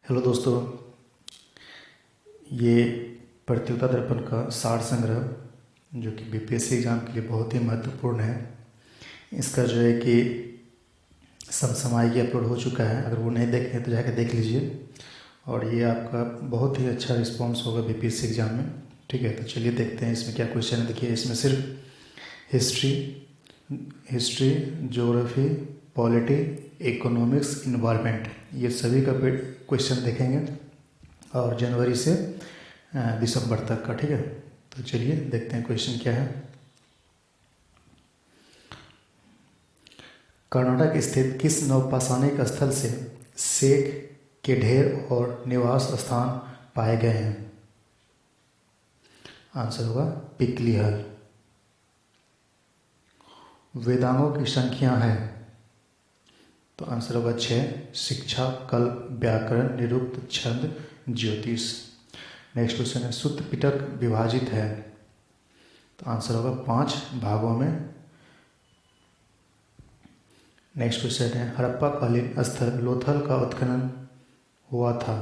Hello दोस्तों, ये प्रतियोगिता दर्पण का सार संग्रह जो कि बीपीएससी एग्ज़ाम के लिए बहुत ही महत्वपूर्ण है। इसका जो है कि समसामयिक अपलोड हो चुका है। अगर वो नहीं देखे तो जाकर देख लीजिए और ये आपका बहुत ही अच्छा रिस्पांस होगा बीपीएससी एग्ज़ाम में। ठीक है, तो चलिए देखते हैं इसमें क्या क्वेश्चन है। देखिए, इसमें सिर्फ history, geography, polity, economics, environment, ये सभी का क्वेश्चन देखेंगे और जनवरी से दिसंबर तक का। ठीक है, तो चलिए देखते हैं क्वेश्चन क्या है। कर्नाटक स्थित किस नवपाषाणिक स्थल से सेक के ढेर और निवास स्थान पाए गए हैं? आंसर होगा पिकलीहल। वेदांगों की संख्या है, तो आंसर होगा 6। शिक्षा, कल्प, व्याकरण, निरुक्त, छंद, ज्योतिष। नेक्स्ट क्वेश्चन है, सूत्र पिटक विभाजित है, तो आंसर होगा 5 भागों में। नेक्स्ट क्वेश्चन है, हड़प्पा कालीन स्थल लोथल का उत्खनन हुआ था,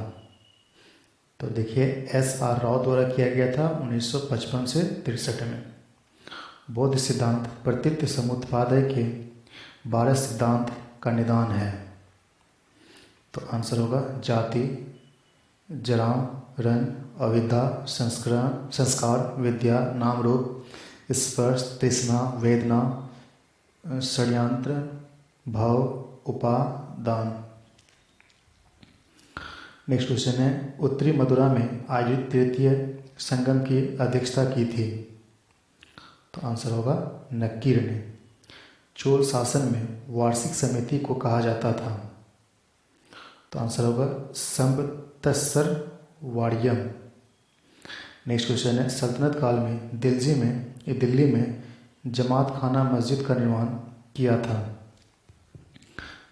तो देखिए SR राव द्वारा किया गया था 1955 से 63 में। बौद्ध सिद्धांत प्रतीत समुत्पादय के 12 सिद्धांत का निदान है, तो आंसर होगा जाति, जराम, रन, अविद्या, संस्कार, विद्या, नाम रूप, स्पर्श, तृष्णा, वेदना, षड्यंत्र, भाव, उपादान। नेक्स्ट क्वेश्चन है, उत्तरी मदुरा में आयोजित तृतीय संगम की अध्यक्षता की थी, तो आंसर होगा नक्कीर ने। चोल शासन में वार्षिक समिति को कहा जाता था, तो आंसर होगा संवत्सर वार्यम। नेक्स्ट क्वेश्चन है, सल्तनत काल में दिल्ली में जमात खाना मस्जिद का निर्माण किया था,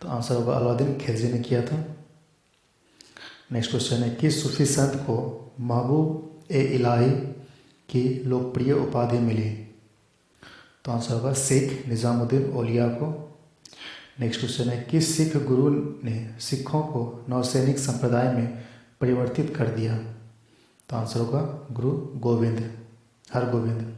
तो आंसर होगा अलाउद्दीन खिलजी ने किया था। नेक्स्ट क्वेश्चन है, किस सूफी संत को महबूब ए इलाही की लोकप्रिय उपाधि मिली, तो आंसर होगा शेख निजामुद्दीन औलिया को। नेक्स्ट क्वेश्चन है, किस सिख गुरु ने सिखों को नवसैनिक संप्रदाय में परिवर्तित कर दिया, तो आंसर होगा गुरु हरगोविंद।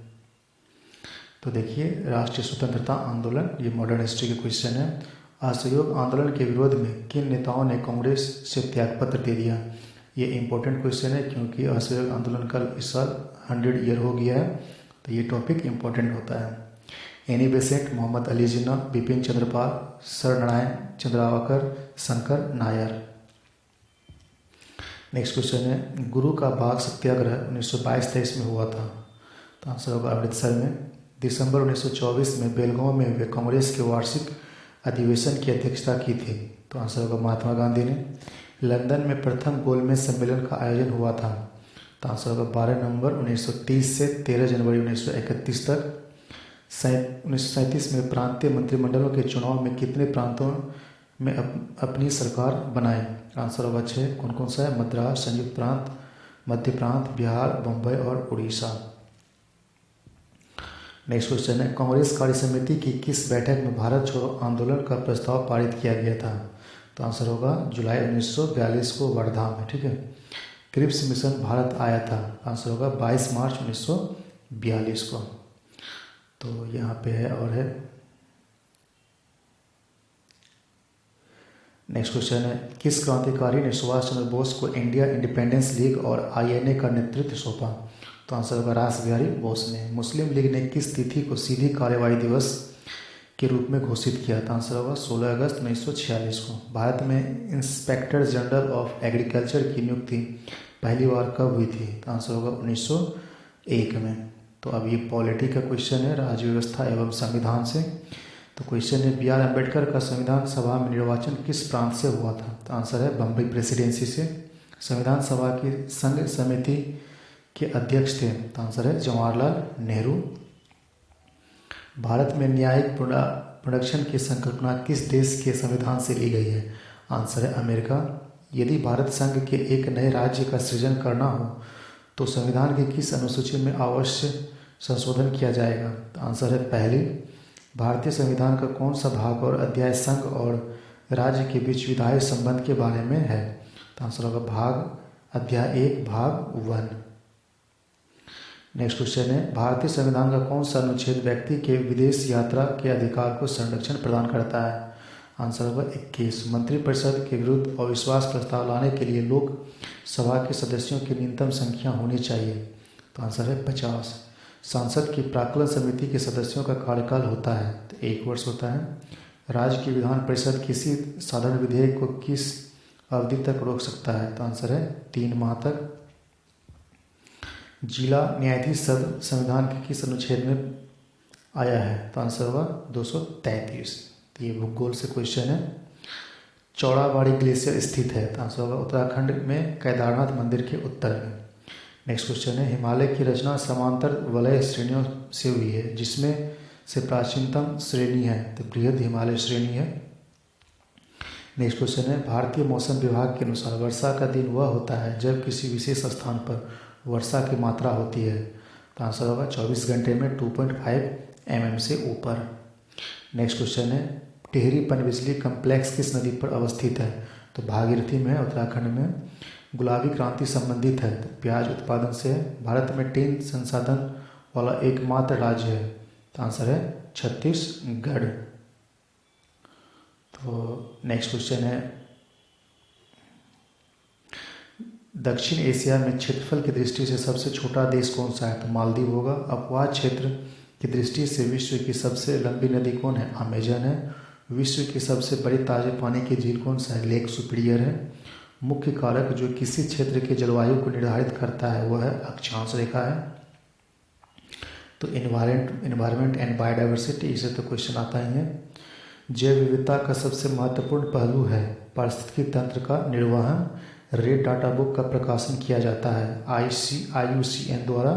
तो देखिए, राष्ट्रीय स्वतंत्रता आंदोलन, ये मॉडर्न हिस्ट्री के क्वेश्चन है। असहयोग आंदोलन के विरोध में किन नेताओं ने कांग्रेस से त्यागपत्र दे दिया? ये इंपॉर्टेंट क्वेश्चन है क्योंकि असहयोग आंदोलन का इस साल 100 ईयर हो गया है, तो ये टॉपिक इंपॉर्टेंट होता है। Annie Besant, Mohammad Ali Jinnah, Bipin Chandrapal, सरनारायण चंद्रावकर, Shankar Nair. Next question है, गुरु का बाग सत्याग्रह 1922-23 में हुआ था, तो आंसर होगा अमृतसर में। दिसंबर 1924 में बेलगांव में वे कांग्रेस के वार्षिक अधिवेशन की अध्यक्षता की थी, तो आंसर होगा महात्मा गांधी ने। लंदन में प्रथम गोलमेज सम्मेलन का आयोजन हुआ था, तो आंसर होगा 12 नवंबर 1930 से 13 जनवरी 1931 तक। 1937 में प्रांतीय मंत्रिमंडलों के चुनाव में कितने प्रांतों में अपनी सरकार बनाई? आंसर होगा 6। कौन कौन सा है? मद्रास, संयुक्त प्रांत, मध्य प्रांत, बिहार, बम्बई और उड़ीसा। नेक्स्ट क्वेश्चन है, कांग्रेस कार्य समिति की किस बैठक में भारत छोड़ो आंदोलन का प्रस्ताव पारित किया गया था, तो आंसर होगा जुलाई 1942 को वर्धा में। ठीक है, क्रिप्स मिशन भारत आया था, आंसर होगा 22 मार्च 1942 को। तो यहाँ पे है और है। नेक्स्ट क्वेश्चन है, किस क्रांतिकारी ने सुभाष चंद्र बोस को इंडिया इंडिपेंडेंस लीग और INA का नेतृत्व सौंपा, तो आंसर होगा रास बिहारी बोस ने। मुस्लिम लीग ने किस तिथि को सीधी कार्यवाही दिवस के रूप में घोषित किया, तो आंसर होगा 16 अगस्त 1946 को। भारत में इंस्पेक्टर जनरल ऑफ एग्रीकल्चर की नियुक्ति पहली बार कब हुई थी, तो आंसर होगा 1901 में। तो अब ये पॉलिटी का क्वेश्चन है, राज्य व्यवस्था एवं संविधान से। तो क्वेश्चन है, BR अम्बेडकर का संविधान सभा में निर्वाचन किस प्रांत से हुआ था, तो आंसर है बम्बई प्रेसिडेंसी से। संविधान सभा की संघ समिति के अध्यक्ष थे, तो आंसर है जवाहरलाल नेहरू। भारत में न्यायिक प्रोडक्शन की संकल्पना किस देश के संविधान से ली गई है, आंसर है अमेरिका। यदि भारत संघ के एक नए राज्य का सृजन करना हो तो संविधान की किस अनुसूची में अवश्य संशोधन किया जाएगा, तो आंसर है पहली। भारतीय संविधान का कौन सा भाग और अध्याय संघ और राज्य के बीच विधायी संबंध के बारे में है, तो आंसर होगा भाग अध्याय 1 भाग 1। नेक्स्ट क्वेश्चन है, भारतीय संविधान का कौन सा अनुच्छेद व्यक्ति के विदेश यात्रा के अधिकार को संरक्षण प्रदान करता है? आंसर होगा 21। मंत्रिपरिषद के विरुद्ध अविश्वास प्रस्ताव लाने के लिए लोकसभा के सदस्यों की न्यूनतम संख्या होनी चाहिए, तो आंसर है 50। संसद की प्राक्कलन समिति के सदस्यों का कार्यकाल होता है, तो 1 वर्ष होता है। राज्य की विधान परिषद किसी साधारण विधेयक को किस अवधि तक रोक सकता है? तो आंसर है 3 माह तक। जिला न्यायाधीश शब्द संविधान के किस अनुच्छेद में आया है? तो आंसर होगा 233। तो ये भूगोल से क्वेश्चन है। चौड़ाबाड़ी ग्लेशियर स्थित है, तो आंसर होगा उत्तराखंड में केदारनाथ मंदिर के उत्तर में। नेक्स्ट क्वेश्चन है, हिमालय की रचना समांतर वलय श्रेणियों से हुई है, जिसमें से प्राचीनतम श्रेणी है, तो बृहद हिमालय श्रेणी है। नेक्स्ट क्वेश्चन है, भारतीय मौसम विभाग के अनुसार वर्षा का दिन वह होता है जब किसी विशेष स्थान पर वर्षा की मात्रा होती है, तो आंसर होगा 24 घंटे में 2.5 mm से ऊपर। नेक्स्ट क्वेश्चन है, टिहरी पनबिजली कम्प्लेक्स किस नदी पर अवस्थित है? तो भागीरथी में, उत्तराखंड में। गुलाबी क्रांति संबंधित है, तो प्याज उत्पादन से है। भारत में टेन संसाधन वाला एकमात्र राज्य है, तो आंसर है छत्तीसगढ़। तो नेक्स्ट क्वेश्चन है, दक्षिण एशिया में क्षेत्रफल की दृष्टि से सबसे छोटा देश कौन सा है? तो मालदीव होगा। अपवाह क्षेत्र की दृष्टि से विश्व की सबसे लंबी नदी कौन है? अमेजन है। विश्व की सबसे बड़ी ताजे पानी की झील कौन सा है? लेक सुपीरियर है। मुख्य कारक जो किसी क्षेत्र के जलवायु को निर्धारित करता है वह है अक्षांश रेखा है। तो एनवायरनमेंट एंड बायोडाइवर्सिटी, इसे तो क्वेश्चन आता ही है। जैव विविधता का सबसे महत्वपूर्ण पहलू है पारिस्थितिकी तंत्र का निर्वहन। रेड डाटा बुक का प्रकाशन किया जाता है IUCN द्वारा।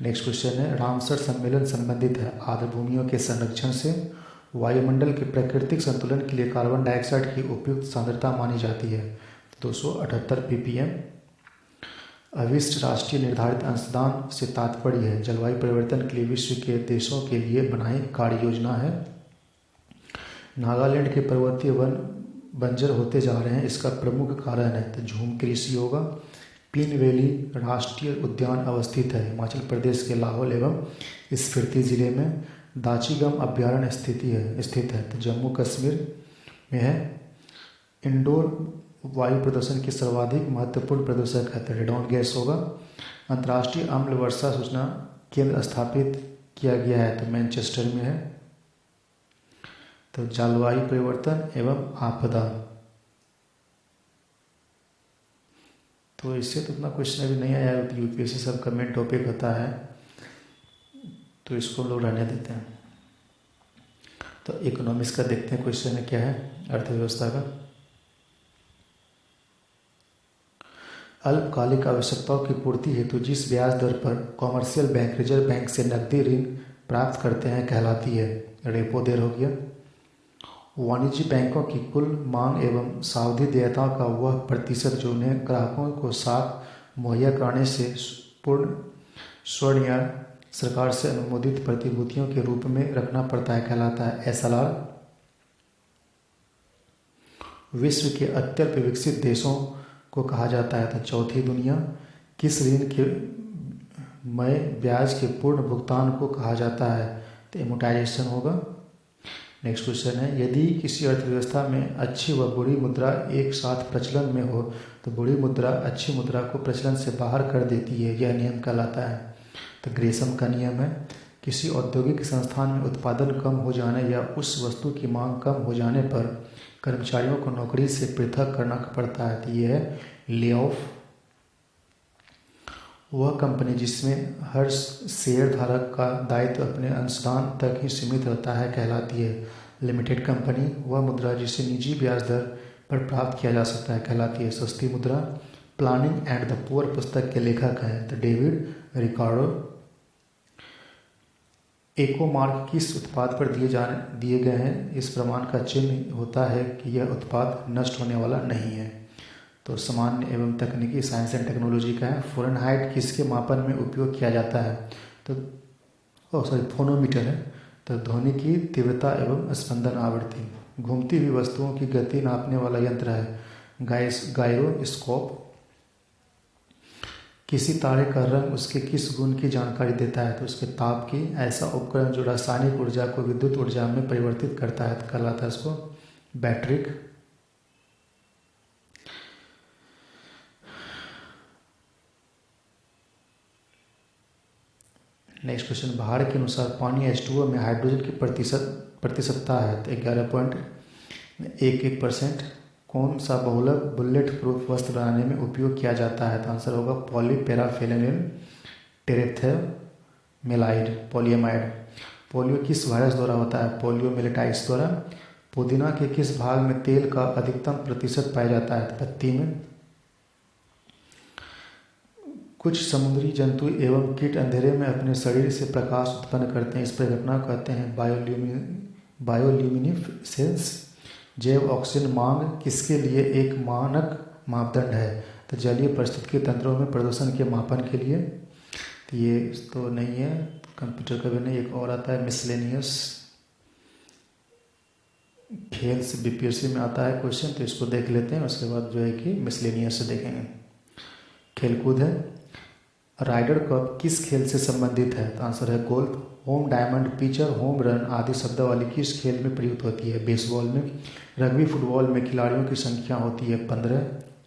नेक्स्ट क्वेश्चन है, रामसर सम्मेलन संबंधित है आर्द्रभूमियों के संरक्षण से। वायुमंडल के प्राकृतिक संतुलन के लिए कार्बन डाइऑक्साइड की उपयुक्त सांद्रता मानी जाती है, 278 ppm। अविष्ट राष्ट्रीय निर्धारित अंशदान से तात्पर्य है जलवायु परिवर्तन के लिए विश्व के देशों के लिए बनाई कार्य योजना है। नागालैंड के पर्वतीय वन बंजर होते जा रहे हैं, इसका प्रमुख कारण है, तो झूम कृषि होगा। पीन वैली राष्ट्रीय उद्यान अवस्थित है हिमाचल प्रदेश के लाहौल एवं स्पीति जिले में। दाचीगम अभ्यारण्य स्थित है, तो जम्मू कश्मीर में है। इंडोर वायु प्रदूषण के सर्वाधिक महत्वपूर्ण प्रदूषक है, तो रेडॉन गैस होगा। अंतर्राष्ट्रीय अम्ल वर्षा सूचना केंद्र स्थापित किया गया है, तो मैनचेस्टर में है। तो जलवायु परिवर्तन एवं आपदा, तो इससे तो उतना क्वेश्चन अभी नहीं आया है, तो यूपीएससी सब का मेन टॉपिक होता है, तो इसको लोग रहने देते हैं। तो इकोनॉमिक्स का देखते हैं क्वेश्चन है क्या है, अर्थव्यवस्था का। अल्पकालिक आवश्यकताओं की पूर्ति हेतु जिस ब्याज दर पर कॉमर्शियल बैंक रिजर्व बैंक से नकदी ऋण प्राप्त करते हैं कहलाती है, रेपो दर हो गया। वाणिज्य बैंकों की कुल मांग एवं सावधि देयताओं का वह प्रतिशत जो उन्हें ग्राहकों को साथ मुहैया कराने से पूर्ण स्वर्ण या सरकार से अनुमोदित प्रतिभूतियों के रूप में रखना पड़ता है कहलाता है SLR। विश्व के अत्यल्प विकसित देशों को कहा जाता है, तो चौथी दुनिया। किस ऋण के मय ब्याज के पूर्ण भुगतान को कहा जाता है, तो एमोटाइजेशन होगा। नेक्स्ट क्वेश्चन है, यदि किसी अर्थव्यवस्था में अच्छी व बुरी मुद्रा एक साथ प्रचलन में हो तो बुरी मुद्रा अच्छी मुद्रा को प्रचलन से बाहर कर देती है, यह नियम कहलाता है, तो ग्रेसम का नियम है। किसी औद्योगिक संस्थान में उत्पादन कम हो जाने या उस वस्तु की मांग कम हो जाने पर कर्मचारियों को नौकरी से पृथक करना पड़ता है, तो ये है ले ऑफ। वह कंपनी जिसमें हर शेयर धारक का दायित्व अपने अंशदान तक ही सीमित रहता है कहलाती है लिमिटेड कंपनी। वह मुद्रा जिसे निजी ब्याज दर पर प्राप्त किया जा सकता है कहलाती है सस्ती मुद्रा। प्लानिंग एंड द पुअर पुस्तक के लेखक हैं, तो डेविड रिकार्डो। एको मार्क किस उत्पाद पर दिए गए हैं, इस प्रमाण का चिन्ह होता है कि यह उत्पाद नष्ट होने वाला नहीं है, तो सामान्य एवं तकनीकी साइंस एंड टेक्नोलॉजी का है। फ़ारेनहाइट किसके मापन में उपयोग किया जाता है, तो फोनोमीटर है, तो ध्वनि की तीव्रता एवं स्पंदन आवृत्ति। घूमती हुई वस्तुओं की गति नापने वाला यंत्र है गायरोस्कोप। किसी तारे का रंग उसके किस गुण की जानकारी देता है? तो उसके ताप की। ऐसा उपकरण जो रासायनिक ऊर्जा को विद्युत ऊर्जा में परिवर्तित करता है तो कहलाता है इसको बैटरिक। नेक्स्ट क्वेश्चन, भार के अनुसार पानी H2O में हाइड्रोजन की प्रतिशतता है तो 11.11%। कौन सा बहुलक बुलेट प्रूफ वस्त्र बनाने में उपयोग किया जाता है? तो आंसर होगा पॉलीपैराफिनेल टेरेप्थेमेलाइड पॉलीएमाइड। पोलियो किस वायरस द्वारा होता है? पोलियोमिलिटाइट्स द्वारा। पुदीना के किस भाग में तेल का अधिकतम प्रतिशत पाया जाता है? तो पत्ती में। कुछ समुद्री जंतु एवं कीट अंधेरे में अपने शरीर से प्रकाश उत्पन्न करते हैं, इस प्रघटना को कहते हैं बायोल्यूमिनिसेंस। जैव ऑक्सीजन मांग किसके लिए एक मानक मापदंड है? तो जलीय पारिस्थितिकी तंत्रों में प्रदूषण के मापन के लिए। तो ये तो नहीं है, कंप्यूटर का भी नहीं। एक और आता है मिसलेनियस, खेल से बीपीएससी में आता है क्वेश्चन, तो इसको देख लेते हैं, उसके बाद जो है कि मिसलेनियस से देखेंगे। खेलकूद है, राइडर कप किस खेल से संबंधित है? तो आंसर है golf. Home diamond, pitcher, home run आदि शब्दावली किस खेल में प्रयुक्त होती है? बेसबॉल में। रग्बी फुटबॉल में खिलाड़ियों की संख्या होती है 15।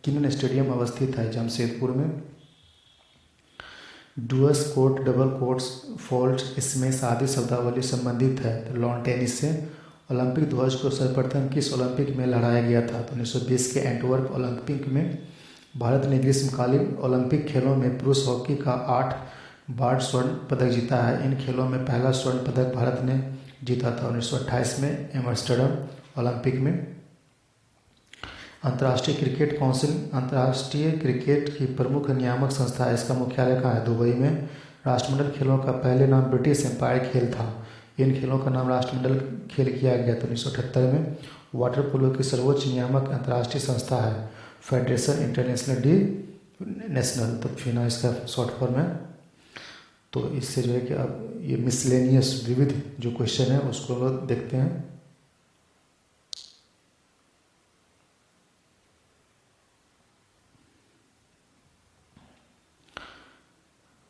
किन स्टेडियम अवस्थित है? जमशेदपुर में। Deuce court, double courts, fault, smash आदि शब्दावली संबंधित है तो लॉन टेनिस से। ओलंपिक ध्वज को सर्वप्रथम किस ओलंपिक में लहराया गया था? तो 1920 के एंटवर्प ओलंपिक में। भारत ने ग्रीष्मकालीन ओलंपिक खेलों में पुरुष हॉकी का 8 बार स्वर्ण पदक जीता है। इन खेलों में पहला स्वर्ण पदक भारत ने जीता था 1928 में एम्स्टर्डम ओलंपिक में। अंतर्राष्ट्रीय क्रिकेट काउंसिल अंतर्राष्ट्रीय क्रिकेट की प्रमुख नियामक संस्था है, इसका मुख्यालय कहाँ है? दुबई में। राष्ट्रमंडल खेलों का पहले नाम ब्रिटिश एम्पायर खेल था। इन खेलों का नाम राष्ट्रमंडल खेल किया गया था 1978 में। वाटर पोलो की सर्वोच्च नियामक अंतर्राष्ट्रीय संस्था है फेडरेशन इंटरनेशनल डी नेशनल, तो फिना इसका शॉर्ट फॉर्म है। तो इससे जो है कि अब ये मिसलेनियस विविध जो क्वेश्चन है उसको लोग देखते हैं।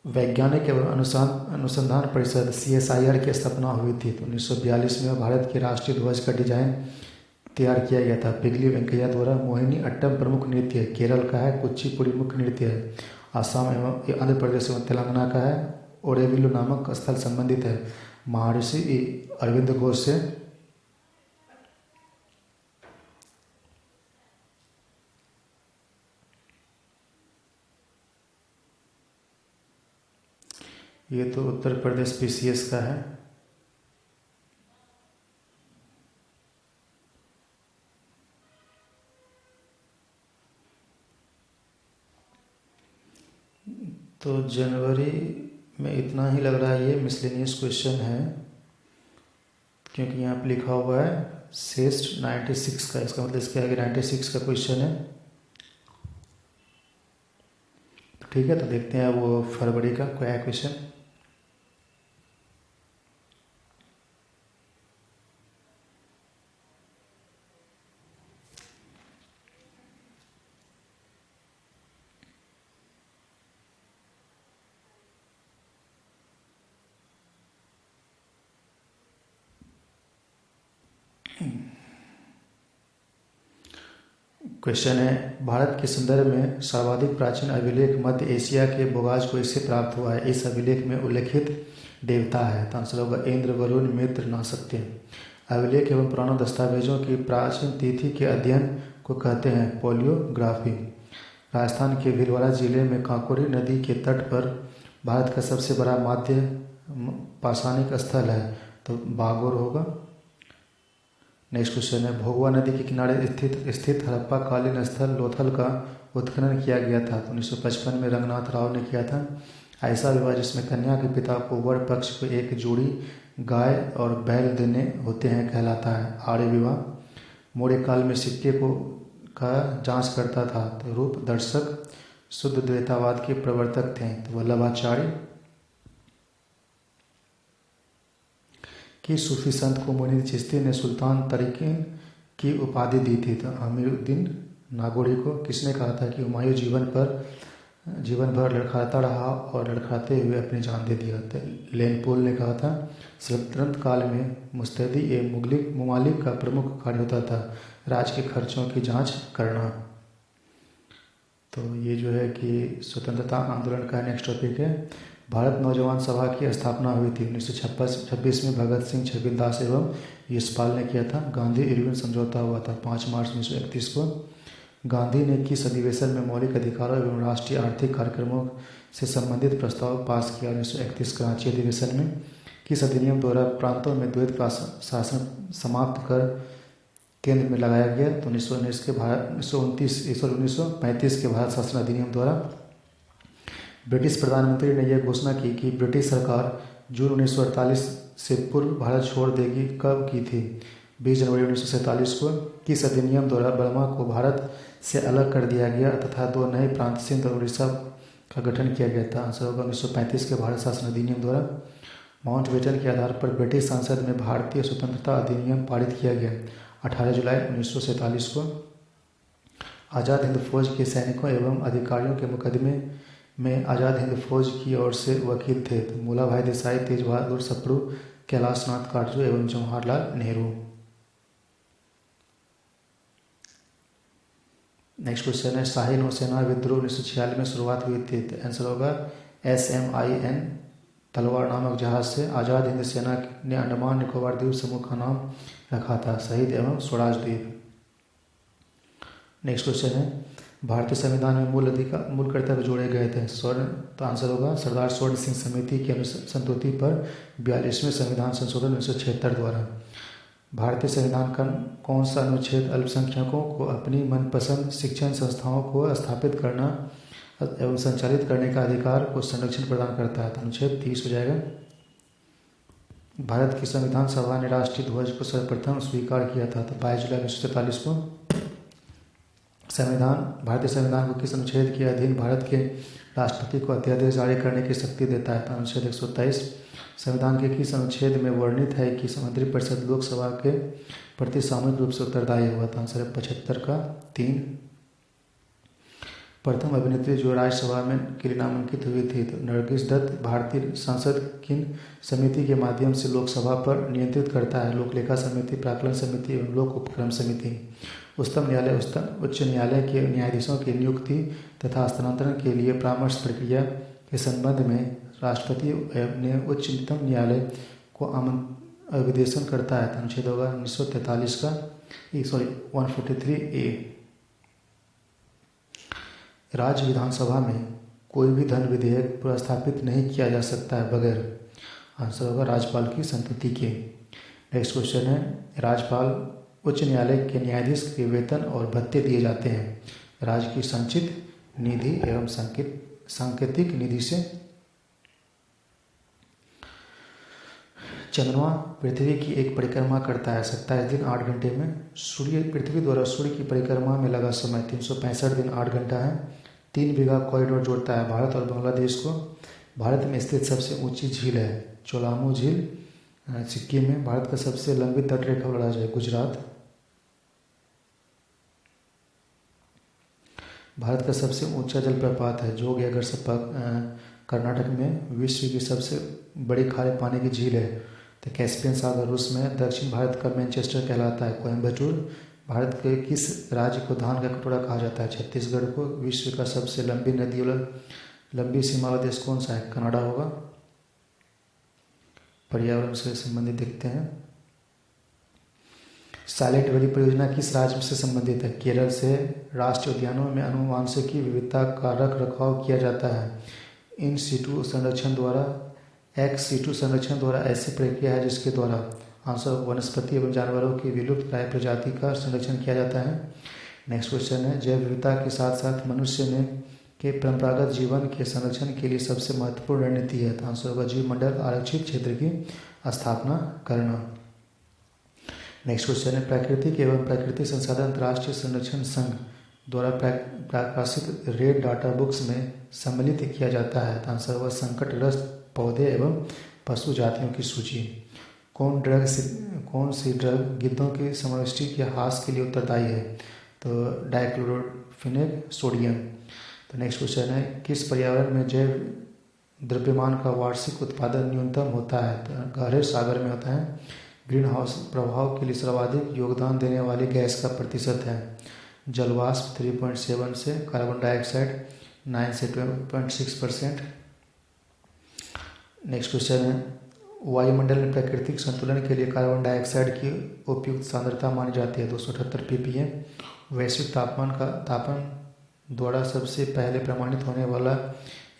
वैज्ञानिक एवं अनुसंधान परिषद CSIR की स्थापना हुई थी तो 1942 में। भारत के राष्ट्रीय ध्वज का डिजाइन तैयार किया गया था पिगली वेंकैया द्वारा। मोहिनी अट्टम प्रमुख नृत्य है, केरल का है। कुचिपुड़ी मुख्य नृत्य है, आसाम एवं आंध्र प्रदेश एवं तेलंगाना का है। ओरेविल्लु नामक स्थल संबंधित है महर्षि अरविंद घोष से। ये तो उत्तर प्रदेश PCS का है। तो जनवरी में इतना ही लग रहा है, ये मिसलेनियस क्वेश्चन है क्योंकि यहाँ पे लिखा हुआ है शेष 96 का, इसका मतलब इसका है कि 96 का क्वेश्चन है। ठीक है, तो देखते हैं वो फरवरी का क्या है क्वेश्चन। क्वेश्चन है, भारत के संदर्भ में सर्वाधिक प्राचीन अभिलेख मध्य एशिया के बोगाज को इससे प्राप्त हुआ है। इस अभिलेख में उल्लेखित देवता है तो आंसर होगा इंद्र, वरुण, मित्र, नासत्य। अभिलेख एवं पुराना दस्तावेजों की प्राचीन तिथि के अध्ययन को कहते हैं पोलियोग्राफी। राजस्थान के भीलवाड़ा जिले में काकोरी नदी के तट पर भारत का सबसे बड़ा माध्य पाषाणिक स्थल है तो बागोर होगा। नेक्स्ट क्वेश्चन है, भोगवा नदी के किनारे स्थित हड़प्पा कालीन स्थल लोथल का उत्खनन किया गया था तो 1955 में रंगनाथ राव ने किया था। ऐसा विवाह जिसमें कन्या के पिता को वर पक्ष को एक जोड़ी गाय और बैल देने होते हैं कहलाता है आर्य विवाह। मौर्य काल में सिक्के को का जांच करता था तो रूप दर्शक शुद्ध द्वैतावाद के प्रवर्तक थे तो वल्लभाचार्य। कि सूफी संत को मुनीद चिश्ती ने सुल्तान तरीक़ीन की उपाधि दी थी तो अमीरुद्दीन नागोरी को किसने कहा था कि हुमायूं जीवन भर लड़खड़ाता रहा और लड़खड़ाते हुए अपनी जान दे दिया? लेनपोल ने कहा था सल्तनत काल में मुस्तैदी ए ममालिक का प्रमुख कार्य होता था राज्य के खर्चों की जांच करना। तो ये जो है कि स्वतंत्रता आंदोलन का नेक्स्ट टॉपिक है। भारत नौजवान सभा की स्थापना हुई थी 1926 में। भगत सिंह, छबीलदास एवं यशपाल ने किया था। गांधी इरविन समझौता हुआ था 5 मार्च 1931 को। गांधी ने किस अधिवेशन में मौलिक अधिकारों एवं राष्ट्रीय आर्थिक कार्यक्रमों से संबंधित प्रस्ताव पास किया? 1931 कराची अधिवेशन में। किस अधिनियम द्वारा प्रांतों में द्वैत शासन समाप्त कर केंद्र में लगाया गया? तो 1935 के भारत शासन अधिनियम द्वारा। ब्रिटिश प्रधानमंत्री ने यह घोषणा की कि ब्रिटिश सरकार जून 1948 से पूर्व भारत छोड़ देगी। कब की थी? 20 जनवरी 1947 को। किस अधिनियम द्वारा बर्मा को भारत से अलग कर दिया गया तथा 2 नए प्रांत सिंध और उड़ीसा का गठन किया गया था? आंसर होगा 1935 के भारत शासन अधिनियम द्वारा। माउंटबेटन के आधार पर ब्रिटिश संसद में भारतीय स्वतंत्रता अधिनियम पारित किया गया 18 जुलाई 1947 को। आज़ाद हिंद फौज के सैनिकों एवं अधिकारियों के मुकदमे में आज़ाद हिंद फौज की ओर से वकील थे? तो मूला भाई देसाई, तेज बहादुर सप्रू, कैलाश नाथ काटजू एवं जवाहरलाल नेहरू। नेक्स्ट क्वेश्चन है शाही नौसेना विद्रोह 1946 में शुरुआत हुई थी? तो आंसर होगा SMIN तलवार नामक जहाज से। आज़ाद हिंद सेना ने अंडमान निकोबार द्वीप समूह का नाम रखा था शहीद एवं स्वराज द्वीप। नेक्स्ट क्वेश्चन है भारतीय संविधान में मूल कर्तव्य जोड़े गए थे? तो आंसर होगा सरदार स्वर्ण सिंह समिति की अनुसंतुति पर 42वें संविधान संशोधन 1976 द्वारा। भारतीय संविधान का कौन सा अनुच्छेद अल्पसंख्यकों को अपनी मनपसंद शिक्षण संस्थाओं को स्थापित करना एवं संचालित करने का अधिकार को संरक्षण प्रदान करता है? तो अनुच्छेद 30 हो जाएगा। भारत की संविधान सभा ने राष्ट्रीय ध्वज को सर्वप्रथम स्वीकार किया था? तो 22 जुलाई 1947 को। भारतीय संविधान को किस अनुच्छेद के अधीन भारत के राष्ट्रपति को अध्यादेश जारी करने की शक्ति देता है? तो अनुच्छेद 123। संविधान के किस अनुच्छेद में वर्णित है कि मंत्रिपरिषद लोकसभा के प्रति सामूहिक रूप से उत्तरदायी हुआ? तो आंसर है 75 का 3। प्रथम अभिनेत्री जो राज्यसभा में के लिए नामांकित हुई थी? तो नरगिस दत्त। भारतीय संसद किन समिति के माध्यम से लोकसभा पर नियंत्रित करता है? लोक लेखा समिति, प्राक्कलन समिति एवं लोक उपक्रम समिति। उच्च न्यायालय के न्यायाधीशों की नियुक्ति तथा हस्तांतरण के लिए परामर्श प्रक्रिया के संबंध में राष्ट्रपति ने उच्चतम न्यायालय को अभिदेशन करता है? अनुच्छेद होगा 1943 का 143A। राज्य विधानसभा में कोई भी धन विधेयक प्रस्तापित नहीं किया जा सकता है बगैर, आंसर होगा राज्यपाल की संतुति के। नेक्स्ट क्वेश्चन है राज्यपाल उच्च न्यायालय के न्यायाधीश के वेतन और भत्ते दिए जाते हैं राज्य की संचित निधि एवं सांकेतिक निधि से। चंद्रमा पृथ्वी की एक परिक्रमा करता है 27 दिन 8 घंटे में। पृथ्वी द्वारा सूर्य की परिक्रमा में लगा समय 365 दिन 8 घंटा है। 3 बीघा कॉरिडोर जोड़ता है भारत और बांग्लादेश को। भारत में स्थित सबसे ऊंची झील है चोलामू झील सिक्किम में। भारत का सबसे लंबी तटरेखा वाला राज्य है गुजरात। भारत का सबसे ऊंचा जलप्रपात है जोग या गरसप्पा कर्नाटक में। विश्व की सबसे बड़ी खारे पानी की झील है तो कैस्पियन सागर रूस में। दक्षिण भारत का मैनचेस्टर कहलाता है कोयम्बटूर। भारत के किस राज्य को धान का कटोरा कहा जाता है? छत्तीसगढ़ को। विश्व का सबसे लंबी नदी वाला लंबी सीमा वाला देश कौन सा है? कनाडा होगा। पर्यावरण से संबंधित देखते हैं। साइलेंट वैली परियोजना किस राज्य से संबंधित है? केरल से। राष्ट्रीय उद्यानों में आनुवंशिकी विविधता का रख रखाव किया जाता है इन सीटू संरक्षण द्वारा। एक्स सीटू संरक्षण द्वारा ऐसी प्रक्रिया है जिसके द्वारा आंसर वनस्पति एवं जानवरों की विलुप्त प्राय प्रजाति का संरक्षण किया जाता है। नेक्स्ट क्वेश्चन है जैव विविधता के साथ साथ मनुष्य ने के परंपरागत जीवन के संरक्षण के लिए सबसे महत्वपूर्ण रणनीति है? आंसर होगा जीव मंडल आरक्षित क्षेत्र की स्थापना करना। नेक्स्ट क्वेश्चन है प्राकृतिक एवं प्राकृतिक संसाधन अंतर्राष्ट्रीय संरक्षण संघ द्वारा प्रकाशित रेड डाटा बुक्स में सम्मिलित किया जाता है? आंसर होगा संकटग्रस्त पौधे एवं पशु जातियों की सूची। कौन सी ड्रग गिद्धों की समष्टि के ह्रास के लिए उत्तरदायी है? तो तो डाइक्लोरोफेनिक सोडियम। तो नेक्स्ट क्वेश्चन है, किस पर्यावरण में जैव द्रव्यमान का वार्षिक उत्पादन न्यूनतम होता है? तो गहरे सागर में होता है। ग्रीन हाउस प्रभाव के लिए सर्वाधिक योगदान देने वाली गैस का प्रतिशत है? जलवाष्प 3.7 से, कार्बन डाइऑक्साइड 9 से 12.6%। नेक्स्ट क्वेश्चन है, वायुमंडल में प्राकृतिक संतुलन के लिए कार्बन डाइऑक्साइड की उपयुक्त सांद्रता मानी जाती है 278 ppm। वैश्विक तापन द्वारा सबसे पहले प्रमाणित होने वाला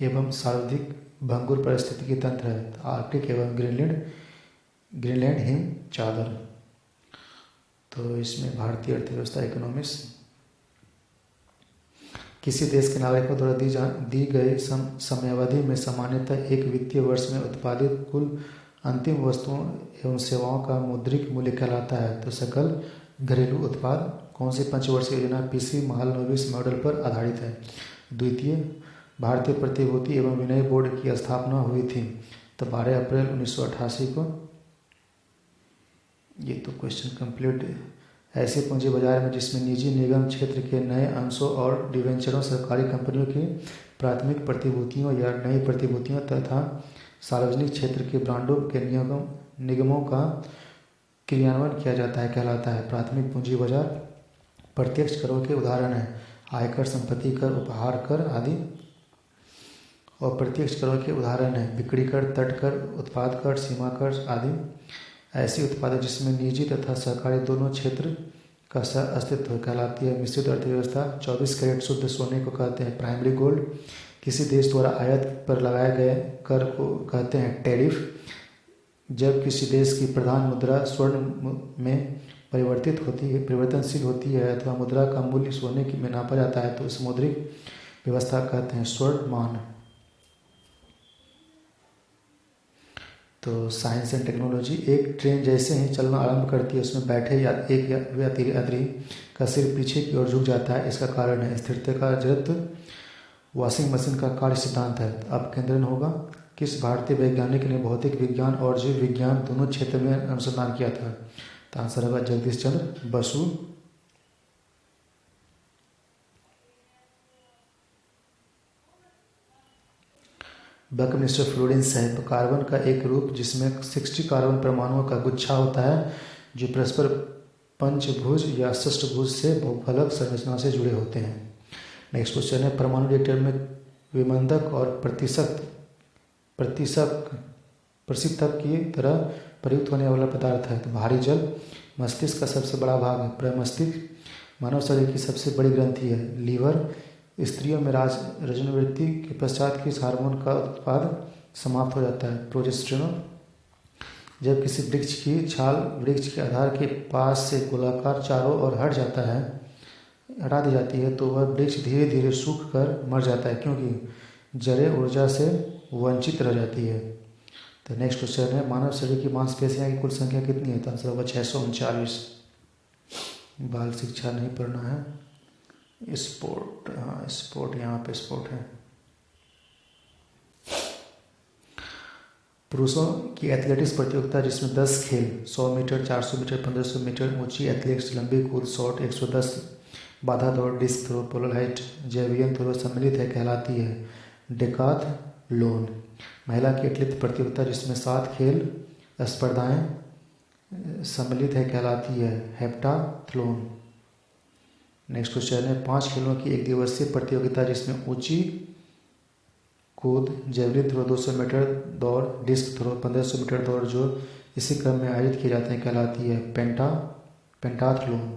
एवं सर्वाधिक भंगुर पारिस्थितिकी तंत्र है? आर्कटिक एवं ग्रीनलैंड हिम चादर। तो इसमें भारतीय अर्थव्यवस्था इकोनॉमिक्स। किसी देश के नागरिकों द्वारा दी गई समयावधि में सामान्यतः एक वित्तीय वर्ष में उत्पादित कुल अंतिम वस्तुओं एवं सेवाओं का मौद्रिक मूल्य कहलाता है? तो सकल घरेलू उत्पाद। कौन सी पंचवर्षीय योजना पीसी महालनोबिस मॉडल पर आधारित है? द्वितीय भारतीय प्रतिभूति एवं विनिमय बोर्ड की स्थापना हुई थी? तो 12 अप्रैल 1988 को। ये तो क्वेश्चन कंप्लीट। ऐसे पूंजी बाजार में जिसमें निजी निगम क्षेत्र के नए अंशों और डिवेंचरों, सरकारी कंपनियों की प्राथमिक प्रतिभूतियों या नई प्रतिभूतियों तथा सार्वजनिक क्षेत्र के बांडों के निगमों का क्रियान्वयन किया जाता है कहलाता है? प्राथमिक पूंजी बाजार। प्रत्यक्ष करों के उदाहरण हैं आयकर, संपत्ति कर, उपहार कर आदि। और प्रत्यक्ष करों के उदाहरण हैं बिक्री कर, तट कर, उत्पाद कर, सीमा कर आदि। ऐसी उत्पाद जिसमें निजी तथा सरकारी दोनों क्षेत्र का अस्तित्व कहलाती है मिश्रित अर्थव्यवस्था। 24 कैरेट शुद्ध सोने को कहते हैं प्राइमरी गोल्ड। किसी देश द्वारा आयात पर लगाए गए कर को कहते हैं टैरिफ। जब किसी देश की प्रधान मुद्रा स्वर्ण में परिवर्तनशील होती है अथवा मुद्रा का मूल्य सोने में नापा जाता है तो इस मौद्रिक व्यवस्था कहते हैं स्वर्ण मान। तो साइंस एंड टेक्नोलॉजी। एक ट्रेन जैसे ही चलना आरंभ करती है उसमें बैठे एक यात्री का सिर पीछे की ओर झुक जाता है। इसका कारण है स्थिरता का जड़त्व। वॉशिंग मशीन का कार्य सिद्धांत है। अब केंद्रन होगा, किस भारतीय वैज्ञानिक ने भौतिक विज्ञान और जीव विज्ञान दोनों क्षेत्र में अनुसंधान किया था? तो आंसर होगा जगदीश चंद्र बसु। बकमिस्टर फ्लोरेंस है कार्बन का एक रूप जिसमें 60 कार्बन परमाणुओं का गुच्छा होता है जो परस्पर पंचभुज या षष्ठभुज से बहुफलक संरचना से जुड़े होते हैं। नेक्स्ट क्वेश्चन है, परमाणु रिएक्टर में विमंदक और प्रसिद्धक की तरह प्रयुक्त होने वाला पदार्थ है? तो भारी जल। मस्तिष्क का सबसे बड़ा भाग है प्रमस्तिष्क। मानव शरीर की सबसे बड़ी ग्रंथि है लीवर। स्त्रियों में रजोनिवृत्ति के पश्चात किस हार्मोन का उत्पाद समाप्त हो जाता है? प्रोजेस्टेरोन। जब किसी वृक्ष की छाल वृक्ष के आधार के पास से गोलाकार चारों ओर हटा दी जाती है तो वह वृक्ष धीरे धीरे सूख कर मर जाता है क्योंकि जड़ें ऊर्जा से वंचित रह जाती है। तो नेक्स्ट क्वेश्चन है, मानव शरीर की मांसपेशियों की कुल संख्या कितनी है? तो आंसर होगा 639। बाल शिक्षा नहीं पढ़ना है। स्पोर्ट, हाँ स्पोर्ट, यहाँ पे स्पोर्ट है। पुरुषों की एथलेटिक्स प्रतियोगिता जिसमें 10 खेल 100 मीटर, 400 मीटर, 1500 मीटर ऊंची एथलेटिक्स, लंबी कूद, शॉट, 110, बाधा दौड़, डिस्क थ्रो, पोलो हाइट, जैवलिन थ्रो सम्मिलित है कहलाती है डेकाथलॉन। महिला की एथलेटिक्स प्रतियोगिता जिसमें 7 खेल स्पर्धाएं सम्मिलित है कहलाती है हेप्टाथलॉन। नेक्स्ट क्वेश्चन है, 5 खेलों की एक दिवसीय प्रतियोगिता जिसमें ऊंची कूद, जैवलिन थ्रो, 200 मीटर दौड़, डिस्क थ्रो, 1500 मीटर दौड़ जो इसी क्रम में आयोजित किए जाते हैं कहलाती है पेंटाथलॉन।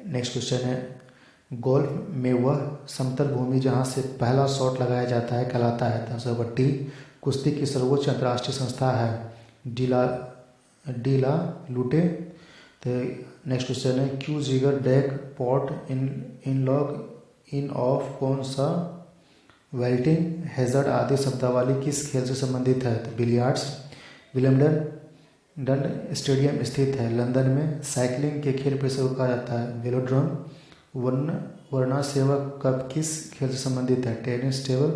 नेक्स्ट क्वेश्चन है, गोल्फ में वह समतल भूमि जहां से पहला शॉट लगाया जाता है कहलाता है? आंसर होगा टी। कुश्ती की सर्वोच्च अंतर्राष्ट्रीय संस्था है डीला लूटे। तो नेक्स्ट क्वेश्चन है, क्यू जिगर deck pot in log in of कौन सा वेल्टिंग हैजर्ड आदि शब्दावली किस खेल से संबंधित है? तो बिलियर्ड्स। विंबलडन स्टेडियम स्थित है लंदन में। साइकिलिंग के खेल परिसर को कहा जाता है वेलोड्रोम। वर्णा सेवक कप किस खेल से संबंधित है? Tennis table.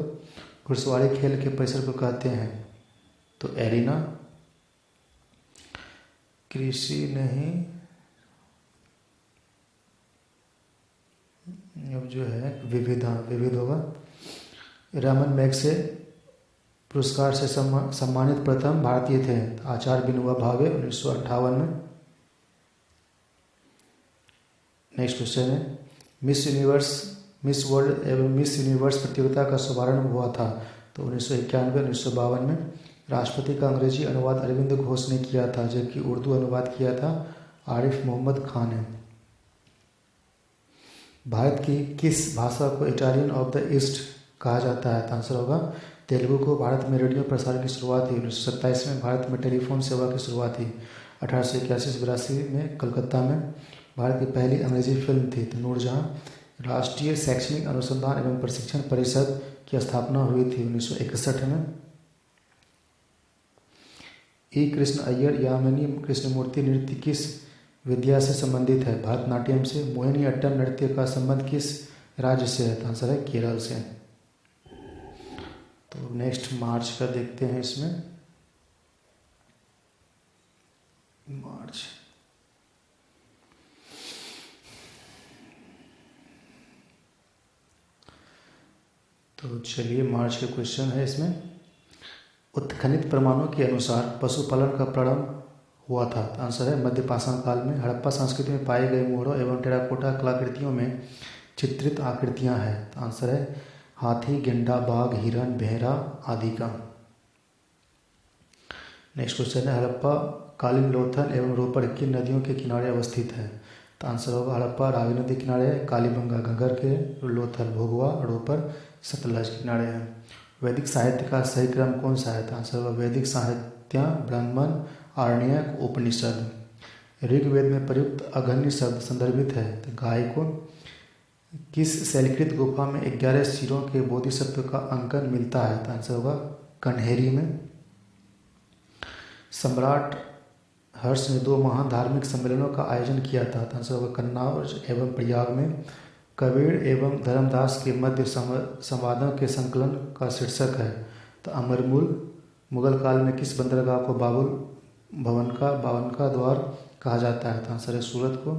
घुड़सवारी खेल के परिसर को कहते हैं तो एरिना। कृषि नहीं, अब जो है विविध, हाँ विविध होगा। रमन मैग्से पुरस्कार से सम्मानित प्रथम भारतीय थे, आचार्य विनोबा भावे 1958 में। नेक्स्ट क्वेश्चन है, मिस यूनिवर्स, मिस वर्ल्ड एवं मिस यूनिवर्स प्रतियोगिता का शुभारंभ हुआ था, तो 1991 1952 में। राष्ट्रपति का अंग्रेजी अनुवाद अरविंद घोष ने किया था, जबकि उर्दू अनुवाद किया था आरिफ मोहम्मद खान ने। भारत की किस भाषा को इटालियन ऑफ द ईस्ट कहा जाता है, तो आंसर होगा तेलुगु को। भारत में रेडियो प्रसारण की शुरुआत हुई 1927 में। भारत में टेलीफोन सेवा की शुरुआत हुई 1881-82 में कलकत्ता में। भारत की पहली अंग्रेजी फिल्म थी तो नूरजहां। राष्ट्रीय शैक्षणिक अनुसंधान एवं प्रशिक्षण परिषद की स्थापना हुई थी 1961 में। ई कृष्ण अय्यर यामिनी कृष्णमूर्ति नृत्य किस विद्या से संबंधित है, भरतनाट्यम से। मोहिनीअट्टम नृत्य का संबंध किस राज्य से है, तो आंसर है केरल से। तो नेक्स्ट मार्च का देखते हैं, इसमें मार्च तो चलिए मार्च के क्वेश्चन है इसमें। उत्खनित प्रमाणों के अनुसार पशुपालन का प्रारंभ हुआ था, तो आंसर है मध्य पाषाण काल में। हड़प्पा संस्कृति में पाए गए मोहरों एवं टेराकोटा कलाकृतियों में चित्रित आकृतियां हैं, तो आंसर है हाथी, गेंडा, बाघ, हिरण, भेड़ा आदि का। नेक्स्ट क्वेश्चन है, हड़प्पा कालीन लोथल एवं रोपड़ किन नदियों के किनारे अवस्थित है, तो आंसर होगा हड़प्पा रावी नदी किनारे, कालीबंगा घग्गर के, लोथल भोगवा, रोपड़ सतलज किनारे है। वैदिक साहित्य का सही क्रम कौन सा है, तो आंसर होगा वैदिक साहित्य ब्राह्मण, आरण्यक, उपनिषद। ऋग्वेद में प्रयुक्त अघन्य शब्द संदर्भित है, तो गाय को। किस शैलकृत गुफा में 11 सिरों के बोधिसत्व का अंकन मिलता है, तो आंसर होगा कन्हेरी में। सम्राट हर्ष ने 2 महान धार्मिक सम्मेलनों का आयोजन किया था, तो आंसर होगा कन्नौज एवं प्रयाग में। कबीर एवं धर्मदास के मध्य संवादों के संकलन का शीर्षक है, तो अमरमूल। मुगल काल में किस बंदरगाह को बाबुल भवन का द्वार कहा जाता है, तो आंसर है सूरत को।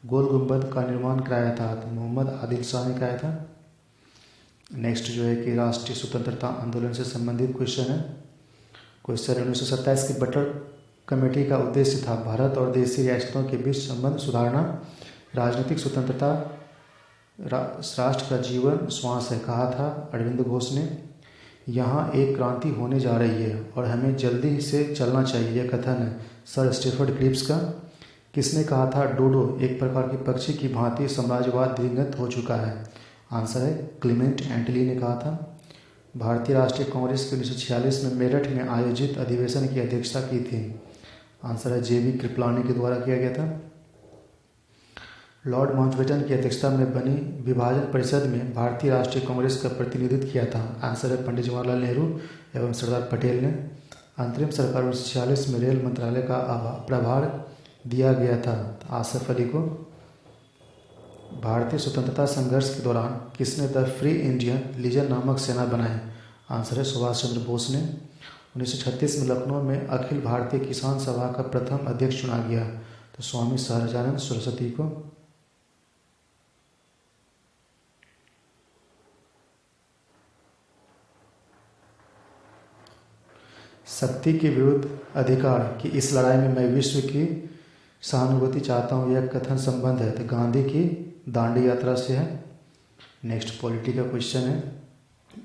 गोल गुंबद का निर्माण कराया था, तो मोहम्मद आदिल शाह ने कराया था। नेक्स्ट जो है कि राष्ट्रीय स्वतंत्रता आंदोलन से संबंधित क्वेश्चन है। क्वेश्चन 1927 की बटलर कमेटी का उद्देश्य था भारत और देशी रियासतों के बीच संबंध सुधारना। राजनीतिक स्वतंत्रता राष्ट्र का जीवन श्वास है, कहा था अरविंद घोष ने। यहाँ एक क्रांति होने जा रही है और हमें जल्दी से चलना चाहिए, यह कथन है सर स्टीफर्ड क्रिप्स का। किसने कहा था डोडो एक प्रकार के पक्षी की भांति साम्राज्यवाद दिवंगत हो चुका है, आंसर है क्लीमेंट एंटली ने कहा था। भारतीय राष्ट्रीय कांग्रेस के 1946 में मेरठ में आयोजित अधिवेशन की अध्यक्षता की थी, आंसर है जेबी कृपलानी के द्वारा किया गया था। लॉर्ड माउंटबेटन की अध्यक्षता में बनी विभाजन परिषद में भारतीय राष्ट्रीय कांग्रेस का प्रतिनिधित्व किया था, आंसर है पंडित जवाहरलाल नेहरू एवं सरदार पटेल ने। अंतरिम सरकार 1946 में रेल मंत्रालय का प्रभार दिया गया था, आसफ अली को। भारतीय स्वतंत्रता संघर्ष के दौरान किसने द फ्री इंडियन लीजन नामक सेना बनाई, आंसर है सुभाष चंद्र बोस ने। 1936 में लखनऊ में अखिल भारतीय किसान सभा का प्रथम अध्यक्ष चुना गया, तो स्वामी सहजानंद सरस्वती को। शक्ति के विरुद्ध अधिकार की इस लड़ाई में मैं विश्व की सहानुभूति चाहता हूँ, यह कथन संबंध है, तो गांधी की दांडी यात्रा से है। नेक्स्ट पॉलिटी का क्वेश्चन है।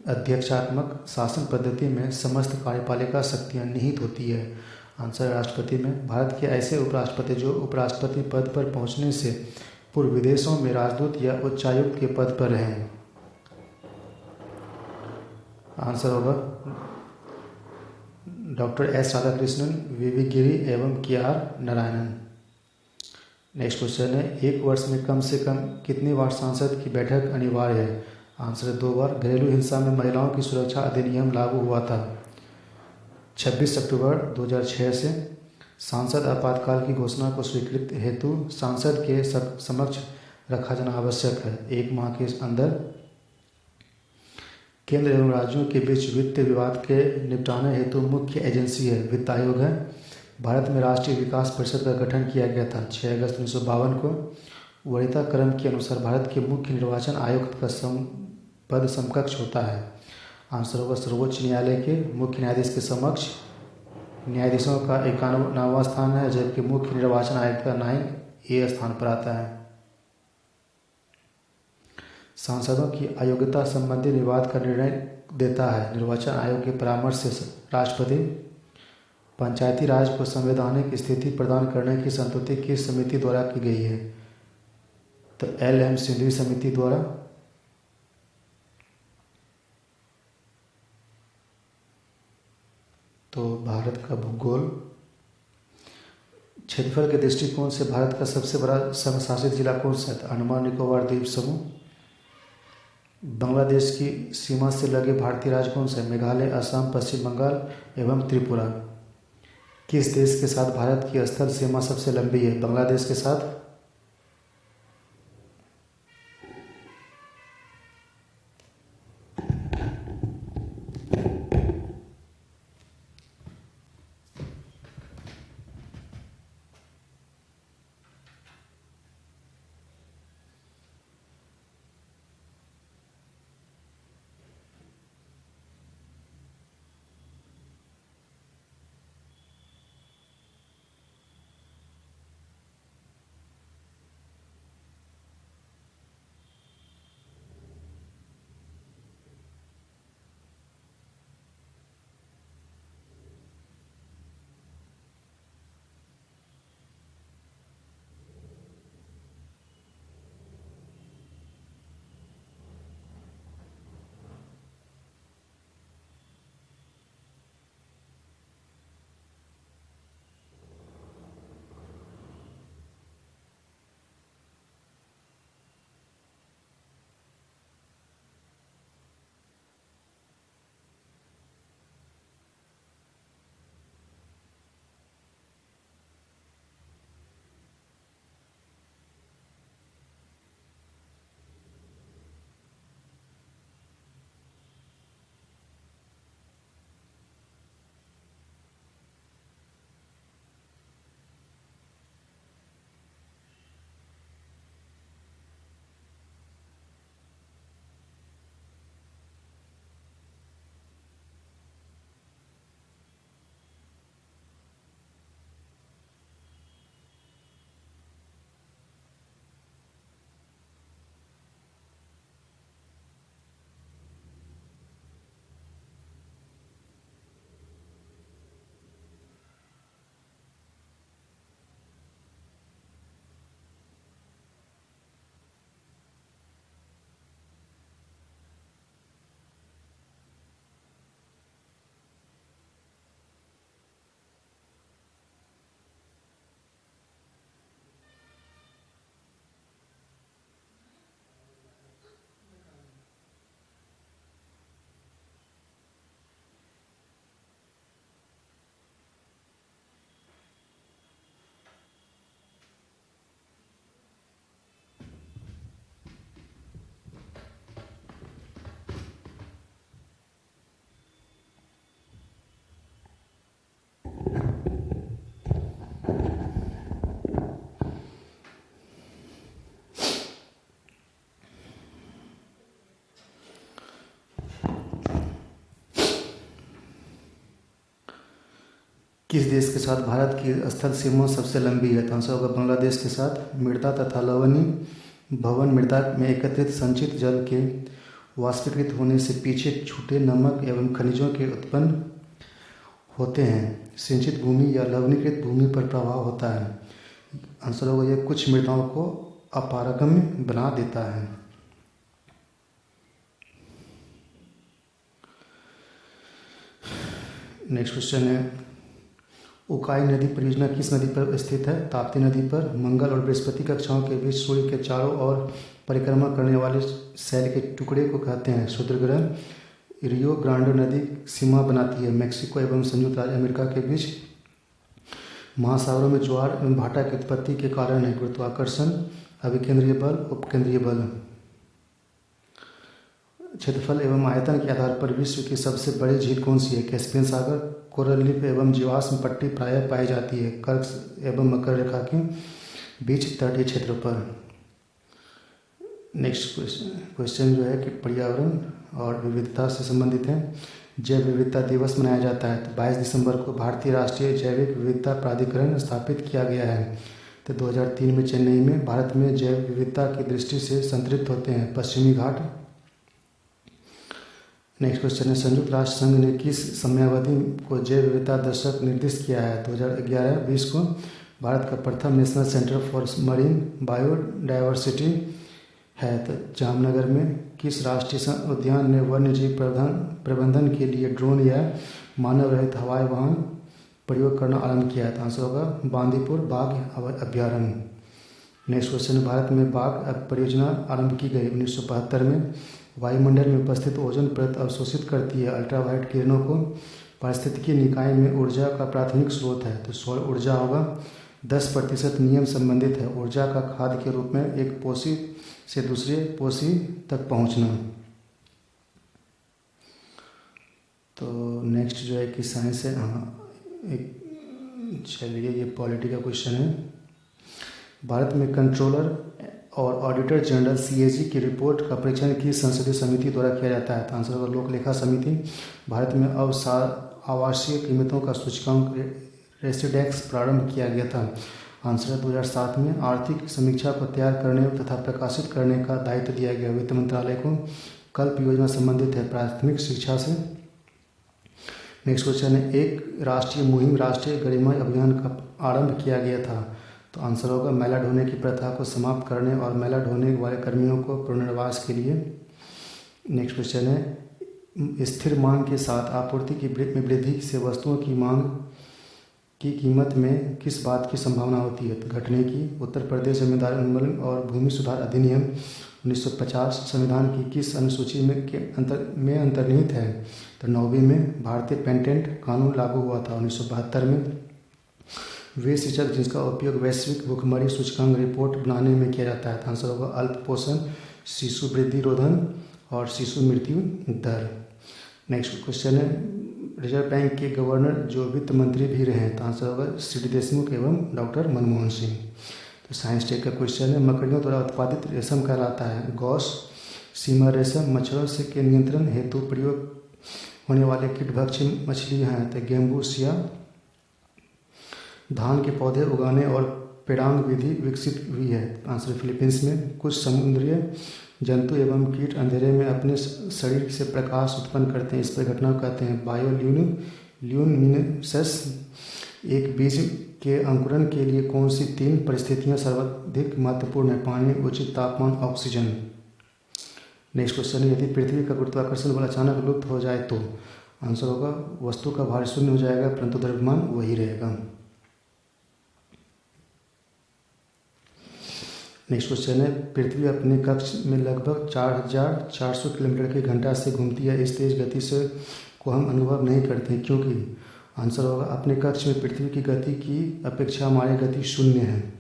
अध्यक्षात्मक शासन पद्धति में समस्त कार्यपालिका शक्तियाँ निहित होती है, आंसर राष्ट्रपति में। भारत के ऐसे उपराष्ट्रपति जो उपराष्ट्रपति पद पर पहुंचने से पूर्व विदेशों में राजदूत या उच्चायुक्त के पद पर हैं, आंसर होगा डॉक्टर एस राधाकृष्णन, वीवी गिरी एवं के.आर. नारायणन। नेक्स्ट क्वेश्चन है, एक वर्ष में कम से कम कितनी बार संसद की बैठक अनिवार्य है, आंसर है 2 बार। घरेलू हिंसा में महिलाओं की सुरक्षा अधिनियम लागू हुआ था 26 अक्टूबर 2006 से। सांसद आपातकाल की घोषणा को स्वीकृत हेतु सांसद के समक्ष रखा जाना आवश्यक है 1 माह के अंदर। केंद्र एवं राज्यों के बीच वित्त विवाद के निपटाने हेतु मुख्य एजेंसी है वित्त आयोग है। भारत में राष्ट्रीय विकास परिषद का गठन किया गया था 6 अगस्त 1952 को। वरीयता क्रम के अनुसार भारत के मुख्य निर्वाचन आयुक्त का पद समकक्ष होता है। आंसर होगा सर्वोच्च न्यायालय के मुख्य न्यायाधीश के समक्ष न्यायाधीशों का 91वां स्थान है, जबकि मुख्य निर्वाचन आयुक्त का 9 स्थान पर आता है। सांसदों की अयोग्यता संबंधी विवाद का निर्णय देता है निर्वाचन आयोग के परामर्श से राष्ट्रपति। पंचायती राज को संवैधानिक स्थिति प्रदान करने की संस्तुति किस समिति द्वारा की गई है? तो LM सिंघवी समिति द्वारा। तो भारत का भूगोल। क्षेत्रफल के दृष्टिकोण से भारत का सबसे बड़ा संघ शासित जिला कौन सा है? अंडमान निकोबार द्वीप समूह। बांग्लादेश की सीमा से लगे भारतीय राज्य कौन सा है? मेघालय, असम, पश्चिम बंगाल एवं त्रिपुरा। किस देश के साथ भारत की स्थल सीमा सबसे लंबी है? बांग्लादेश के साथ। किस देश के साथ भारत की स्थल सीमा सबसे लंबी है? तो आंसर होगा बांग्लादेश के साथ। मृदा तथा लवणीय भवन मृदा में एकत्रित संचित जल के वाष्पीकृत होने से पीछे छूटे नमक एवं खनिजों के उत्पन्न होते हैं। सिंचित भूमि या लवणीकृत भूमि पर प्रभाव होता है। आंसर होगा यह कुछ मृदाओं को अपारगम्य बना देता है। नेक्स्ट क्वेश्चन है, उकाई नदी परियोजना किस नदी पर स्थित है? ताप्ती नदी पर। मंगल और बृहस्पति कक्षाओं के बीच सूर्य के चारों ओर परिक्रमा करने वाले शैल के टुकड़े को कहते हैं क्षुद्रग्रह। रियो ग्रांडे नदी सीमा बनाती है मैक्सिको एवं संयुक्त राज्य अमेरिका के बीच। महासागरों में ज्वार एवं भाटा की उत्पत्ति के कारण है गुरुत्वाकर्षण, अभिकेंद्रीय बल, उपकेंद्रीय बल। क्षेत्रफल एवं आयतन के आधार पर विश्व की सबसे बड़ी झील कौन सी है? कैस्पियन सागर। कोरल रीफ एवं जीवाश्म पट्टी प्रायः पाई जाती है कर्क एवं मकर रेखा के बीच तटीय क्षेत्र पर। नेक्स्ट क्वेश्चन जो है कि पर्यावरण और विविधता से संबंधित है। जैव विविधता दिवस मनाया जाता है तो 22 दिसंबर को भारतीय राष्ट्रीय जैविक विविधता प्राधिकरण स्थापित किया गया है। तो 2003 में चेन्नई में भारत में जैव विविधता की दृष्टि से संतृप्त होते हैं पश्चिमी घाट। नेक्स्ट क्वेश्चन है संयुक्त राष्ट्र संघ ने किस समयावधि को जैव विविधता दशक निर्दिष्ट किया है। 2011-20 को भारत का प्रथम national centre for marine biodiversity है। तो जामनगर में किस राष्ट्रीय उद्यान ने वन्यजीव प्रबंधन के लिए ड्रोन या मानव रहित हवाई वाहन प्रयोग करना आरंभ किया है। तो आंसर होगा बांदीपुर बाघ अभ्यारण्य। नेक्स्ट क्वेश्चन, भारत में बाघ परियोजना आरंभ की गई 1972 में। वायुमंडल में उपस्थित ओजोन परत अवशोषित करती है अल्ट्रावायलेट किरणों को। पारिस्थितिकी निकाय में ऊर्जा का प्राथमिक स्रोत है तो सौर ऊर्जा होगा। 10% नियम संबंधित है ऊर्जा का खाद के रूप में एक पोषी से दूसरे पोषी तक पहुंचना। तो नेक्स्ट जो है कि साइंस है। चलिए ये पॉलिटी का क्वेश्चन है। भारत में कंट्रोलर और ऑडिटर जनरल सीएजी की रिपोर्ट का परीक्षण किस संसदीय समिति द्वारा किया जाता है। तो आंसर होगा लोक लेखा समिति। भारत में आवासीय कीमतों का सूचकांक रेसिडेक्स प्रारंभ किया गया था। आंसर है 2007 में। आर्थिक समीक्षा को तैयार करने तथा प्रकाशित करने का दायित्व दिया गया वित्त मंत्रालय को। कल्प योजना संबंधित है प्राथमिक शिक्षा से। नेक्स्ट क्वेश्चन है एक राष्ट्रीय मुहिम राष्ट्रीय गरिमा अभियान का आरंभ किया गया था। तो आंसर होगा मैला ढोने की प्रथा को समाप्त करने और मैला ढोने वाले कर्मियों को पुनर्वास के लिए। नेक्स्ट क्वेश्चन है स्थिर मांग के साथ आपूर्ति की में वृद्धि से वस्तुओं की मांग की कीमत में किस बात की संभावना होती है। तो घटने की। उत्तर प्रदेश जिम्मेदारी उन्मूलन और भूमि सुधार अधिनियम 1950 संविधान की किस अनुसूची में अंतर्निहित है। तो 9वीं में। भारतीय पेटेंट कानून लागू हुआ था 1972 में। वे शिक्षक जिसका उपयोग वैश्विक भूखमरी सूचकांक रिपोर्ट बनाने में किया जाता है। आंसर होगा अल्प पोषण, शिशु वृद्धि रोधन और शिशु मृत्यु दर। नेक्स्ट क्वेश्चन है रिजर्व बैंक के गवर्नर जो वित्त मंत्री भी रहे हैं। तो आंसर होगा सी.डी. देशमुख एवं डॉक्टर मनमोहन सिंह। तो साइंस टेक का क्वेश्चन है मकड़ियों द्वारा उत्पादित रेशम कहलाता है गौस सीमा रेशम। मच्छरों से के नियंत्रण हेतु प्रयोग होने वाले कीटभक्षी मछलियाँ हैं तो गेम्बूसिया। धान के पौधे उगाने और पेड़ांग विधि विकसित हुई है। आंसर फिलीपींस में। कुछ समुद्रीय जंतु एवं कीट अंधेरे में अपने शरीर से प्रकाश उत्पन्न करते हैं इस पर घटना को कहते हैं बायोल्यूमिनेसेंस। एक बीज के अंकुरण के लिए कौन सी 3 परिस्थितियां सर्वाधिक महत्वपूर्ण है। पानी, उचित तापमान, ऑक्सीजन। नेक्स्ट क्वेश्चन है यदि पृथ्वी का गुरुत्वाकर्षण बल अचानक लुप्त हो जाए तो। आंसर होगा वस्तु का भार शून्य हो जाएगा परंतु द्रव्यमान वही रहेगा। नेक्स्ट क्वेश्चन है पृथ्वी अपने कक्ष में लगभग 4400 किलोमीटर के घंटा से घूमती है। इस तेज गति से को हम अनुभव नहीं करते क्योंकि। आंसर होगा अपने कक्ष में पृथ्वी की गति की अपेक्षा हमारी गति शून्य है।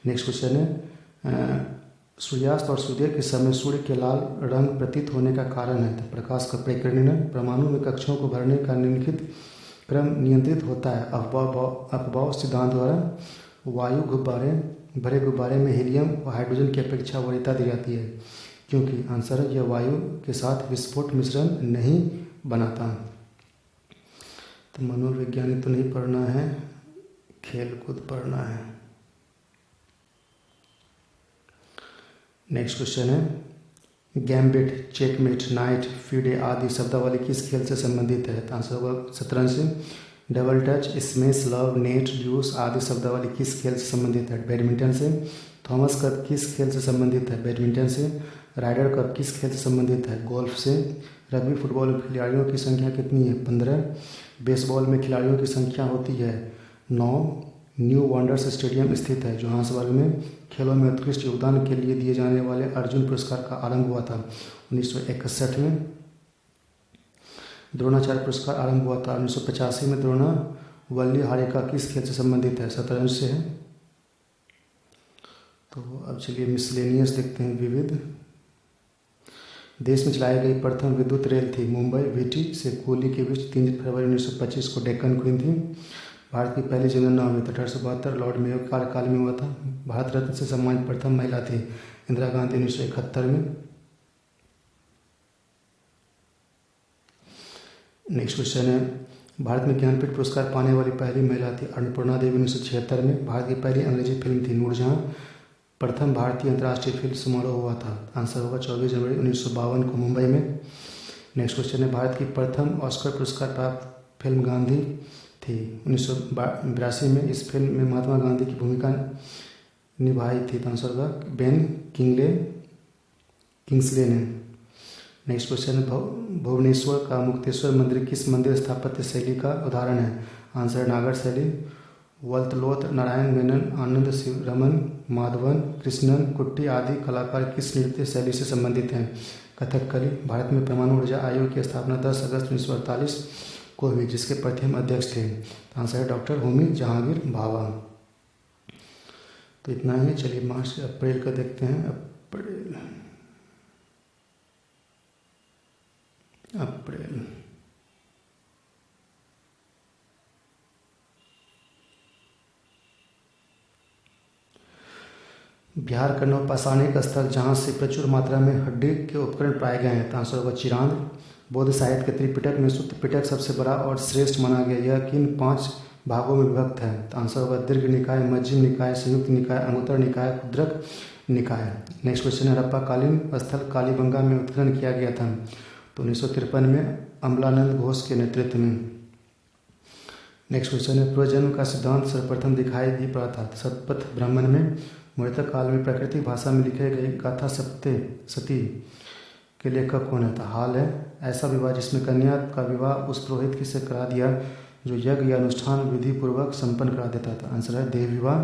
नेक्स्ट क्वेश्चन है सूर्यास्त और सूर्य के समय सूर्य के लाल रंग प्रतीत होने का कारण है। तो प्रकाश का परिकीर्णन। परमाणु में कक्षों को भरने का निम्नलिखित क्रम नियंत्रित होता है अफबाव सिद्धांत द्वारा। वायु भरे गुब्बारे में हीलियम और हाइड्रोजन की अपेक्षा वरीयता दी जाती है क्योंकि। आंसर है यह वायु के साथ विस्फोट मिश्रण नहीं बनाता। तो मनोवैज्ञानिक तो नहीं पढ़ना है, खेल कूद पढ़ना है। नेक्स्ट क्वेश्चन है गैम्बिट, चेकमेट, नाइट, फीडे आदि शब्दावली किस खेल से संबंधित है। तो आंसर होगा शतरंज से। Double touch, smash, love, net, deuce आदि शब्दावली किस खेल से संबंधित है। बैडमिंटन से। थॉमस कप किस खेल से संबंधित है। बैडमिंटन से। राइडर कप किस खेल से संबंधित है। गोल्फ से। रग्बी फुटबॉल में खिलाड़ियों की संख्या कितनी है 15। बेसबॉल में खिलाड़ियों की संख्या होती है 9। न्यू वंडर्स स्टेडियम स्थित है जोहान्सबर्ग में। खेलों में उत्कृष्ट योगदान के लिए दिए जाने वाले अर्जुन पुरस्कार का आरंभ हुआ था 1961 में। द्रोणाचार्य पुरस्कार आरंभ हुआ था 1985 में। द्रोणावल्ली हारिका किस खेल से संबंधित है। शतरंज से है। तो अब चलिए मिसलेनियस देखते हैं विविध। देश में चलाई गई प्रथम विद्युत रेल थी मुंबई वीटी से कोहली के बीच 3 फरवरी 1925 को डेक्कन क्वीन थी। भारत की पहली जनगणना हुई 1872 लॉर्ड मेयो के कार्यकाल में हुआ था। भारत रत्न से सम्मानित प्रथम महिला थी इंदिरा गांधी 1971 में। नेक्स्ट क्वेश्चन है, भारत में ज्ञानपीठ पुरस्कार पाने वाली पहली महिला थी अन्नपूर्णा देवी 1976 में। भारत की पहली अंग्रेजी फिल्म थी नूरजहां। प्रथम भारतीय अंतर्राष्ट्रीय फिल्म समारोह हुआ था। आंसर होगा 24 जनवरी 1952 को मुंबई में। नेक्स्ट क्वेश्चन है, भारत की प्रथम ऑस्कर पुरस्कार प्राप्त फिल्म गांधी थी 1982 में। इस फिल्म में महात्मा गांधी की भूमिका निभाई थी। आंसर होगा बेन किंग्सले ने। नेक्स्ट क्वेश्चन है, भुवनेश्वर का मुक्तेश्वर मंदिर किस मंदिर स्थापत्य शैली का उदाहरण है। आंसर नागर शैली। वल्तलोत, नारायण मेनन, आनंद शिवरमन, माधवन, कृष्णन, कुट्टी आदि कलाकार किस नृत्य शैली से संबंधित हैं। कथकली। भारत में परमाणु ऊर्जा आयोग की स्थापना 10 अगस्त 1948 को हुई, जिसके प्रथम अध्यक्ष थे। आंसर है डॉक्टर होमी जहांगीर भाभा। तो इतना ही। चलिए मार्च अप्रैल का देखते हैं। अप्रैल बिहार का नवपाषाणिक स्थल जहाँ से प्रचुर मात्रा में हड्डी के उपकरण पाए गए हैं। आंसर होगा चिरांद। बौद्ध साहित्य के त्रिपिटक में सूत्र पिटक सबसे बड़ा और श्रेष्ठ माना गया। यह किन 5 भागों में विभक्त है। आंसर होगा दीर्घ निकाय, मध्यम निकाय, संयुक्त निकाय, अंगुत्तर निकाय, कुद्रक निकाय। नेक्स्ट क्वेश्चन है, हड़प्पाकालीन स्थल कालीबंगा में उत्खनन किया गया था। तो 1953 में अमलानंद घोष के नेतृत्व में। नेक्स्ट क्वेश्चन है, पूर्वजन्म का सिद्धांत सर्वप्रथम दिखाई दी पड़ा था। सतपथ ब्राह्मण में। मौर्य काल में प्राकृतिक भाषा में लिखे गए गाथा सती के लेखक कौन है। हाल है। ऐसा विवाह जिसमें कन्या का विवाह उस पुरोहित से करा दिया जो यज्ञ या अनुष्ठान विधि पूर्वक संपन्न करा देता था। आंसर है देह विवाह।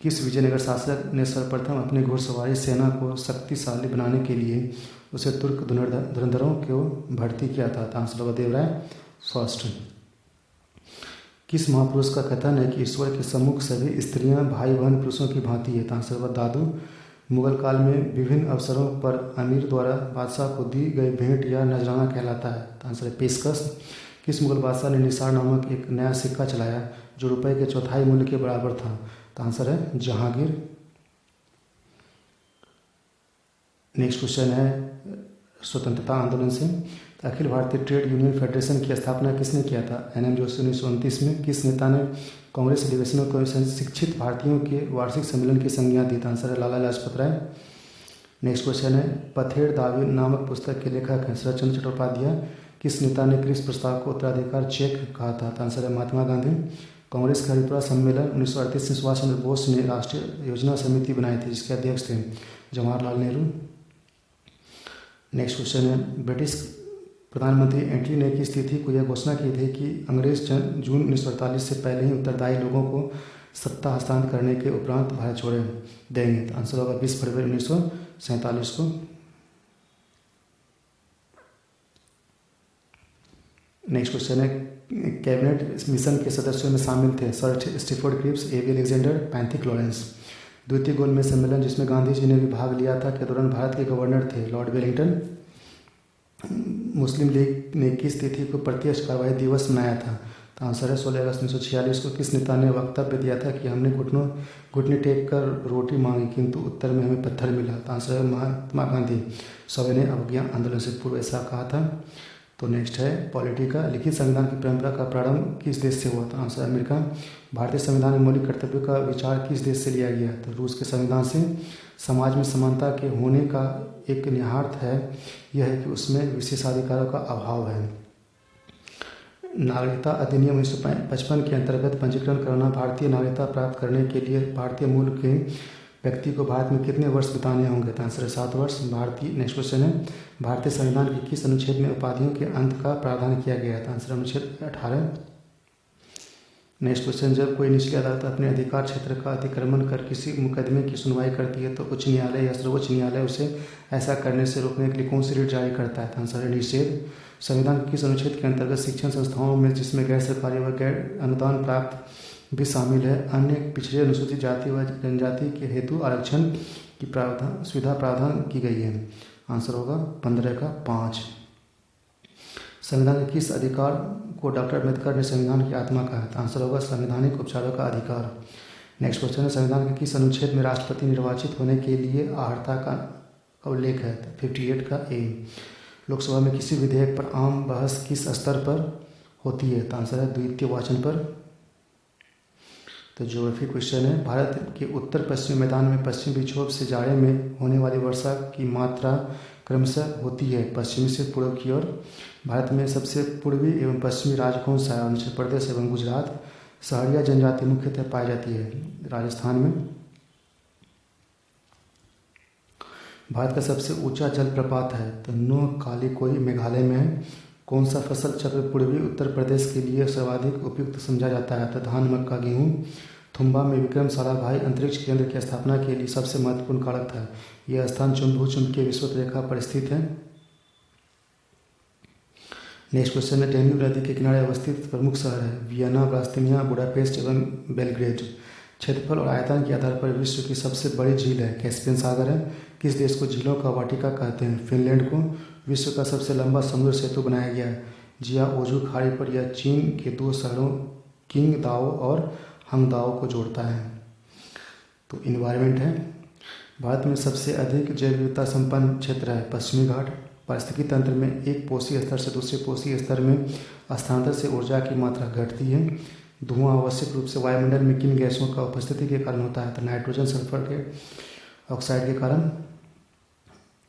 किस विजयनगर शासक ने सर्वप्रथम अपनी घुड़सवारी सेना को शक्तिशाली बनाने के लिए उसे तुर्क धुरंधरों को भर्ती किया था। आंसर होगा देवराय फर्स्ट। किस महापुरुष का कथन है कि ईश्वर के सम्मुख सभी स्त्रियां भाई बहन पुरुषों की भांति है। आंसर होगा दादू। मुगल काल में विभिन्न अवसरों पर अमीर द्वारा बादशाह को दी गई भेंट या नजराना कहलाता है। आंसर है पेशकश। किस मुगल बादशाह ने निसार नामक एक नया सिक्का चलाया जो रुपए के चौथाई मूल्य के बराबर था। तो आंसर है जहांगीर। नेक्स्ट क्वेश्चन है, स्वतंत्रता आंदोलन से Akhil Bharatiya trade union federation की स्थापना किसने किया था। एन.एम. जोशी 1929 में। किस नेता ने कांग्रेस अधिवेशनों को शिक्षित भारतीयों के वार्षिक सम्मेलन की संज्ञा दी। आंसर है लाला लाजपत राय। नेक्स्ट क्वेश्चन है, पथेड़ दावी नामक पुस्तक के लेखक हैं शरदचंद्र चट्टोपाध्याय। किस नेता ने क्रिस प्रस्ताव को उत्तराधिकार चेक कहा था। आंसर है महात्मा गांधी। कांग्रेस का हरिपुरा सम्मेलन 1938 में सुभाष चंद्र बोस ने राष्ट्रीय योजना समिति बनाई थी, जिसके अध्यक्ष थे जवाहरलाल नेहरू। नेक्स्ट क्वेश्चन है, ब्रिटिश प्रधानमंत्री एंटनी ने किस तिथि को यह घोषणा की थी कि अंग्रेज जून 1948 से पहले ही उत्तरदायी लोगों को सत्ता हस्तांतरण करने के उपरांत भारत छोड़े देंगे। आंसर होगा 20 फरवरी 1947 को। नेक्स्ट क्वेश्चन है, कैबिनेट मिशन के सदस्यों में शामिल थे Sir Stafford Cripps, A V. Alexander, Pethick Lawrence. द्वितीय गोलमेज सम्मेलन जिसमें गांधी जी ने भी भाग लिया था के दौरान भारत के गवर्नर थे लॉर्ड वेलिंगटन। मुस्लिम लीग ने किस तिथि को प्रत्यक्ष कार्रवाई दिवस मनाया था। तो आंसर है 16 अगस्त 1946 को। किस नेता ने वक्तव्य दिया था कि हमने घुटने टेक कर रोटी मांगी किंतु उत्तर में हमें पत्थर मिला। तो आंसर है महात्मा गांधी। सविनय अवज्ञा आंदोलन से पूर्व ऐसा कहा था। तो नेक्स्ट है पॉलिटिका। लिखित संविधान की परंपरा का प्रारंभ किस देश से हुआ था। Answer America. भारतीय संविधान में मौलिक कर्तव्यों का विचार किस देश से लिया गया। तो रूस के संविधान से। समाज में समानता के होने का एक निहितार्थ है यह है कि उसमें विशेषाधिकारों का अभाव है। नागरिकता अधिनियम 1955 के अंतर्गत पंजीकरण कराना भारतीय नागरिकता प्राप्त करने के लिए भारतीय मूल के व्यक्ति को भारत में कितने वर्ष बिताने होंगे। तो आंसर है 7 वर्ष। नेक्स्ट क्वेश्चन है, भारतीय संविधान के किस अनुच्छेद में उपाधियों के अंत का प्रावधान किया गया था। आंसर अनुच्छेद 18। नेक्स्ट क्वेश्चन, जब कोई निचली अदालत अपने अधिकार क्षेत्र का अतिक्रमण कर किसी मुकदमे की सुनवाई करती है तो उच्च न्यायालय या सर्वोच्च न्यायालय उसे ऐसा करने से रोकने के लिए कौन सी रिट जारी करता है। आंसर है निषेध। संविधान के किस अनुच्छेद के अंतर्गत शिक्षण संस्थाओं में जिसमें गैर सरकारी व गैर अनुदान प्राप्त भी शामिल है अन्य पिछड़े अनुसूचित जाति व जनजाति के हेतु आरक्षण की सुविधा प्रावधान की गई है। आंसर होगा 15 का 5। संविधान के किस अधिकार को डॉक्टर अम्बेडकर ने संविधान की आत्मा कहा है। आंसर होगा संवैधानिक उपचारों का अधिकार। नेक्स्ट क्वेश्चन है, संविधान के किस अनुच्छेद में राष्ट्रपति निर्वाचित होने के लिए अर्हता का उल्लेख है? 58 का ए। लोकसभा में किसी विधेयक पर आम बहस किस स्तर पर होती है? तो आंसर है द्वितीय वाचन पर। तो ज्योग्राफी क्वेश्चन है, भारत के उत्तर पश्चिमी मैदान में पश्चिम विक्षोभ से जाड़े में होने वाली वर्षा की मात्रा क्रमशः होती है पश्चिमी से पूर्व की ओर। भारत में सबसे पूर्वी एवं पश्चिमी राज्य कौन सा है? अरुणाचल प्रदेश एवं गुजरात। सहरिया जनजाति मुख्यतः पाई जाती है राजस्थान में। भारत का सबसे ऊंचा जलप्रपात है तो नोकालीकोई मेघालय में है। कौन सा फसल चक्र पूर्वी उत्तर प्रदेश के लिए सर्वाधिक उपयुक्त समझा जाता है? तो धान, मक्का, गेहूँ। थुम्बा में विक्रम साराभाई अंतरिक्ष केंद्र की स्थापना के लिए सबसे महत्वपूर्ण कारक था। यह स्थान भूचुंबकीय विषुवत रेखा पर स्थित है। नेक्स्ट क्वेश्चन है, डेन्यूब नदी के किनारे अवस्थित प्रमुख शहर है? वियना, ब्रास्तिनिया, बुडापेस्ट एवं बेलग्रेड। क्षेत्रफल और आयतन के आधार पर विश्व की सबसे बड़ी झील है? कैस्पियन सागर है। किस देश को झीलों का वाटिका कहते हैं? फिनलैंड को। विश्व का सबसे लंबा समुद्र सेतु बनाया गया है जियाओजू खाड़ी पर। यह चीन के दो शहरों किंगदाओ और हंगदाओ को जोड़ता है। तो इन्वायरमेंट है, भारत में सबसे अधिक जैव विविधता संपन्न क्षेत्र है पश्चिमी घाट। पारिस्थितिकी तंत्र में एक पोषी स्तर से दूसरे पोषी स्तर में स्थानांतरण से ऊर्जा की मात्रा घटती है। धुआं आवश्यक रूप से वायुमंडल में किन गैसों का उपस्थिति के कारण होता है? तो नाइट्रोजन, सल्फर के ऑक्साइड के कारण।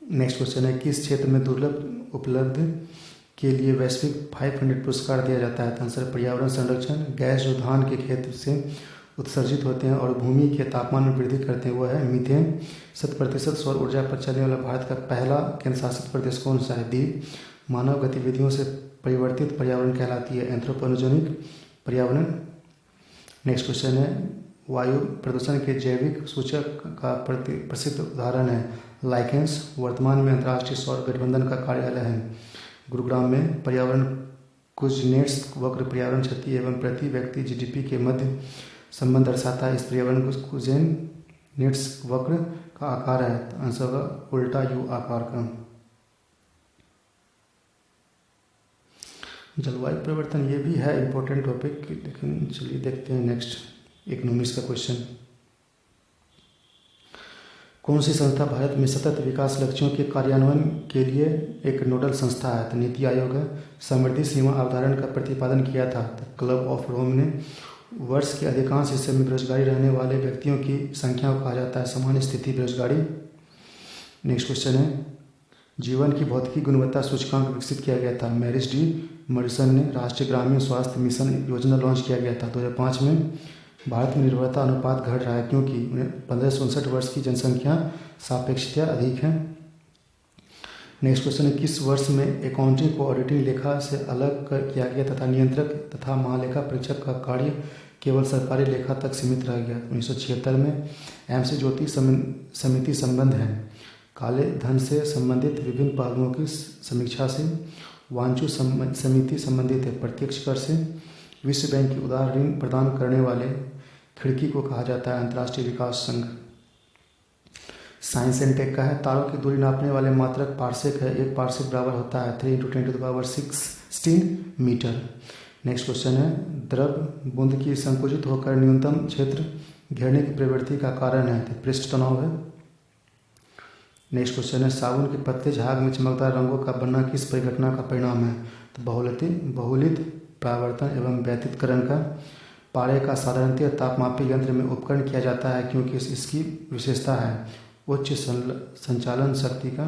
नेक्स्ट क्वेश्चन है, किस क्षेत्र में दुर्लभ उपलब्ध के लिए वैश्विक 500 पुरस्कार दिया जाता है? तो आंसर पर्यावरण संरक्षण। गैस जो धान के खेत से उत्सर्जित होते हैं और भूमि के तापमान में वृद्धि करते हैं वो है मीथेन। 100% सौर ऊर्जा पर चलने वाला भारत का पहला केंद्र शासित प्रदेश कौन सा है? दीव। मानव गतिविधियों से परिवर्तित पर्यावरण कहलाती है एंथ्रोपोजेनिक पर्यावरण। नेक्स्ट क्वेश्चन है, वायु प्रदूषण के जैविक सूचक का प्रसिद्ध उदाहरण है लाइकेंस। वर्तमान में अंतर्राष्ट्रीय सौर गठबंधन का कार्यालय है गुरुग्राम में। पर्यावरण कुजनेट्स वक्र पर्यावरण क्षति एवं प्रति व्यक्ति जीडीपी के मध्य संबंध दर्शाता है। इस पर्यावरण कुजनेट्स वक्र का आकार है? आंसर होगा उल्टा यू आकार का। जलवायु परिवर्तन ये भी है इम्पोर्टेंट टॉपिक, लेकिन चलिए देखते हैं नेक्स्ट इकोनॉमिक्स का क्वेश्चन। कौन सी संस्था भारत में सतत विकास लक्ष्यों के कार्यान्वयन के लिए एक नोडल संस्था है? तो नीति आयोग है। समृद्धि सीमा अवधारणा का प्रतिपादन किया था? तो क्लब ऑफ रोम ने। वर्ष के अधिकांश हिस्से में बेरोजगारी रहने वाले व्यक्तियों की संख्या को कहा जाता है सामान्य स्थिति बेरोजगारी। नेक्स्ट क्वेश्चन है, जीवन की भौतिकी गुणवत्ता सूचकांक विकसित किया गया था? मैरिज डी मॉरिसन ने। राष्ट्रीय ग्रामीण स्वास्थ्य मिशन योजना लॉन्च किया गया था 2005 में। भारत में निर्भरता अनुपात घट रहा है क्योंकि 15 से 59 वर्ष की जनसंख्या सापेक्षतया अधिक है। नेक्स्ट क्वेश्चन है, किस वर्ष में अकाउंटिंग को ऑडिटिंग लेखा से अलग किया गया तथा नियंत्रक तथा महालेखा परीक्षक का कार्य केवल सरकारी लेखा तक सीमित रह गया? 1976 में। एमसी ज्योति समिति संबंध है काले धन से संबंधित विभिन्न पहलुओं की समीक्षा से। वांचू समिति संबंधित है प्रत्यक्ष कर से। विश्व बैंक की उदार ऋण प्रदान करने वाले खिड़की को कहा जाता है अंतर्राष्ट्रीय विकास संघ। साइंस एंड टेक का है, तारों की दूरी नापने वाले मात्रक पार्सेक है। एक पार्सेक बराबर होता है 3 × 10⁻16 मीटर। नेक्स्ट क्वेश्चन है, द्रव बूंद की संकुचित होकर न्यूनतम क्षेत्र घेरने की प्रवृत्ति का कारण है? तो पृष्ठ तनाव है। नेक्स्ट क्वेश्चन है, साबुन के पत्ते झाग में चमकदार रंगों का बनना किस परिघटना का परिणाम है? तो बहुलित परावर्तन एवं व्यतितकरण का। पारे का साधारणतः तापमापी यंत्र में उपकरण किया जाता है क्योंकि इसकी विशेषता है उच्च संचालन शक्ति का।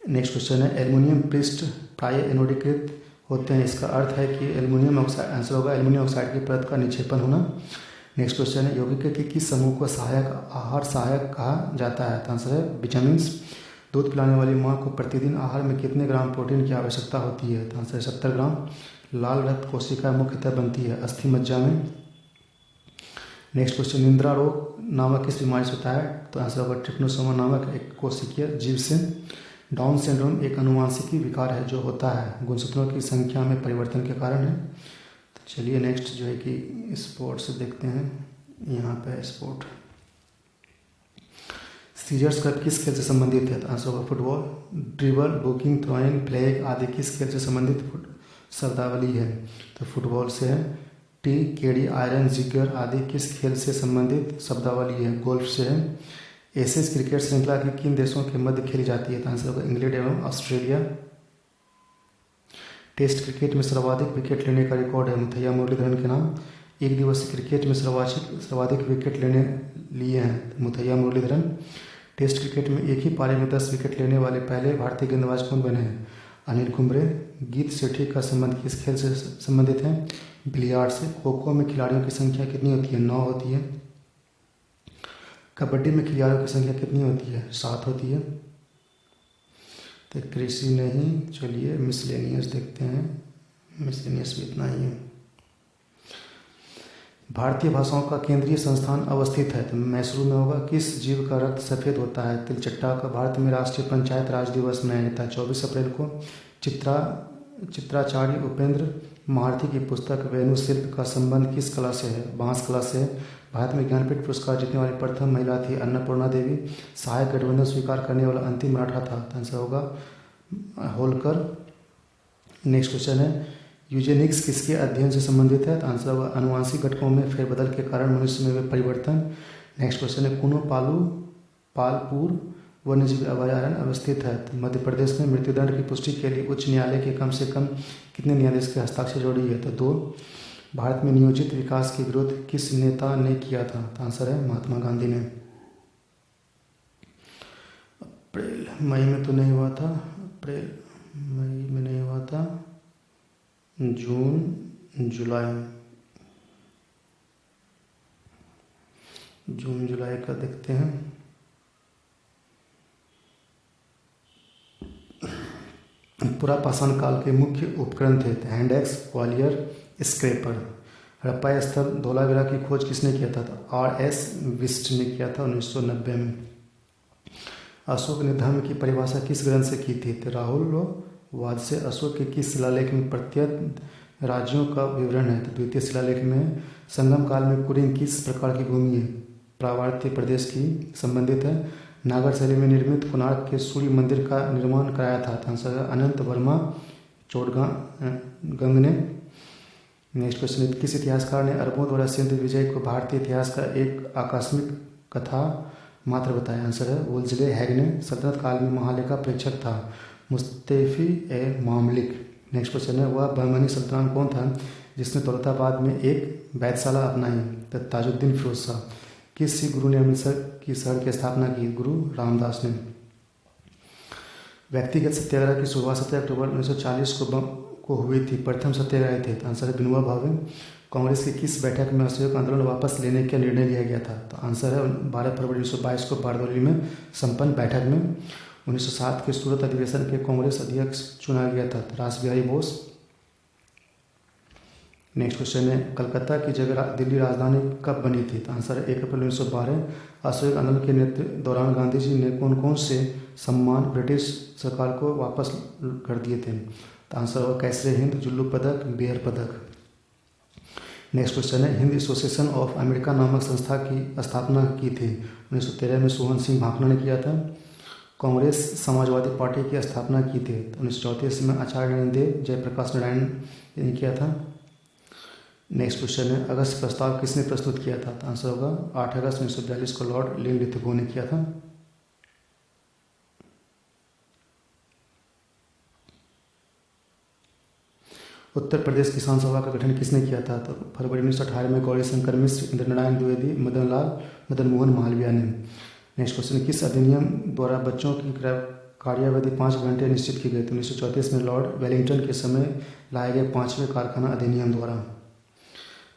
नेक्स्ट क्वेश्चन है, एल्युमिनियम पृष्ठ प्राय एनोडीकृत होते हैं, इसका अर्थ है कि एल्युमिनियम ऑक्साइड। आंसर होगा एल्युमिनियम ऑक्साइड की परत का निक्षेपण होना। नेक्स्ट क्वेश्चन है, यौगिक के किस समूह को आहार सहायक कहा जाता है? तो आंसर है विटामिन। दूध पिलाने वाली माँ को प्रतिदिन आहार में कितने ग्राम प्रोटीन की आवश्यकता होती है? तो आंसर 70 ग्राम। लाल रक्त कोशिका मुख्यतः बनती है अस्थि मज्जा में। नेक्स्ट क्वेश्चन, निद्रा रोग नामक किस बीमारी से होता है? तो आंसर होगा ट्रिप्नोसोमा नामक एक कोशिकीय जीव से। डाउन सिंड्रोम एक आनुवांशिकी विकार है जो होता है गुणसूत्रों की संख्या में परिवर्तन के कारण है। तो चलिए नेक्स्ट जो है कि स्पोर्ट्स देखते हैं। यहाँ पे स्पोर्ट सीजर्स कप किस खेल से संबंधित है? तो आंसर होगा football. Dribble, booking, throwing, flag आदि किस खेल से संबंधित शब्दावली है? तो फुटबॉल से है। टी, केडी, आयरन, जिगर आदि किस खेल से संबंधित शब्दावली है? गोल्फ से है। एशेज क्रिकेट श्रृंखला की किन देशों के मध्य खेली जाती है? तो आंसर होगा इंग्लैंड एवं ऑस्ट्रेलिया। टेस्ट क्रिकेट में सर्वाधिक विकेट लेने का रिकॉर्ड है मुथैया मुरलीधरन के नाम। एक दिवसीय क्रिकेट में सर्वाधिक विकेट लिए हैं मुथैया मुरलीधरन। टेस्ट क्रिकेट में एक ही पारी में 10 विकेट लेने वाले पहले भारतीय गेंदबाज कौन बने हैं? अनिल कुंबले। गीत सेठी का संबंध किस खेल से संबंधित है? बिलियार्ड से। खो खो में खिलाड़ियों की संख्या कितनी होती है? 9 होती है। कबड्डी में खिलाड़ियों की संख्या कितनी होती है? 7 होती है। तो कृषि नहीं, चलिए मिसलेनियस देखते हैं। मिसलेनियस भी इतना ही है। भारतीय भाषाओं का केंद्रीय संस्थान अवस्थित है? तो मैसूर में होगा। किस जीव का रक्त सफ़ेद होता है? तिलचट्टा का। भारत में राष्ट्रीय पंचायत राज दिवस मनाया जाता है 24 अप्रैल को। चित्राचार्य उपेंद्र महारथी की पुस्तक वेणु शिल्प का संबंध किस कला से है? बांस कला से है। भारत में ज्ञानपीठ पुरस्कार जीतने वाली प्रथम महिला थी अन्नपूर्णा देवी। सहायक गठबंधन स्वीकार करने वाला अंतिम मराठा था? आंसर होगा होलकर। नेक्स्ट क्वेश्चन है यूजेनिक्स किसके अध्ययन से संबंधित है? तो आंसर होगा अनुवांशिक घटकों में फेरबदल के कारण मनुष्य में हुए परिवर्तन। नेक्स्ट क्वेश्चन है कुनो पालपुर वन्यजीव अभयारण्य अवस्थित है? तो मध्य प्रदेश में। मृत्युदंड की पुष्टि के लिए उच्च न्यायालय के कम से कम कितने न्यायाधीश के हस्ताक्षर जरूरी है? तो 2। भारत में नियोजित विकास के विरोध किस नेता ने किया था? तो आंसर है महात्मा गांधी ने। अप्रैल मई में तो नहीं हुआ था। अप्रैल मई में नहीं हुआ था। जून जुलाई का देखते हैं। पुरापाषाण काल के मुख्य उपकरण थे hand axe, Gwalior, scraper. Harappa स्थल धोलावीरा की खोज किसने किया था? R.S. विस्ट ने किया था 1990 में। अशोक ने धर्म की परिभाषा किस ग्रंथ से की थी? तो राहुलवाद से। अशोक के किस शिलालेख में प्रत्येक राज्यों का विवरण है? तो द्वितीय शिलालेख में। संगम काल में कुलीन किस प्रकार की भूमि है? प्रावार्तीय प्रदेश की संबंधित है। नागर शैली में निर्मित कोणार्क के सूर्य मंदिर का निर्माण कराया था? आंसर अनंत वर्मा चोडगंग ने। नेक्स्ट क्वेश्चन किस इतिहासकार ने अरबों द्वारा सिंध विजय को भारतीय इतिहास का एक आकस्मिक कथा मात्र बताया? आंसर है वुल्जले हैग ने। सल्तनत काल में महालेखा प्रेक्षक था मुस्तफी-ए-मामलिक। नेक्स्ट क्वेश्चन है वह बहमनी सुल्तान कौन था जिसने दौलताबाद में एक वैधशाला अपनाई? तो ताजुद्दीन फिरोज शाह। किस सिख गुरु ने अमृतसर की शहर की स्थापना की? गुरु रामदास ने। व्यक्तिगत सत्याग्रह की शुरुआत 17 अक्टूबर 1940 को हुई थी। प्रथम सत्याग्रही थे? तो आंसर है विनोबा भावे। कांग्रेस की किस बैठक में असहयोग आंदोलन वापस लेने का निर्णय लिया गया था? तो आंसर है 12 फरवरी 1922 को बारदौली में संपन्न बैठक में। 1907 के सूरत अधिवेशन के कांग्रेस अध्यक्ष चुना गया था? तो रास बिहारी बोस। नेक्स्ट क्वेश्चन है कलकत्ता की जगह दिल्ली राजधानी कब बनी थी? तो आंसर है 1 अप्रैल 1912। असहयोग आंदोलन के दौरान गांधी जी ने कौन कौन से सम्मान ब्रिटिश सरकार को वापस कर दिए थे? तो आंसर होगा कैसरे हिंद, जुल्लू पदक, बेयर पदक। नेक्स्ट क्वेश्चन है हिंद एसोसिएशन ऑफ अमेरिका नामक संस्था की स्थापना की थी? 1913 में सोहन सिंह भाखड़ा ने किया था। कांग्रेस समाजवादी पार्टी की स्थापना की थी? तो 1934 में आचार्य नारायण देव, जयप्रकाश नारायण ने किया था। नेक्स्ट क्वेश्चन है अगस्त प्रस्ताव किसने प्रस्तुत किया था? तो आंसर होगा 8 अगस्त 1942 को लॉर्ड लिनलिथगो ने किया था। उत्तर प्रदेश किसान सभा का गठन किसने किया था? तो फरवरी 1918 में गौरी शंकर मिश्र, इंद्र नारायण द्विवेदी, मदन मोहन मालवीय ने। नेक्स्ट क्वेश्चन किस अधिनियम द्वारा बच्चों की कार्यावधि 5 घंटे निश्चित की गई? तो 1934 में लॉर्ड वेलिंगटन के समय लाए गए 5वें कारखाना अधिनियम द्वारा।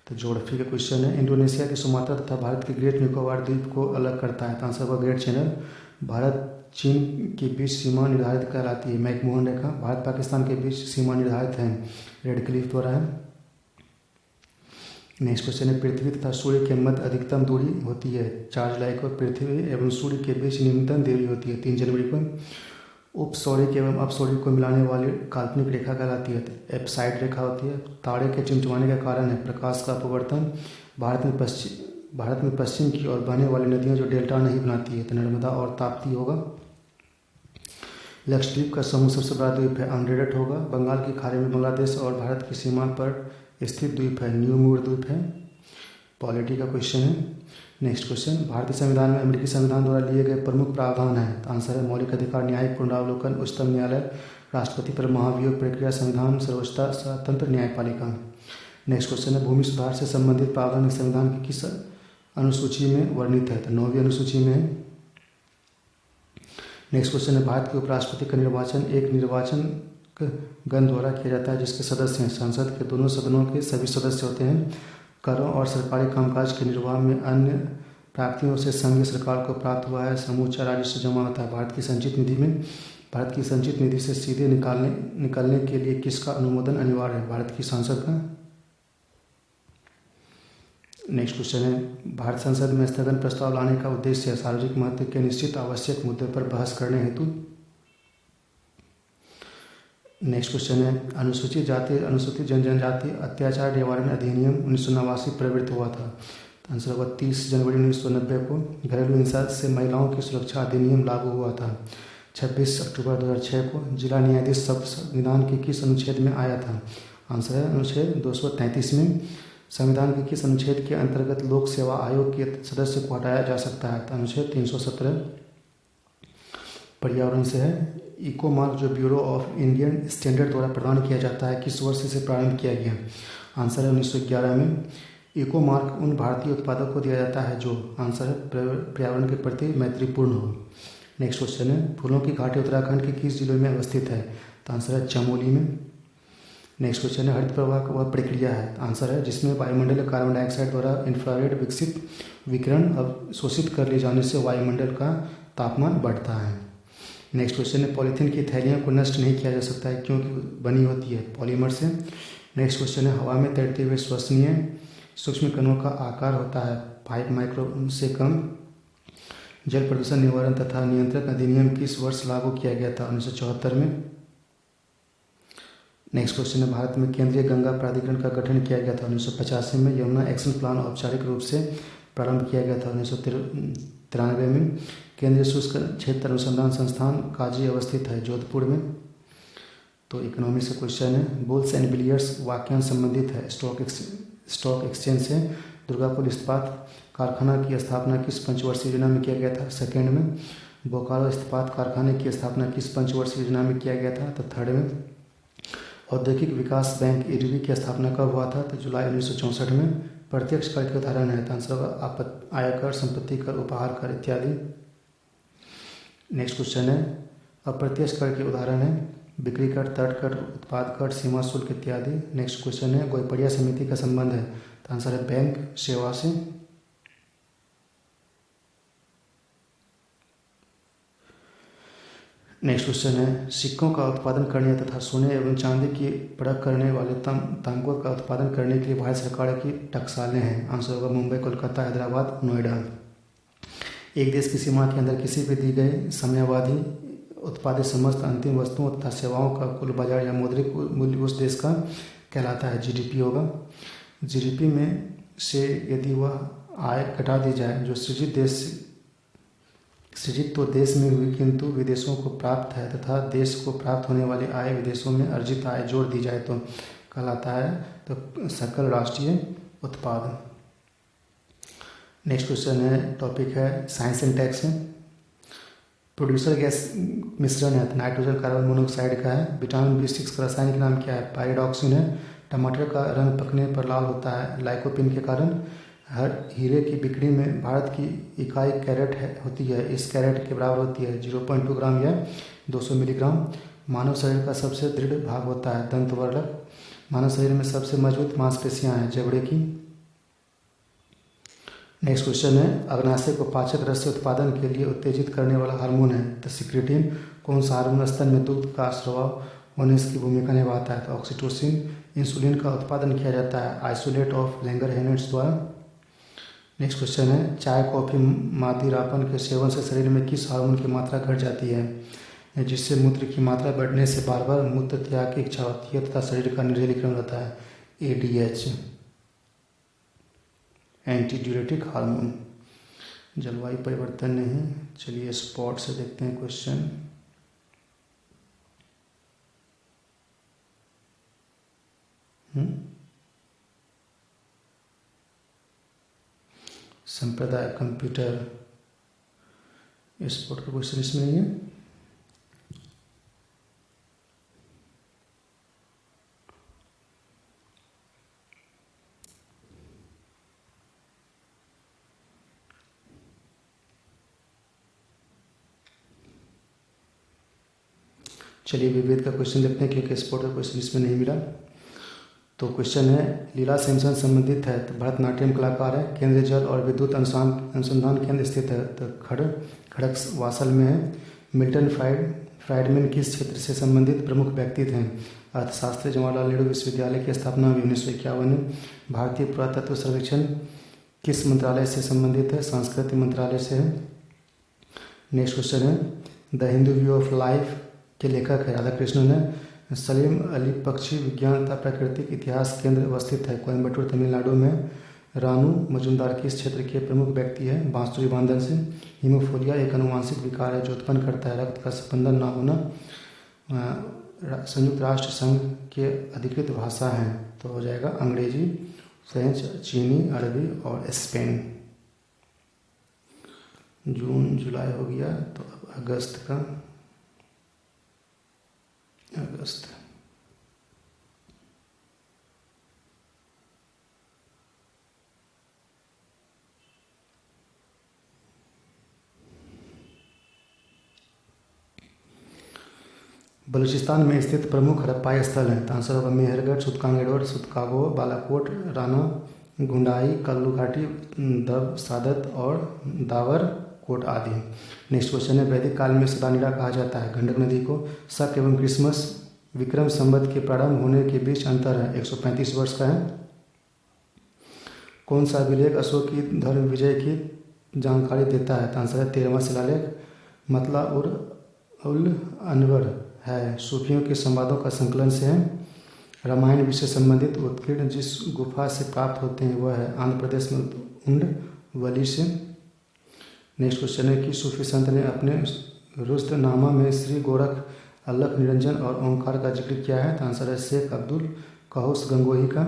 तो ज्योग्राफी का क्वेश्चन है इंडोनेशिया के सुमात्रा तथा भारत के ग्रेट निकोबार द्वीप को अलग करता है? तो आंसर होगा ग्रेट चैनल। भारत चीन के बीच सीमा निर्धारित कहलाती है मैकमोहन रेखा। भारत पाकिस्तान के बीच सीमा निर्धारित है रेड क्लिफ द्वारा है। नेक्स्ट क्वेश्चन है पृथ्वी तथा सूर्य के मध्य अधिकतम दूरी होती है 4 जुलाई को। पृथ्वी एवं सूर्य के बीच न्यूनतम दूरी होती है 3 जनवरी को। उपसौरिक एवं अपसौरिक को मिलाने वाली काल्पनिक रेखा कहलाती है एप्साइड रेखा होती है। तारे के टिमटिमाने का कारण है प्रकाश का अपवर्तन। भारत में पश्चिम की ओर बहने वाली नदियां जो डेल्टा नहीं बनाती है तो नर्मदा और ताप्ती होगा। लक्षद्वीप का समूह सबसे बड़ा द्वीप है अनरेडेड होगा। बंगाल की खाड़ी में बांग्लादेश और भारत की सीमा पर स्थित द्वीप है? न्यू मूर द्वीप है। पॉलिटी का क्वेश्चन है। नेक्स्ट क्वेश्चन, भारतीय संविधान में अमेरिकी संविधान द्वारा लिए गए प्रमुख प्रावधान है? तो आंसर है मौलिक अधिकार, न्यायिक पुनरावलोकन, उच्चतम न्यायालय, राष्ट्रपति पर महाभियोग प्रक्रिया, संविधान, सर्वोच्च स्वतंत्र न्यायपालिका। नेक्स्ट क्वेश्चन है, भूमि सुधार से संबंधित प्रावधान संविधान की किस अनुसूची में वर्णित है? तो 9वीं अनुसूची में है। नेक्स्ट क्वेश्चन है, भारत के उपराष्ट्रपति का निर्वाचन एक निर्वाचन गण द्वारा किया जाता है जिसके सदस्य हैं? संसद के दोनों सदनों के सभी सदस्य होते हैं। करों और सरकारी कामकाज के निर्वाह में अन्य प्राप्तियों से संघीय सरकार को प्राप्त हुआ है समूचा राजस्व जमा होता है भारत की संचित निधि में। भारत की संचित निधि से सीधे निकालने के लिए किसका अनुमोदन अनिवार्य है? भारत की संसद का। नेक्स्ट क्वेश्चन है, भारत संसद में स्थगन प्रस्ताव लाने का उद्देश्य है? सार्वजनिक महत्व के निश्चित आवश्यक मुद्दे पर बहस करने हेतु। नेक्स्ट क्वेश्चन है, अनुसूचित जाति अनुसूचित जनजाति अत्याचार निवारण अधिनियम 1989 प्रवृत्त हुआ था? आंसर होगा 30 जनवरी 1990 को। घरेलू हिंसा से महिलाओं की सुरक्षा अधिनियम लागू हुआ था 26 अक्टूबर 2006 को। जिला न्यायाधीश शब्द संविधान के किस अनुच्छेद में आया था? आंसर है अनुच्छेद 233 में। संविधान के किस अनुच्छेद के अंतर्गत लोक सेवा आयोग के सदस्य को हटाया जा सकता है? तो अनुच्छेद 317। पर्यावरण से है, इको मार्क जो ब्यूरो ऑफ इंडियन स्टैंडर्ड द्वारा प्रदान किया जाता है किस वर्ष से प्रारंभ किया गया? आंसर है 1911 में। इको मार्क उन भारतीय उत्पादों को दिया जाता है जो, आंसर है, पर्यावरण के प्रति मैत्रीपूर्ण हो। नेक्स्ट क्वेश्चन है, फूलों की घाटी उत्तराखंड के किस जिले में अवस्थित है? तो आंसर है चमोली में। नेक्स्ट क्वेश्चन है, हरित प्रवाह वह प्रक्रिया है? आंसर है जिसमें वायुमंडलीय कार्बन डाइऑक्साइड द्वारा इंफ्रारेड विकसित विकिरण अवशोषित कर लिए जाने से वायुमंडल का तापमान बढ़ता है। नेक्स्ट क्वेश्चन है, पॉलीथीन की थैलियों को नष्ट नहीं किया जा सकता है क्योंकि बनी होती है पॉलीमर से। नेक्स्ट क्वेश्चन है, हवा में तैरते हुए श्वसनीय सूक्ष्म कणों का आकार होता है 5 माइक्रोन से कम। जल प्रदूषण निवारण तथा नियंत्रण अधिनियम किस वर्ष लागू किया गया था? 1974 में। नेक्स्ट क्वेश्चन है, भारत में केंद्रीय गंगा प्राधिकरण का गठन किया गया था 1985 में। यमुना एक्शन प्लान औपचारिक रूप से प्रारंभ किया गया था 1993 में। केंद्रीय शुष्क क्षेत्र अनुसंधान संस्थान काजी अवस्थित है जोधपुर में। तो इकोनॉमी से क्वेश्चन है, बुल्स एंड बिलियर्ड्स वाक्यांश संबंधित है स्टॉक एक्सचेंज से। दुर्गापुर इस्पात कारखाना की स्थापना किस पंचवर्षीय योजना में किया गया था? सेकेंड में। बोकारो इस्पात कारखाने की स्थापना किस पंचवर्षीय योजना में किया गया था? तो थर्ड में। औद्योगिक विकास बैंक एडीबी की स्थापना कब हुआ था? तो जुलाई 1964 में। प्रत्यक्ष कर के उदाहरण है? तो आंसर होगा आयकर, संपत्ति कर, उपहार कर इत्यादि। नेक्स्ट क्वेश्चन है, अप्रत्यक्ष कर के उदाहरण है बिक्री कर, तट कर, उत्पाद कर, सीमा शुल्क इत्यादि। नेक्स्ट क्वेश्चन है, गोयपड़िया समिति का संबंध है? तो आंसर है बैंक सेवा से। नेक्स्ट क्वेश्चन है, सिक्कों का उत्पादन करने तथा सोने एवं चांदी की परख करने वाले तांबों का उत्पादन करने के लिए भारत सरकार की टकसालें हैं? आंसर होगा मुंबई, कोलकाता, हैदराबाद, नोएडा। एक देश की सीमा के अंदर किसी भी दी गई समयावधि उत्पादित समस्त अंतिम वस्तुओं तथा सेवाओं का कुल बाजार या मौद्रिक मूल्य उस देश का कहलाता है, जीडीपी होगा। जीडीपी में से यदि वह आय घटा दी जाए जो सृजित तो देश में हुई किंतु विदेशों को प्राप्त है तथा देश को प्राप्त होने वाली आय विदेशों में अर्जित आय जोड़ दी जाए तो कहलाता है तो सकल राष्ट्रीय उत्पाद। नेक्स्ट क्वेश्चन है, टॉपिक है साइंस एंड टैक्स में। प्रोड्यूसर गैस मिश्रण है? नाइट्रोजन कार्बन मोनोऑक्साइड का है। विटामिन B6 का रासायनिक नाम क्या है? पायरिडॉक्सिन है। टमाटर का रंग पकने पर लाल होता है लाइकोपिन के कारण। हर हीरे की बिक्री में भारत की इकाई कैरेट होती है, इस कैरेट के बराबर होती है 0.2 ग्राम या 200 मिलीग्राम। मानव शरीर का सबसे दृढ़ भाग होता है दंतवर्लक। मानव शरीर में सबसे मजबूत मांसपेशियां हैं जबड़े की। नेक्स्ट क्वेश्चन है, अग्नाशय को पाचक रस से उत्पादन के लिए उत्तेजित करने वाला हार्मोन है? तो सिक्रेटिन। कौन सा हार्मोन स्तन में दूध का स्राव होने की भूमिका निभाता है? तो ऑक्सीटोसिन। इंसुलिन का उत्पादन किया जाता है आइसोलेट ऑफ लैंगरहैंस द्वारा। नेक्स्ट क्वेश्चन है, चाय, कॉफ़ी, मदिरापान के सेवन से शरीर में किस हार्मोन की मात्रा घट जाती है जिससे मूत्र की मात्रा बढ़ने से बार बार मूत्र त्याग की इच्छा होती है तथा शरीर का निर्जलीकरण होता है? ADH, anti diuretic hormone. जलवायु परिवर्तन नहीं। चलिए स्पॉट से देखते हैं क्वेश्चन। संप्रदाय कंप्यूटर स्पोर्ट का क्वेश्चन इसमें नहीं है। चलिए विवेद का क्वेश्चन देखते हैं क्योंकि स्पोर्ट का क्वेश्चन इसमें नहीं मिला। तो क्वेश्चन है लीला सेमसन संबंधित है तो भरतनाट्यम कलाकार है, केंद्रीय जल और विद्युत अनुसंधान केंद्र स्थित है तो खड़क वासल में है। मिल्टन फ्राइडमैन किस क्षेत्र से संबंधित प्रमुख व्यक्ति थे? अर्थशास्त्री। जवाहरलाल नेहरू विश्वविद्यालय की स्थापना 1951 में। भारतीय पुरातत्व सर्वेक्षण किस मंत्रालय से संबंधित है? संस्कृति मंत्रालय से है। नेक्स्ट क्वेश्चन है the Hindu view of life के लेखक है राधा कृष्णन है। सलीम अली पक्षी विज्ञान तथा प्राकृतिक इतिहास केंद्र अवस्थित है कोयम्बटूर तमिलनाडु में। रानू मजुमदार किस क्षेत्र के प्रमुख व्यक्ति है? बांसुरी बांधन से। हीमोफीलिया एक अनुवांशिक विकार है जो उत्पन्न करता है रक्त का स्पंदन न होना। संयुक्त राष्ट्र संघ के अधिकृत भाषा हैं तो हो जाएगा अंग्रेजी, फ्रेंच, चीनी, अरबी और स्पेन। जून जुलाई हो गया तो अब अगस्त। बलूचिस्तान में स्थित प्रमुख हड़प्पाई स्थल हैं तो आंसर होगा मेहरगढ़, सुतकांगेडोर, सुतकागो, बालाकोट, राना गुंडाई, कल्लू घाटी, दब सादत और दावर कोट आदि। नेक्स्ट क्वेश्चन है वैदिक काल में सदानीरा कहा जाता है गंडक नदी को। शक एवं क्रिसमस विक्रम संवत के प्रारंभ होने के बीच अंतर है 135 वर्ष का है। कौन सा अभिलेख अशोक की धर्म विजय की जानकारी देता है? आंसर है 13वां शिलालेख। मतला उल अनवर है सूफियों के संवादों का संकलन से है। रामायण विषय संबंधित उत्कीर्ण जिस गुफा से प्राप्त होते हैं वह है आंध्र प्रदेश में उंड वली से। नेक्स्ट क्वेश्चन है कि सूफी संत ने अपने रुस्तनामा में श्री गोरख, अलख निरंजन और ओंकार का जिक्र किया है तो आंसर है शेख अब्दुल कौस गंगोही का।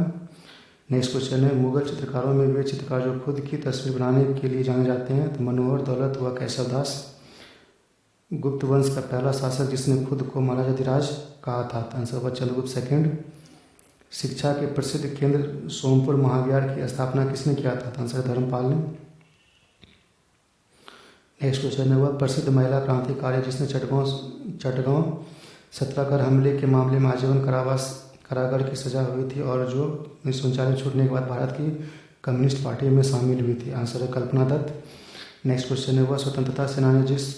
नेक्स्ट क्वेश्चन है मुगल चित्रकारों में वे चित्रकार जो खुद की तस्वीर बनाने के लिए जाने जाते हैं तो मनोहर दौलत व केशवदास। गुप्त वंश का पहला शासक जिसने खुद को महाराजाधिराज कहा था तो आंसर होगा चंद्रगुप्त सेकंड। शिक्षा के प्रसिद्ध केंद्र सोमपुर महाविहार की स्थापना किसने किया था तो आंसर धर्मपाल ने। नेक्स्ट क्वेश्चन है वह प्रसिद्ध महिला क्रांतिकारी जिसने चटगांव सत्याग्रह हमले के मामले में आजीवन कारागार की सजा हुई थी और जो 1939 छूटने के बाद भारत की कम्युनिस्ट पार्टी में शामिल हुई थी। आंसर है कल्पना दत्त। नेक्स्ट क्वेश्चन है वह स्वतंत्रता सेनानी जिस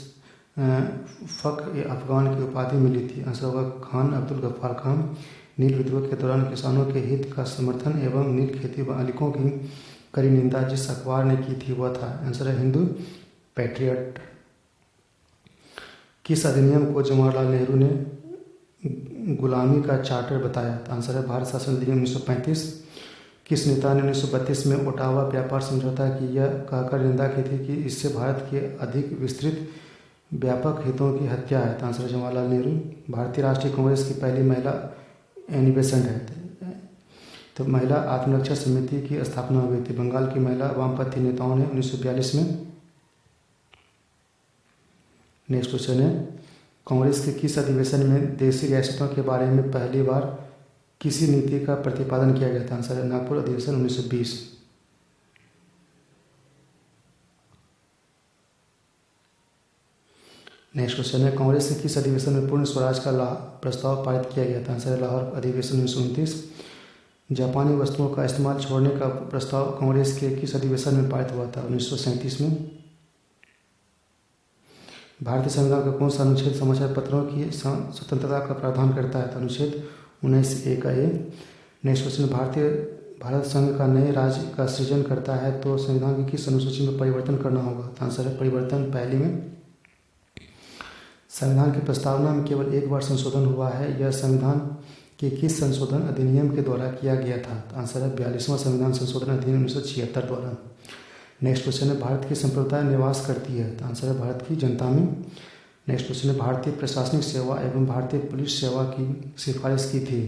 अफगान की उपाधि मिली थी। आंसर होगा खान अब्दुल गफ्फार खान। नील विद्रोह के दौरान किसानों के हित का समर्थन एवं नील खेती मालिकों की कड़ी निंदा जिस अखबार ने की थी वह था। आंसर है हिंदू पैट्रियट। किस अधिनियम को जवाहरलाल नेहरू ने गुलामी का चार्टर बताया? आंसर है भारत शासन अधिनियम 1935। किस नेता ने 1932 में ओटावा व्यापार समझौता की यह कहकर निंदा की थी कि इससे भारत के अधिक विस्तृत व्यापक हितों की हत्या है? आंसर है जवाहरलाल नेहरू। भारतीय राष्ट्रीय कांग्रेस की पहली महिला एनी बेसेंट है तो महिला आत्मरक्षा समिति की स्थापना हुई थी बंगाल की महिला वामपंथी नेताओं ने 1942 में। नेक्स्ट क्वेश्चन है कांग्रेस के किस अधिवेशन में देशी रियासतों के बारे में पहली बार किसी नीति का प्रतिपादन किया गया था? आंसर है नागपुर अधिवेशन 1920। नेक्स्ट क्वेश्चन है कांग्रेस के किस अधिवेशन में पूर्ण स्वराज का प्रस्ताव पारित किया गया था? आंसर है लाहौर अधिवेशन 1929। जापानी वस्तुओं का इस्तेमाल छोड़ने का प्रस्ताव कांग्रेस के किस अधिवेशन में पारित हुआ था? 1937 में। भारतीय संविधान का कौन सा अनुच्छेद समाचार पत्रों की स्वतंत्रता का प्रावधान करता है? तो अनुच्छेद 19A का ए। नेक्स्ट क्वेश्चन भारत संघ का नए राज्य का सृजन करता है तो संविधान की किस अनुसूची में परिवर्तन करना होगा? तो आंसर है परिवर्तन पहली में। संविधान की प्रस्तावना में केवल एक बार संशोधन हुआ है यह संविधान के किस संशोधन अधिनियम के द्वारा किया गया था? तो आंसर है 42वां संविधान संशोधन अधिनियम 1976 द्वारा। नेक्स्ट क्वेश्चन है भारत की संप्रदाय निवास करती है? तो आंसर है भारत की जनता में। नेक्स्ट क्वेश्चन है भारतीय प्रशासनिक सेवा एवं भारतीय पुलिस सेवा की सिफारिश की थी?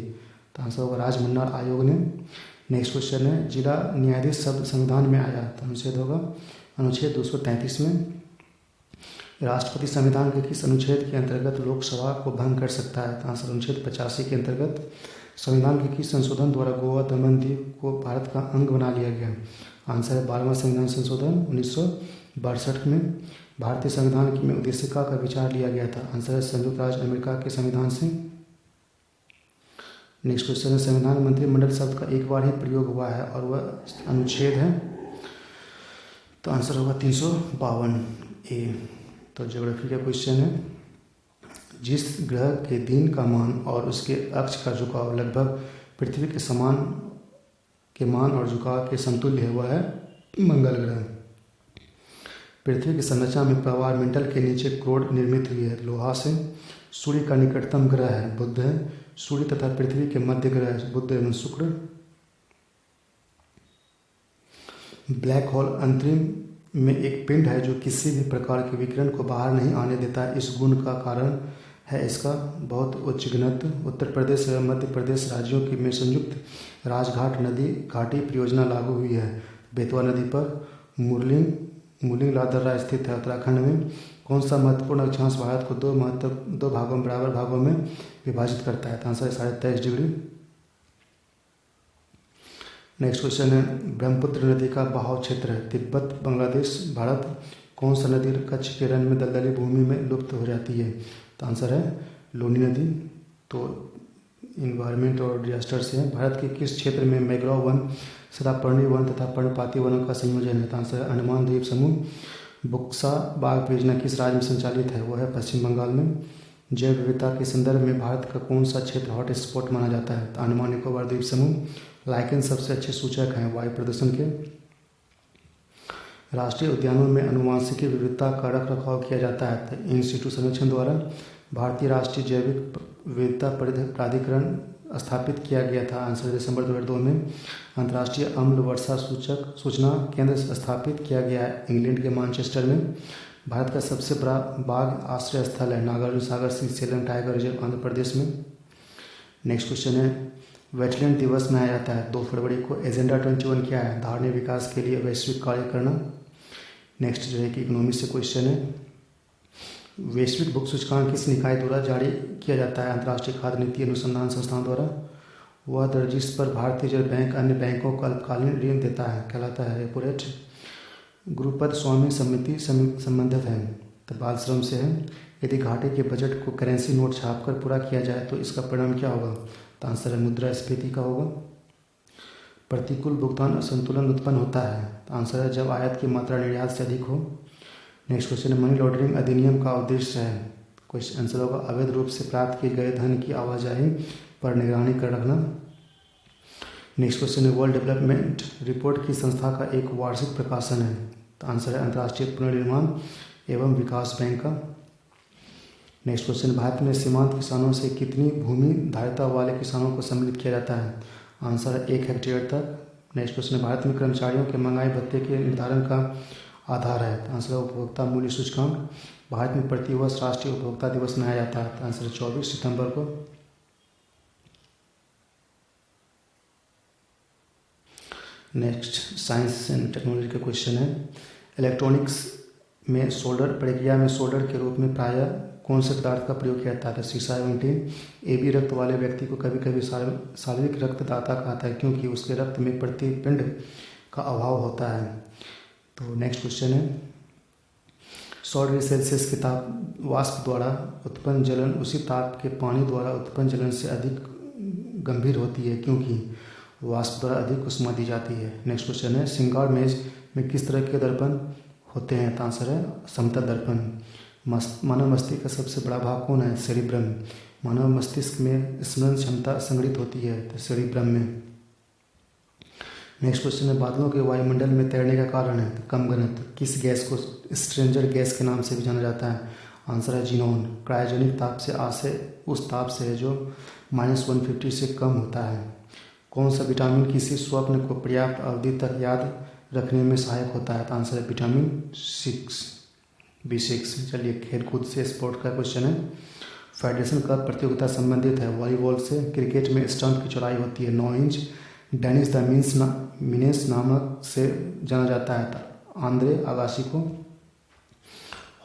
तो आंसर होगा राजमन्नार आयोग ने। नेक्स्ट क्वेश्चन है, जिला न्यायाधीश शब्द संविधान में आया तो अनुच्छेद होगा अनुच्छेद 233 में। राष्ट्रपति संविधान के किस अनुच्छेद के अंतर्गत लोकसभा को भंग कर सकता है तो आंसर अनुच्छेद 85 के अंतर्गत। संविधान के किस संशोधन द्वारा गोवा दमन द्वीप को भारत का अंग बना लिया गया, आंसर है 12वां संविधान संशोधन 1962 में। भारतीय संविधान में उद्देशिका का विचार लिया गया था, आंसर है संयुक्त राज्य अमेरिका के संविधान से। नेक्स्ट क्वेश्चन है, संविधान मंत्रिमंडल शब्द का एक बार ही प्रयोग हुआ है और वह अनुच्छेद है तो आंसर होगा 352 ए। तो ज्योग्राफी का क्वेश्चन है, जिस ग्रह के दिन का मान और उसके अक्ष का झुकाव लगभग पृथ्वी के मान और झुकाव के समतुल्य है वह है मंगल ग्रह। पृथ्वी की संरचना में प्रवाह मंडल के नीचे क्रोड निर्मित हुई है लोहा से। सूर्य का निकटतम ग्रह है बुध है। सूर्य तथा पृथ्वी के मध्य ग्रह बुध एवं शुक्र। ब्लैक होल अंतरिम में एक पिंड है जो किसी भी प्रकार के विकिरण को बाहर नहीं आने देता। इस गुण का कारण है इसका बहुत उच्च घनत्व। उत्तर प्रदेश एवं मध्य प्रदेश राज्यों की में संयुक्त राजघाट नदी घाटी परियोजना लागू हुई है बेतवा नदी पर। मूलिंग लादर्रा स्थित है उत्तराखंड में। कौन सा महत्वपूर्ण अक्षांश भारत को दो भागों बराबर भागों में विभाजित करता है, आंसर है 23.5 डिग्री। नेक्स्ट क्वेश्चन है, ब्रह्मपुत्र नदी का बहाव क्षेत्र है तिब्बत बांग्लादेश भारत। कौन सा नदी कच्छ के रण में दलदली भूमि में लुप्त हो जाती है, तो आंसर है लूनी नदी। तो इन्वायरमेंट और डिजास्टर से है, भारत के किस क्षेत्र में मैंग्रोव वन सदापर्णी वन तथा पर्णपाती वनों का संयोजन है, तो आंसर है अंडमान द्वीप समूह। बुक्सा बाग परियोजना किस राज्य में संचालित है, वह है पश्चिम बंगाल में। जैव विविधता के संदर्भ में भारत का कौन सा क्षेत्र हॉट स्पॉट माना जाता है, तो अंडमान निकोबार द्वीप समूह। लाइकेन सबसे अच्छे सूचक हैं वायु प्रदूषण के। राष्ट्रीय उद्यानों में आनुवांशिकी विविधता का रख रखाव किया जाता है तो इंस्टीट्यूट संरक्षण द्वारा। भारतीय राष्ट्रीय जैविक विविधता प्राधिकरण स्थापित किया गया था, आंसर दिसंबर 2002 में। अंतर्राष्ट्रीय अम्ल वर्षा सूचना केंद्र स्थापित किया गया है इंग्लैंड के मैनचेस्टर में। भारत का सबसे बड़ा बाघ आश्रय स्थल है नागार्जुन सागर सीलेम टाइगर रिजर्व आंध्र प्रदेश में। नेक्स्ट क्वेश्चन है, वेटलैंड दिवस मनाया जाता है 2 फरवरी को। एजेंडा 21 क्या है, धारणीय विकास के लिए वैश्विक कार्य करना। नेक्स्ट जो है कि इकोनॉमी से क्वेश्चन है, वैश्विक भुख सूचकांक किस निकाय द्वारा जारी किया जाता है, अंतर्राष्ट्रीय खाद्य नीति अनुसंधान संस्थान द्वारा। वह दर जिस पर भारतीय रिजर्व बैंक अन्य बैंकों को अल्पकालीन ऋण देता है कहलाता है रेपो रेट। गुरुपद स्वामी समिति संबंधित है तो बाल श्रम से है। यदि घाटे के बजट को करेंसी नोट छापकर पूरा किया जाए तो इसका परिणाम क्या होगा, तो आंसर है मुद्रास्फीति का होगा। प्रतिकूल भुगतान असंतुलन उत्पन्न होता है तो आंसर है जब आयात की मात्रा निर्यात से अधिक हो। नेक्स्ट क्वेश्चन है, मनी लॉन्ड्रिंग अधिनियम का उद्देश्य है, क्वेश्चन आंसर होगा अवैध रूप से प्राप्त किए गए धन की आवाजाही पर निगरानी कर रखना। नेक्स्ट क्वेश्चन है, वर्ल्ड डेवलपमेंट रिपोर्ट की संस्था का एक वार्षिक प्रकाशन है तो आंसर है अंतर्राष्ट्रीय पुनर्निर्माण एवं विकास बैंक का। नेक्स्ट क्वेश्चन, भारत में सीमांत किसानों से कितनी भूमि धारिता वाले किसानों को सम्मिलित किया जाता है, आंसर है 1 हेक्टेयर तक। नेक्स्ट क्वेश्चन, भारत में कर्मचारियों के महंगाई भत्ते के निर्धारण का आधार है तो आंसर है उपभोक्ता मूल्य सूचकांक। भारत में प्रतिवर्ष राष्ट्रीय उपभोक्ता दिवस मनाया जाता है तो आंसर है 24 सितंबर को। नेक्स्ट साइंस एंड टेक्नोलॉजी का क्वेश्चन है, इलेक्ट्रॉनिक्स में सोल्डर प्रक्रिया में सोल्डर के रूप में प्रायः कौन से पदार्थ का प्रयोग किया जाता है, शीशा एवं टिन। AB रक्त वाले व्यक्ति को कभी कभी शारीरिक रक्तदाता कहता है क्योंकि उसके रक्त में प्रतिपिंड का अभाव होता है। तो नेक्स्ट क्वेश्चन है, 100 डिग्री सेल्सियस के ताप वाष्प द्वारा उत्पन्न जलन उसी ताप के पानी द्वारा उत्पन्न जलन से अधिक गंभीर होती है क्योंकि वाष्प द्वारा अधिक उष्मा दी जाती है। नेक्स्ट क्वेश्चन है, श्रृंगार मेज में किस तरह के दर्पण होते हैं तो आंसर है समतल दर्पण। मानव मस्तिष्क का सबसे बड़ा भाग कौन है, सेरिब्रम। मानव मस्तिष्क में स्मरण क्षमता संग्रहित होती है तो सेरिब्रम में। नेक्स्ट क्वेश्चन है, बादलों के वायुमंडल में तैरने का कारण है कम घनत्व। किस गैस को स्ट्रेंजर गैस के नाम से भी जाना जाता है, आंसर है जीनोन। क्रायोजेनिक ताप से आसे उस ताप से है जो -150 से कम होता है। कौन सा विटामिन किसी स्वप्न को पर्याप्त अवधि तक याद रखने में सहायक होता है, तो आंसर है विटामिन B6। चलिए खेल कूद से स्पोर्ट का क्वेश्चन है, फेडरेशन कप प्रतियोगिता संबंधित है वॉलीबॉल से। क्रिकेट में स्टंप की चौड़ाई होती है 9 इंच। डेनिस द मीनेस नामक से जाना जाता है। आंद्रे आगासी को।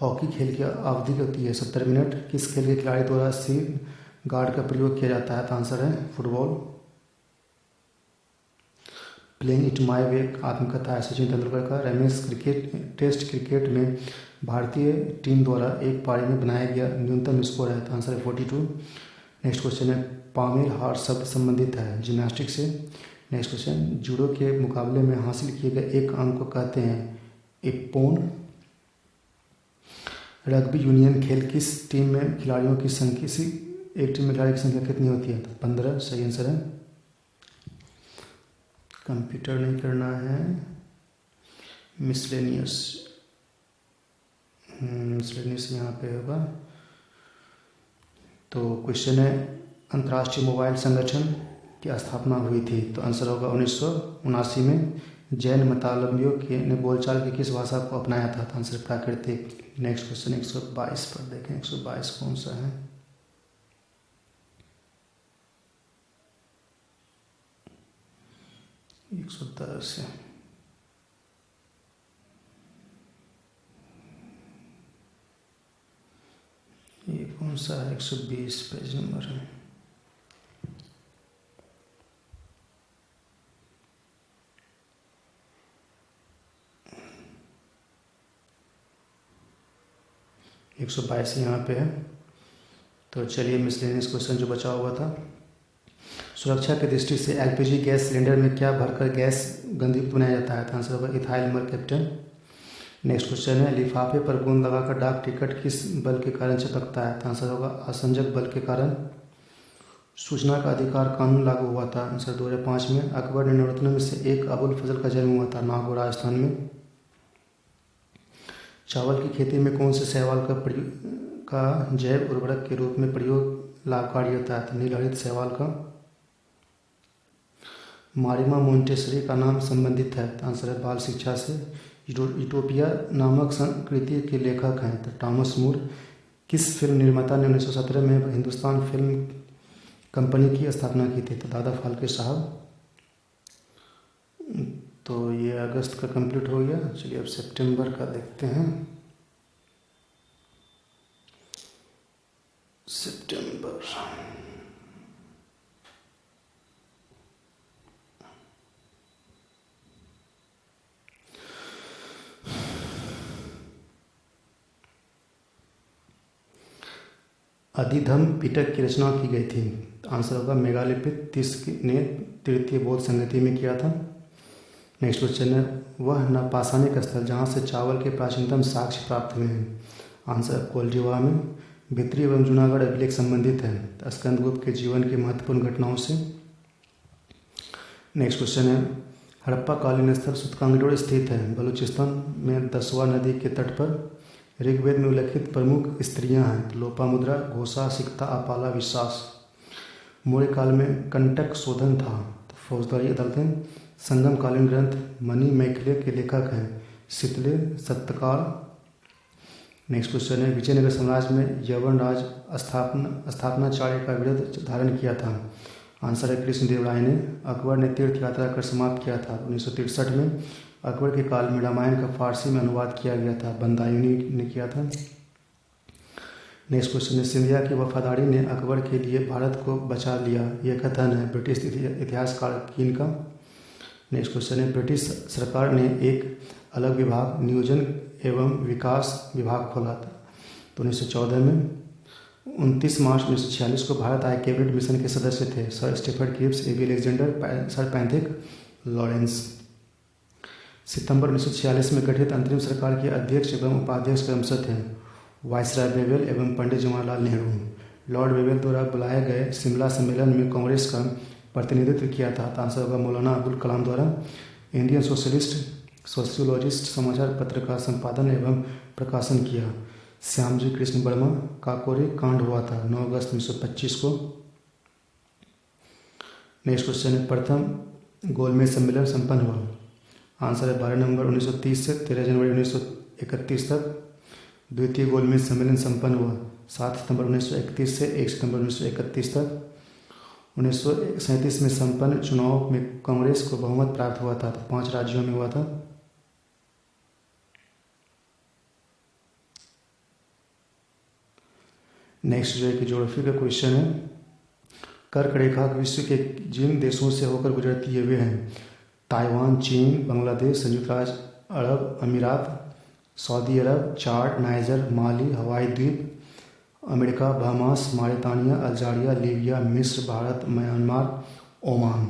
हॉकी खेल की अवधि होती है 70 मिनट। किस खेल के खिलाड़ी द्वारा सीट गार्ड का प्रयोग किया जाता है? तो आंसर है फुटबॉल। प्लेइंग इट माई वे आत्मकथा है सचिन तेंदुलकर का। रमेश टेस्ट क्रिकेट में भारतीय टीम द्वारा एक पारी में बनाया गया न्यूनतम स्कोर है? तो आंसर है 42। नेक्स्ट क्वेश्चन है पामेल हार्ट शब्द संबंधित है जिम्नास्टिक से। नेक्स्ट क्वेश्चन जूडो के मुकाबले में हासिल किए गए एक अंक को कहते हैं इप्पोन। रग्बी यूनियन खेल किस टीम में खिलाड़ियों की संख्या एक टीम में खिलाड़ी की संख्या कितनी होती है? तो 15 सही आंसर है। कंप्यूटर नहीं करना है। मिसलेनियस यहाँ पे होगा। तो क्वेश्चन है अंतर्राष्ट्रीय मोबाइल संगठन की स्थापना हुई थी? तो आंसर होगा 1979 में। जैन मतावलंबियों ने बोलचाल की किस भाषा को अपनाया था? तो आंसर प्राकृतिक। नेक्स्ट क्वेश्चन 122 पर देखें। 122 कौन सा है? एक 110 है। ये कौन सा है? 120 पेज नंबर है। एक 122 यहाँ पे है। तो चलिए मिसलेनियस क्वेश्चन जो बचा हुआ था। सुरक्षा की दृष्टि से एलपीजी गैस सिलेंडर में क्या भरकर गैस गंधयुक्त बनाया जाता है? तो आंसर होगा इथाइल मरकैप्टन। नेक्स्ट क्वेश्चन है लिफाफे पर गोंद लगाकर डाक टिकट किस बल के कारण चिपकता है? तो आंसर होगा असंजक बल के कारण। सूचना का अधिकार कानून लागू हुआ था? आंसर 2005 में। अकबर ने नवरत्नों में से एक अबुल फजल का जन्म हुआ था नागौर राजस्थान में। चावल की खेती में कौन से शैवाल का जैव उर्वरक के रूप में प्रयोग लाभकारी होता है? तो नीलहरित शैवाल का। मारिमा मोंटेसरी का नाम संबंधित है? तो आंसर है बाल शिक्षा से। यूटोपिया नामक संस्कृति के लेखक हैं? तो टॉमस मूर। किस फिल्म निर्माता ने 1917 में हिंदुस्तान फिल्म कंपनी की स्थापना की थी? तो दादा फाल्के साहब। तो ये अगस्त का कंप्लीट हो गया। चलिए अब सितंबर का देखते हैं। सितंबर अधिधम पिटक की रचना की गई थी? आंसर होगा मेगालिपित ने तृतीय बौद्ध संगति में किया था। नेक्स्ट क्वेश्चन है वह नपाषाणिक स्थल जहाँ से चावल के प्राचीनतम साक्ष्य प्राप्त हुए हैं? आंसर कोल्डिवा में। भित्री एवं जूनागढ़ अभिलेख संबंधित है? तो स्कंदगुप्त के जीवन की महत्वपूर्ण घटनाओं से। नेक्स्ट क्वेश्चन है हड़प्पा कालीन स्थल सुतकांगडोर स्थित है बलूचिस्तान में दसवा नदी के तट पर। ऋग्वेद में उल्लेखित प्रमुख स्त्रियां हैं? तो लोपामुद्रा, घोषा, सिक्ता, अपाला, विश्वास। मौर्य काल में कंटक शोधन था? तो फौजदारी अदालतें। संगम कालीन ग्रंथ मणि मैथिली के लेखक हैं? शीतले सत्तकाल। नेक्स्ट क्वेश्चन है विजयनगर साम्राज्य में यवन राज स्थापनाचार्य का विरोध धारण किया था? आंसर है कृष्णदेव राय ने। अकबर ने तीर्थ यात्रा कर समाप्त किया था? 1963 में। अकबर के काल में रामायण का फारसी में अनुवाद किया गया था? बंदायूनी ने किया था। नेक्स्ट क्वेश्चन है सिंधिया की वफादारी ने अकबर के लिए भारत को बचा लिया यह कथन है ब्रिटिश इतिहासकार किन का? नेक्स्ट क्वेश्चन है ब्रिटिश सरकार ने एक अलग विभाग नियोजन एवं विकास विभाग खोला था? तो 1914 में। 29 मार्च 1946 को भारत आए कैबिनेट मिशन के सदस्य थे? Sir Stafford Cripps, A B Alexander, Sir Pethick Lawrence. सितंबर 1946 में गठित अंतरिम सरकार के अध्यक्ष एवं उपाध्यक्ष क्रमशः थे वायसराय वेवेल एवं पंडित जवाहरलाल नेहरू। लॉर्ड वेवेल द्वारा बुलाए गए शिमला सम्मेलन में कांग्रेस का प्रतिनिधित्व किया था? आंसर होगा मौलाना अबुल कलाम द्वारा। इंडियन सोशियोलॉजिस्ट समाचार पत्र का संपादन एवं प्रकाशन किया? श्यामजी कृष्ण वर्मा। काकोरी कांड हुआ था 9 अगस्त 1925 को। नेक्स्ट क्वेश्चन है प्रथम गोलमेज सम्मेलन संपन्न हुआ? आंसर है 12 नवंबर 1930 से 13 जनवरी 1931 तक। द्वितीय गोलमेज सम्मेलन संपन्न हुआ 7 सितंबर 1931 से 1 सितंबर 1931 तक। 1937 में संपन्न चुनाव में कांग्रेस को बहुमत प्राप्त हुआ था, तो 5 राज्यों में हुआ था। नेक्स्ट जो है कि ज्योग्राफी का क्वेश्चन है, कर्क रेखा विश्व के जिन देशों से होकर गुजरती है वे हैं ताइवान, चीन, बांग्लादेश, संयुक्त राज्य अरब अमीरात, सऊदी अरब, चाड, नाइजर, माली, हवाई द्वीप, America, Bahamas, Mauritania, Algeria, Libya, मिस्र, भारत, म्यांमार, ओमान।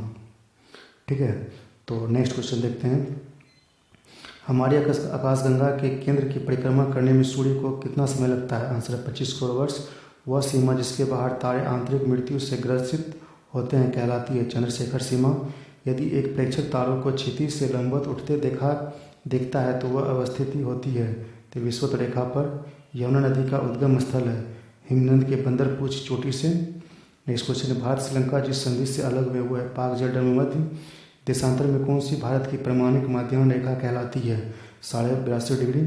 ठीक है, तो नेक्स्ट क्वेश्चन देखते हैं। हमारी आकाशगंगा के केंद्र की परिक्रमा करने में सूर्य को कितना समय लगता है? आंसर है 25 करोड़ वर्ष। वह सीमा जिसके बाहर तारे आंतरिक मृत्यु से ग्रसित होते हैं कहलाती है चंद्रशेखर सीमा। यदि एक प्रेक्षक तारों को क्षितिज से लंबवत उठते देखता है तो वह अवस्थिति होती है तो विषुवत रेखा पर। यमुना नदी का उद्गम स्थल है हिमनद के बंदरपूछ चोटी से। नेक्स्ट क्वेश्चन है, भारत श्रीलंका जिस संधि से अलग हुए वो है पाक जलडर में मध्य देशांतर में कौन सी भारत की प्रमाणिक माध्यान्ह रेखा कहलाती है? 82.5 डिग्री।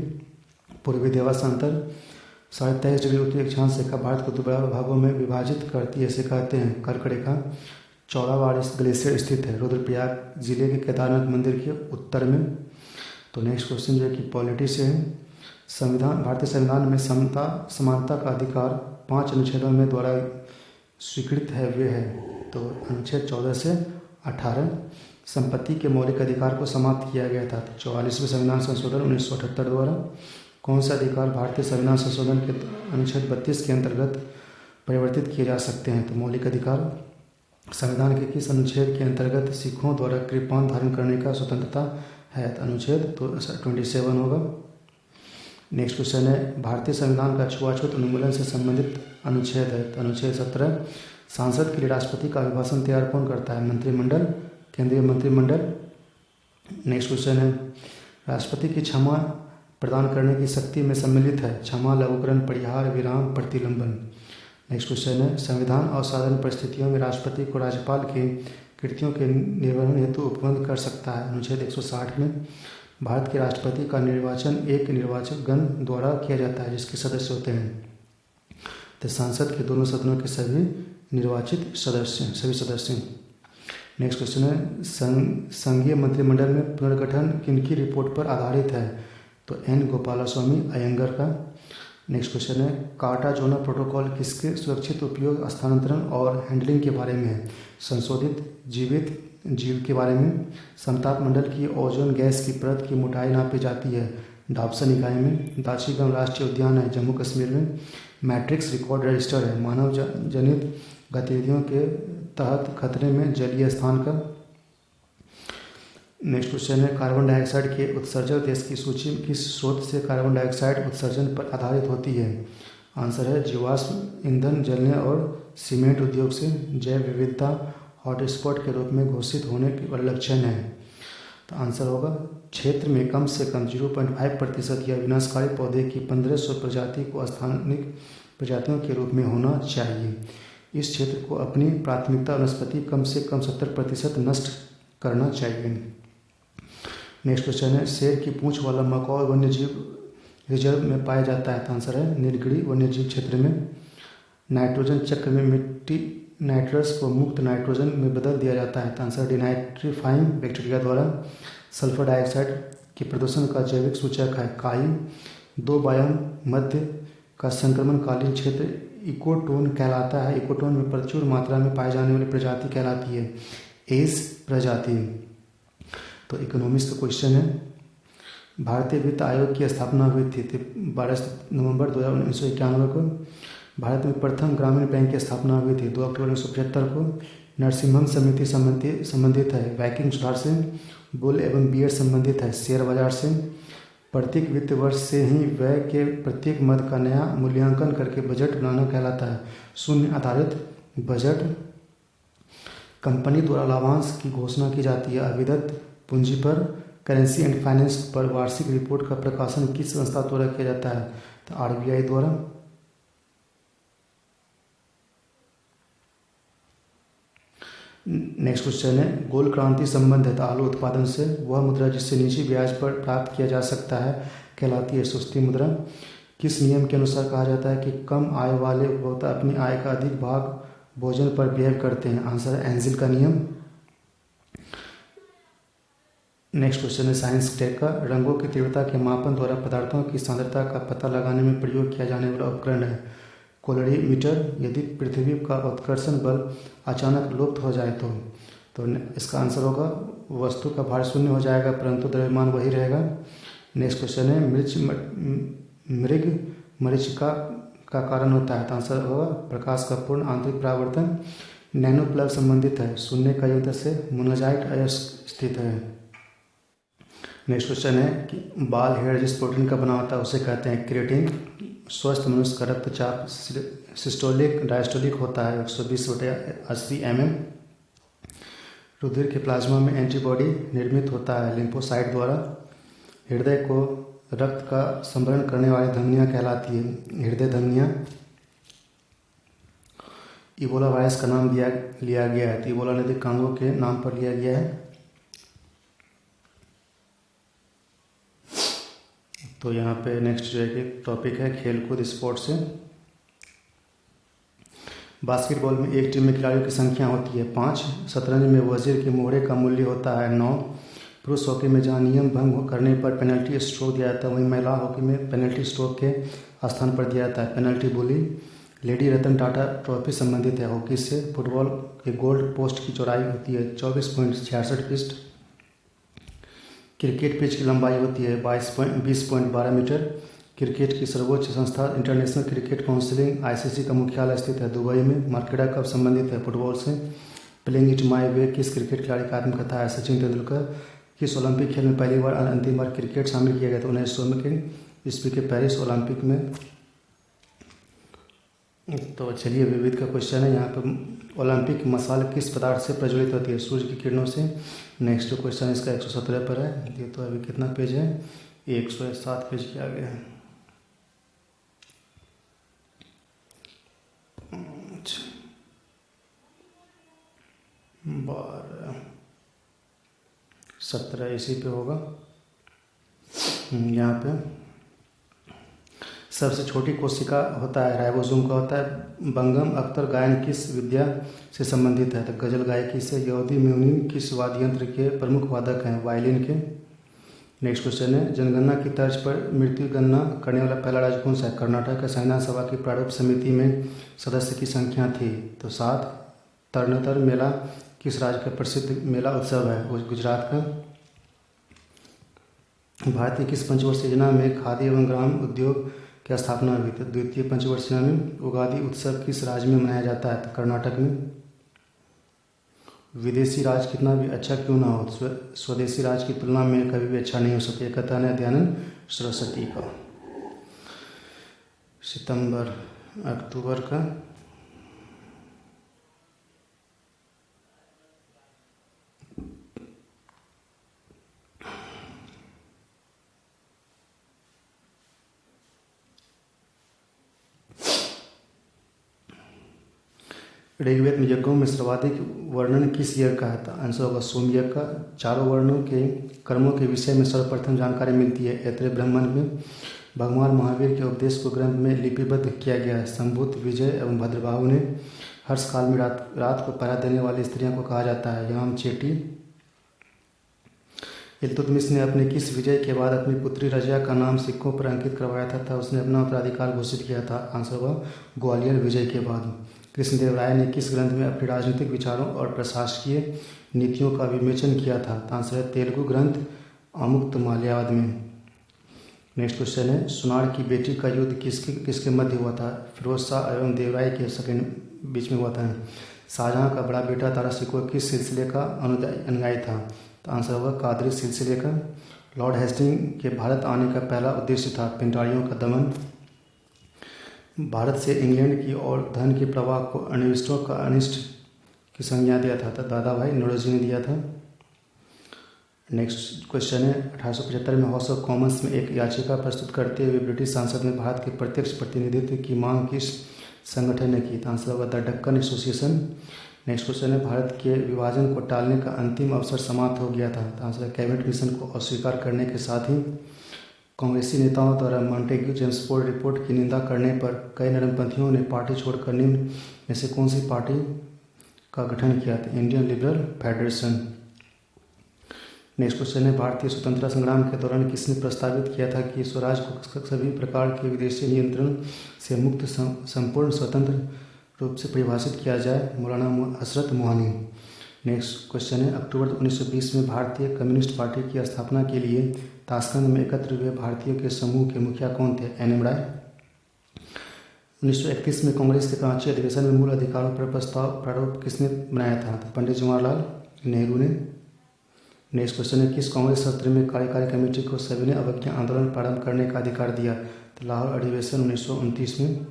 पूर्वी देवासांतर 23.5 डिग्री उत्तरी अक्षांश रेखा भारत को 2 भागों में विभाजित करती है, इसे कहते हैं कर्क रेखा। चौड़ावाड़ ग्लेशियर स्थित है रुद्रप्रयाग जिले के केदारनाथ मंदिर के उत्तर में। तो नेक्स्ट क्वेश्चन जो है कि पॉलिटी से है, भारतीय संविधान में समानता का अधिकार 5 अनुच्छेदों में द्वारा स्वीकृत है वे है तो अनुच्छेद 14 से 18। संपत्ति के मौलिक अधिकार को समाप्त किया गया था 44वें संविधान संशोधन 1978 द्वारा। कौन सा अधिकार भारतीय संविधान संशोधन के अनुच्छेद 32 के अंतर्गत परिवर्तित किए जा सकते हैं? तो मौलिक अधिकार। संविधान के किस अनुच्छेद के अंतर्गत सिखों द्वारा कृपाण धारण करने का स्वतंत्रता है? तो अनुच्छेद तो 27 होगा। नेक्स्ट क्वेश्चन है, भारतीय संविधान का छुआछूत उन्मूलन से संबंधित अनुच्छेद है तो अनुच्छेद 17। सांसद के लिए राष्ट्रपति का अभिभाषण तैयार कौन करता है? मंत्रिमंडल, केंद्रीय मंत्रिमंडल। नेक्स्ट क्वेश्चन है, राष्ट्रपति की क्षमा प्रदान करने की शक्ति में सम्मिलित है क्षमा, लघुकरण, परिहार, विराम, प्रतिलंबन। नेक्स्ट क्वेश्चन है, संविधान असाधारण परिस्थितियों में राष्ट्रपति को राज्यपाल की कृतियों के निर्वहन हेतु उपबंध कर सकता है अनुच्छेद 160 में। भारत के राष्ट्रपति का निर्वाचन एक निर्वाचक गण द्वारा किया जाता है जिसके सदस्य होते हैं तो संसद के दोनों सदनों के सभी निर्वाचित सदस्य। नेक्स्ट क्वेश्चन है, संघीय मंत्रिमंडल में पुनर्गठन किनकी रिपोर्ट पर आधारित है? तो एन गोपालास्वामी अयंगर का। नेक्स्ट क्वेश्चन है, कार्टा जोना प्रोटोकॉल किसके सुरक्षित उपयोग, स्थानांतरण और हैंडलिंग के बारे में है? संशोधित जीवित जीव के बारे में। समताप मंडल की ओजोन गैस की परत की मोटाई नापी जाती है डाबसन इकाई में। दाशीगम राष्ट्रीय उद्यान है जम्मू कश्मीर में। मैट्रिक्स रिकॉर्ड रजिस्टर है मानव जनित गतिविधियों के तहत खतरे में जलीय स्थान का। नेक्स्ट क्वेश्चन है, कार्बन डाइऑक्साइड के उत्सर्जक देश की सूची किस स्रोत से कार्बन डाइऑक्साइड उत्सर्जन पर आधारित होती है? आंसर है जीवाश्म ईंधन जलने और सीमेंट उद्योग से। जैव विविधता हॉटस्पॉट के रूप में घोषित होने के लक्षण है तो आंसर होगा क्षेत्र में कम से कम 0.5% या विनाशकारी पौधे की 1500 प्रजाति को स्थानिक प्रजातियों के रूप में होना चाहिए। इस क्षेत्र को अपनी प्राथमिकता वनस्पति कम से कम 70% नष्ट करना चाहिए। नेक्स्ट क्वेश्चन है, शेर की पूंछ वाला मकौल वन्यजीव रिजर्व में पाया जाता है तो आंसर है नीलगिरी वन्यजीव क्षेत्र में। नाइट्रोजन चक्र में मिट्टी नाइट्रस को मुक्त नाइट्रोजन में बदल दिया जाता है तो आंसर डिनाइट्रीफाइंग बैक्टीरिया द्वारा। सल्फर डाइऑक्साइड के प्रदूषण का जैविक सूचक है काई। 2 बायोम मध्य का संक्रमणकालीन क्षेत्र इकोटोन कहलाता है। इकोटोन में प्रचुर मात्रा में पाई जाने वाली प्रजाति कहलाती है एस प्रजाति। तो इकोनॉमिक्स का क्वेश्चन है, भारतीय वित्त आयोग की स्थापना हुई थी 12 नवंबर 1991 को। भारत में प्रथम ग्रामीण बैंक की स्थापना हुई थी 2 अक्टूबर 1975 को। नरसिम्हम समिति संबंधित है बैंकिंग सुधार से। बुल एवं बियर संबंधित है शेयर बाजार से। प्रत्येक वित्त वर्ष से ही व्यय के प्रत्येक मद का नया मूल्यांकन करके बजट बनाना कहलाता है शून्य आधारित बजट। कंपनी द्वारा लाभांश की घोषणा की जाती है अविदत पूंजी पर। करेंसी एंड फाइनेंस पर वार्षिक रिपोर्ट का प्रकाशन किस संस्था द्वारा किया जाता है तो आरबीआई द्वारा। नेक्स्ट क्वेश्चन है, गोल क्रांति संबंधित आलू उत्पादन से। वह मुद्रा जिससे निजी ब्याज पर प्राप्त किया जा सकता है कहलाती है सुस्ती मुद्रा। किस नियम के अनुसार कहा जाता है कि कम आय वाले उपभोक्ता अपनी आय का अधिक भाग भोजन पर बिहेव करते हैं? आंसर है एंजिल का नियम। नेक्स्ट क्वेश्चन है साइंस टेक का। रंगों की तीव्रता के मापन द्वारा पदार्थों की सांद्रता का पता लगाने में प्रयोग किया जाने वाला उपकरण है कोलरीमीटर। यदि पृथ्वी का उत्कर्षण बल अचानक लुप्त हो जाए तो इसका आंसर होगा वस्तु का भार शून्य हो जाएगा परंतु द्रव्यमान वही रहेगा। नेक्स्ट क्वेश्चन है मृग मरीचिका का कारण होता है? तो आंसर होगा प्रकाश का पूर्ण आंतरिक परावर्तन। नैनो प्लग संबंधित है शून्य का युद्ध से मोनोजाइट अयस्क स्थित है। नेक्स्ट क्वेश्चन है कि बाल हेयर जिस प्रोटीन का बना होता है उसे कहते हैं क्रिएटिन। स्वस्थ मनुष्य का रक्तचाप सिस्टोलिक डायस्टोलिक होता है 120/80 mm। रुधिर के प्लाज्मा में एंटीबॉडी निर्मित होता है लिम्फोसाइट द्वारा। हृदय को रक्त का संवरण करने वाली धमनियाँ कहलाती है हृदय धमनियाँ। इबोला वायरस का नाम लिया गया है तो इबोला नदी कांगो के नाम पर लिया गया है। तो यहाँ पे नेक्स्ट जो है टॉपिक है खेलकूद स्पोर्ट्स से। बास्केटबॉल में एक टीम में खिलाड़ियों की संख्या होती है 5। शतरंज में वजीर के मोहरे का मूल्य होता है 9। पुरुष हॉकी में जहाँ नियम भंग करने पर पेनल्टी स्ट्रोक दिया जाता है वहीं महिला हॉकी में पेनल्टी स्ट्रोक के स्थान पर दिया जाता है पेनल्टी बुली। लेडी रतन टाटा ट्रॉफी संबंधित है हॉकी से। फुटबॉल के गोल्ड पोस्ट की चौड़ाई होती है 24.66 फीट। क्रिकेट पिच की लंबाई होती है 20.12 मीटर। क्रिकेट की सर्वोच्च संस्था इंटरनेशनल क्रिकेट काउंसिल आईसीसी का मुख्यालय स्थित है दुबई में। मर्केडा कप संबंधित है फुटबॉल से। प्लेइंग इट माई वे किस क्रिकेट खिलाड़ी का आत्मकथा है? सचिन तेंदुलकर। किस ओलंपिक खेल में पहली बार अंतिम बार क्रिकेट शामिल किया गया था? 1900 में ईस्वी के पेरिस ओलंपिक में। तो चलिए विविध का क्वेश्चन है यहाँ पर ओलंपिक मशाल किस पदार्थ से प्रज्वलित होती है? सूर्य की किरणों से। नेक्स्ट जो क्वेश्चन इसका 117 पर है। ये तो अभी कितना पेज है 107 पेज के आगे है। 12 17 इसी पे होगा। यहाँ पे सबसे छोटी कोशिका होता है राइबोसोम का होता है। बंगम अख्तर गायन किस विद्या से संबंधित है? तो गजल गायकी से। यहूदी म्यूनिन किस वाद्य यंत्र के प्रमुख वादक हैं? वायलिन के। नेक्स्ट क्वेश्चन है जनगणना की तर्ज पर मृत्यु गणना करने वाला पहला राज्य कौन सा है? कर्नाटक का। संविधान सभा की प्रारूप समिति में सदस्य की संख्या थी तो 7। तरणोत्तर मेला किस राज्य का प्रसिद्ध मेला उत्सव है? गुजरात का। भारतीय किस पंचवर्षीय योजना में खादी एवं ग्राम उद्योग की स्थापना हुई? तो द्वितीय पंचवर्षीय योजना में। उगादि उत्सव किस राज्य में मनाया जाता है? तो कर्नाटक में। विदेशी राज कितना भी अच्छा क्यों ना हो स्वदेशी राज की तुलना में कभी भी अच्छा नहीं हो सकता। कथन है दयानंद सरस्वती का। सितंबर अक्टूबर का। ऋग्वेद में यज्ञों में सर्वाधिक वर्णन किस यज्ञ का है? आंसर होगा सोम यज्ञ का। चारों वर्णों के कर्मों के विषय में सर्वप्रथम जानकारी मिलती है ऐत्रेय ब्राह्मण में। भगवान महावीर के उपदेश को ग्रंथ में लिपिबद्ध किया गया है। संभूत विजय एवं भद्रबाहु ने। हर्ष काल में रात को पहरा देने वाली स्त्रियों को कहा जाता है याम चेटी। इल्तुतमिश ने अपने किस विजय के बाद अपनी पुत्री रजिया का नाम सिक्कों पर अंकित करवाया था? उसने अपना उत्तराधिकार घोषित किया था। आंसर होगा ग्वालियर विजय के बाद। कृष्णदेवराय ने किस ग्रंथ में अपने राजनीतिक विचारों और प्रशासकीय नीतियों का विवेचन किया था? आंसर है तेलुगु ग्रंथ अमुक्त माल्यावध में। नेक्स्ट क्वेश्चन है सुनार की बेटी का युद्ध किसके मध्य हुआ था? फिरोज शाह एवं देवराय के सेकेंड बीच में हुआ था। शाहजहाँ का बड़ा बेटा तारा शिकोह किस सिलसिले का अनुयायी था? तो आंसर होगा कादरी सिलसिले का। लॉर्ड हेस्टिंग के भारत आने का पहला उद्देश्य था पेंटाड़ियों का दमन। भारत से इंग्लैंड की ओर धन के प्रवाह को अनिविष्टों का अनिष्ट की संज्ञा दिया था तो दादा भाई नौरोजी ने दिया था। नेक्स्ट क्वेश्चन है 1875 में हाउस ऑफ कॉमन्स में एक याचिका प्रस्तुत करते हुए ब्रिटिश सांसद ने भारत के प्रत्यक्ष प्रतिनिधित्व की मांग किस संगठन ने की? तो आंसर होगा the Deccan association. Next question है भारत के विभाजन को टालने का अंतिम अवसर समाप्त हो गया था तो आंसर है कैबिनेट मिशन को अस्वीकार करने के साथ ही। कांग्रेसी नेताओं द्वारा मॉन्टेग्यू जेम्सफोर्ड रिपोर्ट की निंदा करने पर कई नरमपंथियों ने पार्टी छोड़कर निम्न में से कौन सी पार्टी का गठन किया था? Indian liberal federation. Next question है, भारतीय स्वतंत्रता संग्राम के दौरान किसने प्रस्तावित किया था कि स्वराज को सभी प्रकार के विदेशी नियंत्रण से मुक्त संपूर्ण स्वतंत्र रूप से परिभाषित किया जाए? मौलाना हसरत मोहनी। नेक्स्ट क्वेश्चन है, अक्टूबर 1920 में भारतीय कम्युनिस्ट पार्टी की स्थापना के लिए ताशकंद में एकत्र हुए भारतीयों के समूह के मुखिया कौन थे? एन एम राय। 1931 में कांग्रेस के कराची अधिवेशन में मूल अधिकारों पर प्रस्ताव प्रारूप किसने बनाया था? तो पंडित जवाहरलाल नेहरू ने। नेक्स्ट क्वेश्चन है, किस कांग्रेस सत्र में कार्यकारी कमेटी को सविनय अवज्ञा आंदोलन प्रारंभ करने का अधिकार दिया? तो लाहौर अधिवेशन 1929 में।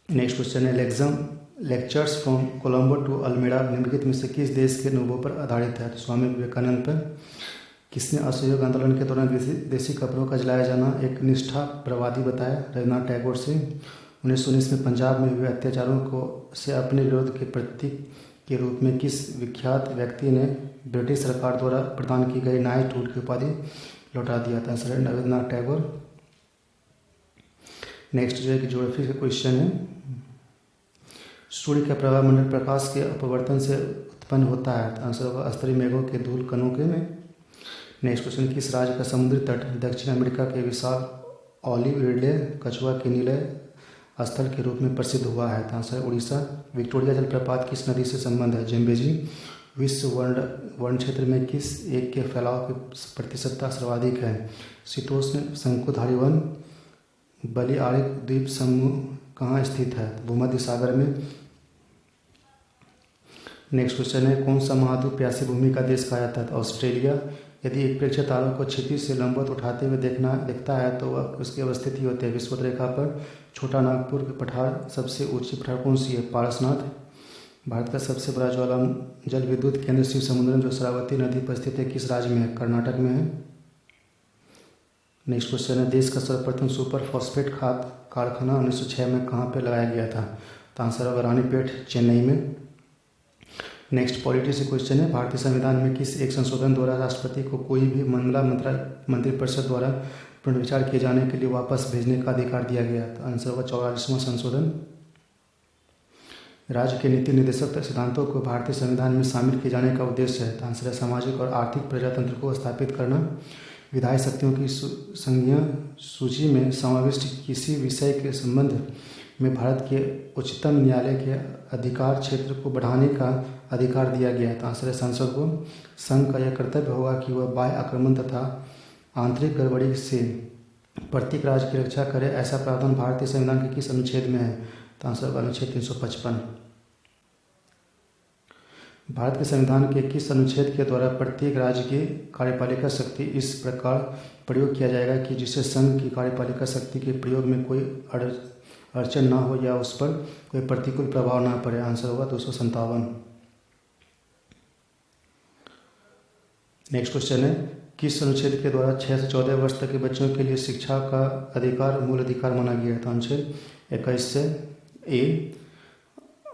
नेक्स्ट क्वेश्चन है, लेक्चर्स फ्रॉम कोलंबो टू अल्मेड़ा निम्नलिखित में से किस देश के अनुभव पर आधारित है? तो स्वामी विवेकानंद पर। किसने असहयोग आंदोलन के दौरान देसी कपड़ों का जलाया जाना एक निष्ठा प्रवादी बताया? रविन्द्रनाथ टैगोर से। 1919 में पंजाब में हुए अत्याचारों को से अपने विरोध के प्रतीक के रूप में किस विख्यात व्यक्ति ने ब्रिटिश सरकार द्वारा प्रदान की गई नाइटहुड की उपाधि लौटा दिया था? सर रविन्द्रनाथ टैगोर। नेक्स्ट जो है कि ज्योग्राफी का क्वेश्चन है, सूर्य का प्रभाव मंडल प्रकाश के अपवर्तन से उत्पन्न होता है? आंसर होगा स्तरीय मेघों के धूल कणों के में। नेक्स्ट क्वेश्चन, किस राज्य का समुद्री तट दक्षिण अमेरिका के विशाल ऑलिव रिडले कछुआ के नीले स्थल के रूप में प्रसिद्ध हुआ है? आंसर उड़ीसा। विक्टोरिया जलप्रपात किस नदी से संबंध है? जम्बेजी। विश्व वर्ण क्षेत्र में किस एक के फैलाव की प्रतिशतता सर्वाधिक है? शीतोष्ण शंकुधारी वन। बलियारिक द्वीप समूह कहाँ स्थित है? भूमध्य सागर में। नेक्स्ट क्वेश्चन है, कौन सा महाद्वीप प्यासी भूमि का देश कहा जाता है? ऑस्ट्रेलिया। यदि एक प्रेक्षक तारों को क्षितिज से लंबवत उठाते हुए दिखता है तो वह उसकी अवस्थिति होती है विषुवत रेखा पर। छोटा नागपुर की पठार सबसे ऊंची पठार कौन सी है? पारसनाथ। भारत का सबसे बड़ा जल विद्युत केंद्र शिव समुद्रम जो शरावती नदी पर स्थित है किस राज्य में है? कर्नाटक में है। नेक्स्ट क्वेश्चन है, देश का सर्वप्रथम सुपर फॉस्फेट खाद कारखाना 1906 में कहाँ पर लगाया गया था? तो आंसर होगा रानीपेट चेन्नई में। नेक्स्ट पॉलिटी से क्वेश्चन है, भारतीय संविधान में किस एक संशोधन द्वारा राष्ट्रपति को कोई भी मामला मंत्रिपरिषद द्वारा पुनर्विचार किए जाने के लिए वापस भेजने का अधिकार दिया गया? तो आंसर होगा 44वां संशोधन। राज्य के नीति निर्देशक सिद्धांतों को भारतीय संविधान में शामिल किए जाने का उद्देश्य है? तो आंसर है सामाजिक और आर्थिक प्रजातंत्र को स्थापित करना। विधायी शक्तियों की संघीय सूची में समाविष्ट किसी विषय के संबंध में भारत के उच्चतम न्यायालय के अधिकार क्षेत्र को बढ़ाने का अधिकार दिया गया है? तो आंसर है संसद को। संघ का यह कर्तव्य होगा कि वह बाह्य आक्रमण तथा आंतरिक गड़बड़ी से प्रत्येक राज्य की रक्षा करे। ऐसा प्रावधान भारतीय संविधान के किस अनुच्छेद में है? तो आंसर होगा अनुच्छेद 355। भारत के संविधान के किस अनुच्छेद के द्वारा प्रत्येक राज्य की कार्यपालिका शक्ति इस प्रकार प्रयोग किया जाएगा कि जिससे संघ की कार्यपालिका शक्ति के प्रयोग में कोई अड़चन ना हो या उस पर कोई प्रतिकूल प्रभाव ना पड़े? आंसर होगा 257। नेक्स्ट क्वेश्चन है, किस अनुच्छेद के द्वारा 6 से 14 वर्ष तक के बच्चों के लिए शिक्षा का अधिकार मूल अधिकार माना गया है? तो अनुच्छेद 21 से ए।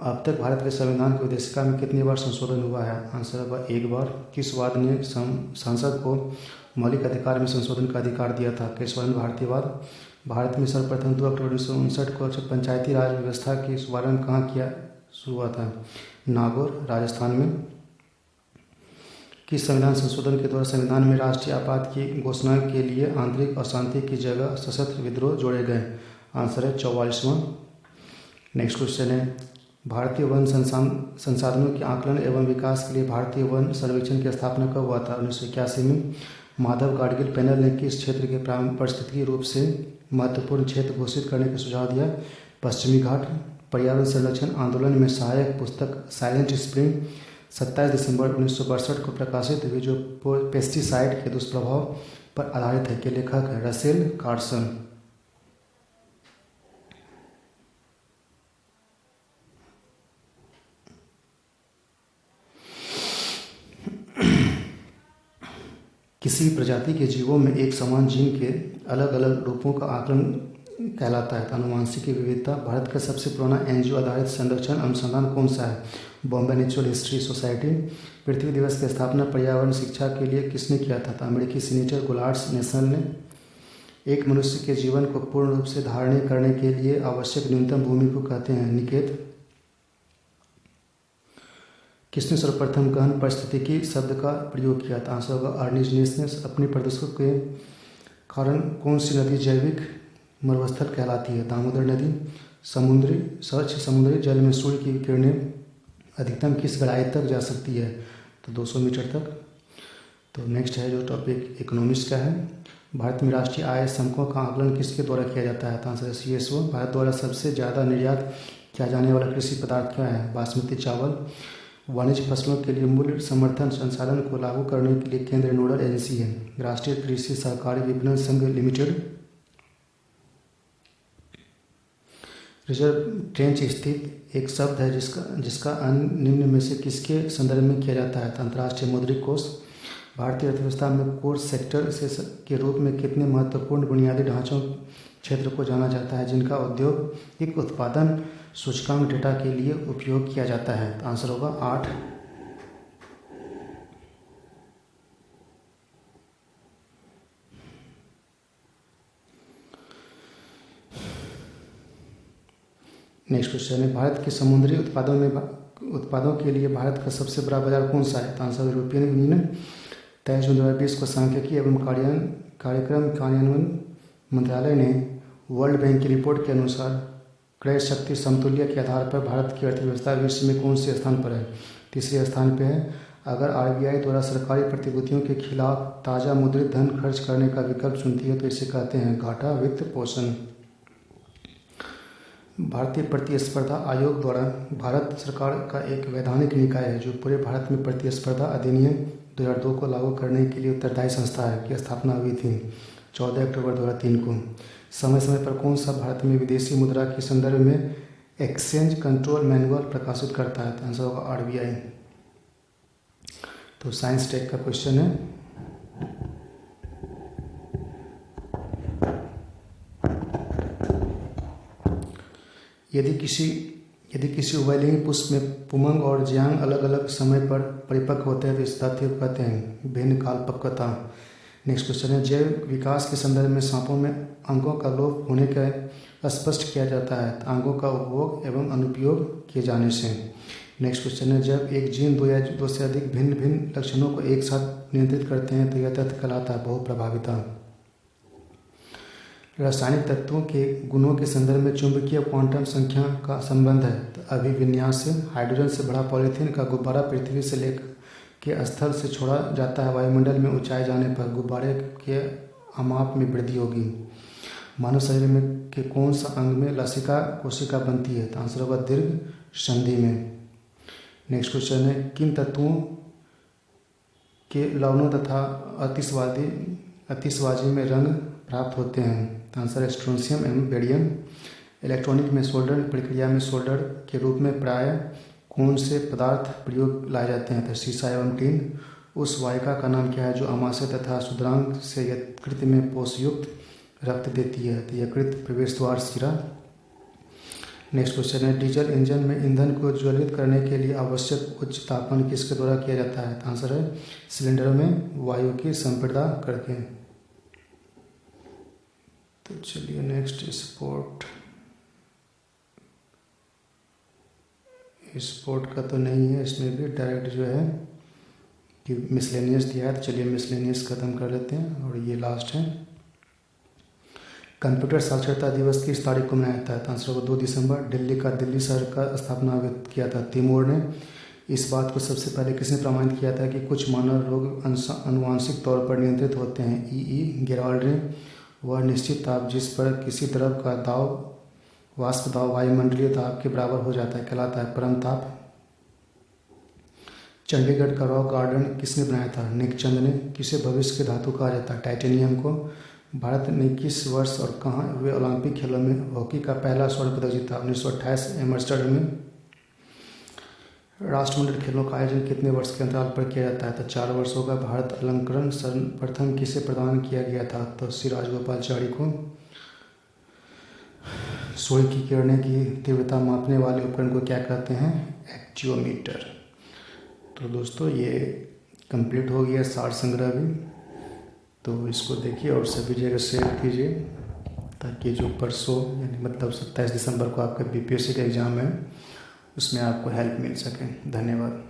अब तक भारत के संविधान की उद्देशिका में कितनी बार संशोधन हुआ है? आंसर होगा 1 बार। किस वाद ने सांसद को मौलिक अधिकार में संशोधन का अधिकार दिया था? केशवानंद भारतीयवाद। भारत में सर्वप्रथम 2 अक्टूबर 1959 को पंचायती राज व्यवस्था की शुभारंभ कहाँ किया शुरू हुआ था? नागौर राजस्थान में। किस संविधान संशोधन के द्वारा संविधान में राष्ट्रीय आपात की घोषणा के लिए आंतरिक अशांति की जगह सशस्त्र विद्रोह जोड़े गए? आंसर है 44वां। नेक्स्ट क्वेश्चन है, भारतीय वन संसाधनों के आकलन एवं विकास के लिए भारतीय वन सर्वेक्षण की स्थापना कब हुआ था? 1981 में। माधव गाडगिल पैनल ने किस क्षेत्र के पारिस्थितिकीय रूप से महत्वपूर्ण क्षेत्र घोषित करने का सुझाव दिया? पश्चिमी घाट। पर्यावरण संरक्षण आंदोलन में सहायक पुस्तक साइलेंट स्प्रिंग 27 दिसंबर 1962 को प्रकाशित हुई जो पेस्टिसाइड के दुष्प्रभाव पर आधारित है के लेखक है? Russell Carson. किसी प्रजाति के जीवों में एक समान जीन के अलग अलग रूपों का आकलन कहलाता है? आनुवांशिकी विविधता। भारत का सबसे पुराना एनजीओ आधारित संरक्षण अनुसंधान कौन सा है? Bombay Natural History Society. पृथ्वी दिवस की स्थापना पर्यावरण शिक्षा के लिए किसने किया था? अमेरिकी सीनेटर गोलार्ड नेशनल ने। एक मनुष्य के जीवन को पूर्ण रूप से धारणीय करने के लिए आवश्यक न्यूनतम भूमि को कहते हैं? निकेत। किसने सर्वप्रथम गहन पारिस्थितिकी शब्द का प्रयोग किया था? आंसर होगा अर्निस्ट ने। अपनी प्रदूषण के कारण कौन सी नदी जैविक मरुस्थल कहलाती है? दामोदर नदी। स्वच्छ समुद्री जल में सूर्य की किरणें अधिकतम किस गहराई तक जा सकती है? तो 200 मीटर तक। तो नेक्स्ट है जो टॉपिक इकोनॉमिक्स का है। भारत में राष्ट्रीय आय समकों का आकलन किसके द्वारा किया जाता है? तो आंसर है CSO। भारत द्वारा सबसे ज़्यादा निर्यात किया जाने वाला कृषि पदार्थ क्या है? बासमती चावल। वाणिज्य फसलों के लिए मूल्य समर्थन संसाधन को लागू करने के लिए केंद्र नोडल एजेंसी है? राष्ट्रीय कृषि सहकारी विपणन संघ लिमिटेड। रिजर्व ट्रेंच स्थित एक शब्द है जिसका निम्न में से किसके संदर्भ में किया जाता है? अंतर्राष्ट्रीय मौद्रिक कोष। भारतीय अर्थव्यवस्था में कोर सेक्टर के रूप में कितने महत्वपूर्ण बुनियादी ढांचों क्षेत्र को जाना जाता है जिनका औद्योगिक उत्पादन सूचकांक डेटा के लिए उपयोग किया जाता है? तो आंसर होगा 8। नेक्स्ट क्वेश्चन है भारत के समुद्री उत्पादों के लिए भारत का सबसे बड़ा बाजार कौन सा है? तो आंसर यूरोपियन यूनियन। 23 जून 2020 को सांख्यिकी एवं कार्यक्रम कार्यान्वयन मंत्रालय ने वर्ल्ड बैंक की रिपोर्ट के अनुसार क्रय शक्ति समतुल्य के आधार पर भारत की अर्थव्यवस्था विश्व में कौन से स्थान पर है? तीसरे स्थान पर है। अगर RBI द्वारा सरकारी प्रतिभूतियों के खिलाफ ताज़ा मुद्रित धन खर्च करने का विकल्प चुनती है तो इसे कहते हैं घाटा वित्त पोषण। भारतीय प्रतिस्पर्धा आयोग द्वारा भारत सरकार का एक वैधानिक निकाय है जो पूरे भारत में प्रतिस्पर्धा अधिनियम 2002 को लागू करने के लिए उत्तरदायी संस्था है की स्थापना हुई थी 14 अक्टूबर 2003 को। समय समय पर कौन सा भारत में विदेशी मुद्रा के संदर्भ में एक्सचेंज कंट्रोल मैनुअल प्रकाशित करता है? तो आंसर होगा RBI। तो साइंस टेक का क्वेश्चन है। यदि किसी उभयलिंगी पुष्प में पुमंग और जियांग अलग अलग समय पर परिपक्व होते हैं तो इस तथ्य को कहते हैं भिन्न काल पक्वता। नेक्स्ट क्वेश्चन है जैव विकास के संदर्भ में सांपों में अंगों का लोप होने का स्पष्ट किया जाता है अंगों का उपभोग एवं अनुपयोग किए जाने से। नेक्स्ट क्वेश्चन है जब एक जीन दो या दो से अधिक भिन्न भिन्न लक्षणों को एक साथ नियंत्रित करते हैं तो यह तथ्य कहलाता है बहुप्रभाविता। रासायनिक तत्वों के गुणों के संदर्भ में चुंबकीय क्वांटम संख्या का संबंध है तो अभिविन्यास से। हाइड्रोजन से भरा पॉलीथीन का गुब्बारा पृथ्वी से लेकर के स्थल से छोड़ा जाता है वायुमंडल में ऊंचाई जाने पर गुब्बारे के अमाप में वृद्धि होगी। मानव शरीर में के कौन सा अंग में लसिका कोशिका बनती है? तो आंसर होगा दीर्घ संधि में। नेक्स्ट क्वेश्चन है किन तत्वों के लवणों तथा आतिशबाजी में रंग प्राप्त होते हैं? तो आंसर है स्ट्रोंशियम एवं बेरियम। इलेक्ट्रॉनिक में सोल्डर प्रक्रिया में सोल्डर के रूप में प्राय कौन से पदार्थ प्रयोग लाए जाते हैं? तो शीशा एवं टीन। उस वाहिका का नाम क्या है जो अमाशय तथा शुद्रांग से यकृत में पोषयुक्त रक्त देती है? तो यकृत प्रवेश द्वार शिरा। नेक्स्ट क्वेश्चन है डीजल इंजन में ईंधन को ज्वलित करने के लिए आवश्यक उच्च तापमान किसके द्वारा किया जाता है? तो आंसर है सिलेंडर में वायु की संपीड़ता करके। तो चलिए नेक्स्ट स्पोर्ट का तो नहीं है इसमें भी डायरेक्ट जो है कि मिसलेनियस दिया है तो चलिए मिसलेनियस ख़त्म कर लेते हैं और ये लास्ट है। कंप्यूटर साक्षरता दिवस किस तारीख को मनाया जाता है? तो आंसर होगा 2 दिसंबर। दिल्ली शहर का स्थापना किया था तिमूर ने। इस बात को सबसे पहले किसने प्रमाणित किया था कि कुछ मानव रोग आनुवांशिक तौर पर नियंत्रित होते हैं? गेराल्ड ने। वह निश्चित ताप जिस पर किसी द्रव का वाष्प दाब वायुमंडलीय दाब के बराबर हो जाता है कहलाता है परम ताप। चंडीगढ़ का रॉक गार्डन किसने बनाया था? निकचंद ने। किसे भविष्य के धातु कहा जाता है? टाइटेनियम को। भारत ने किस वर्ष और कहाँ हुए ओलंपिक खेलों में हॉकी का पहला स्वर्ण पदक जीता? 1928 एम्स्टर्डम में। राष्ट्रमंडल खेलों का आयोजन कितने वर्ष के अंतराल पर किया जाता है? तो 4 वर्ष होगा। भारत अलंकरण सर्वप्रथम किसे प्रदान किया गया था? तो श्री राजगोपालाचारी को। सूर्य की किरणें की तीव्रता मापने वाले उपकरण को क्या कहते हैं? एक्चियोमीटर। तो दोस्तों ये कंप्लीट हो गया सार संग्रह भी, तो इसको देखिए और सभी जगह शेयर कीजिए ताकि जो परसों यानी मतलब 27 दिसंबर को आपका बीपीएससी का एग्ज़ाम है उसमें आपको हेल्प मिल सके। धन्यवाद।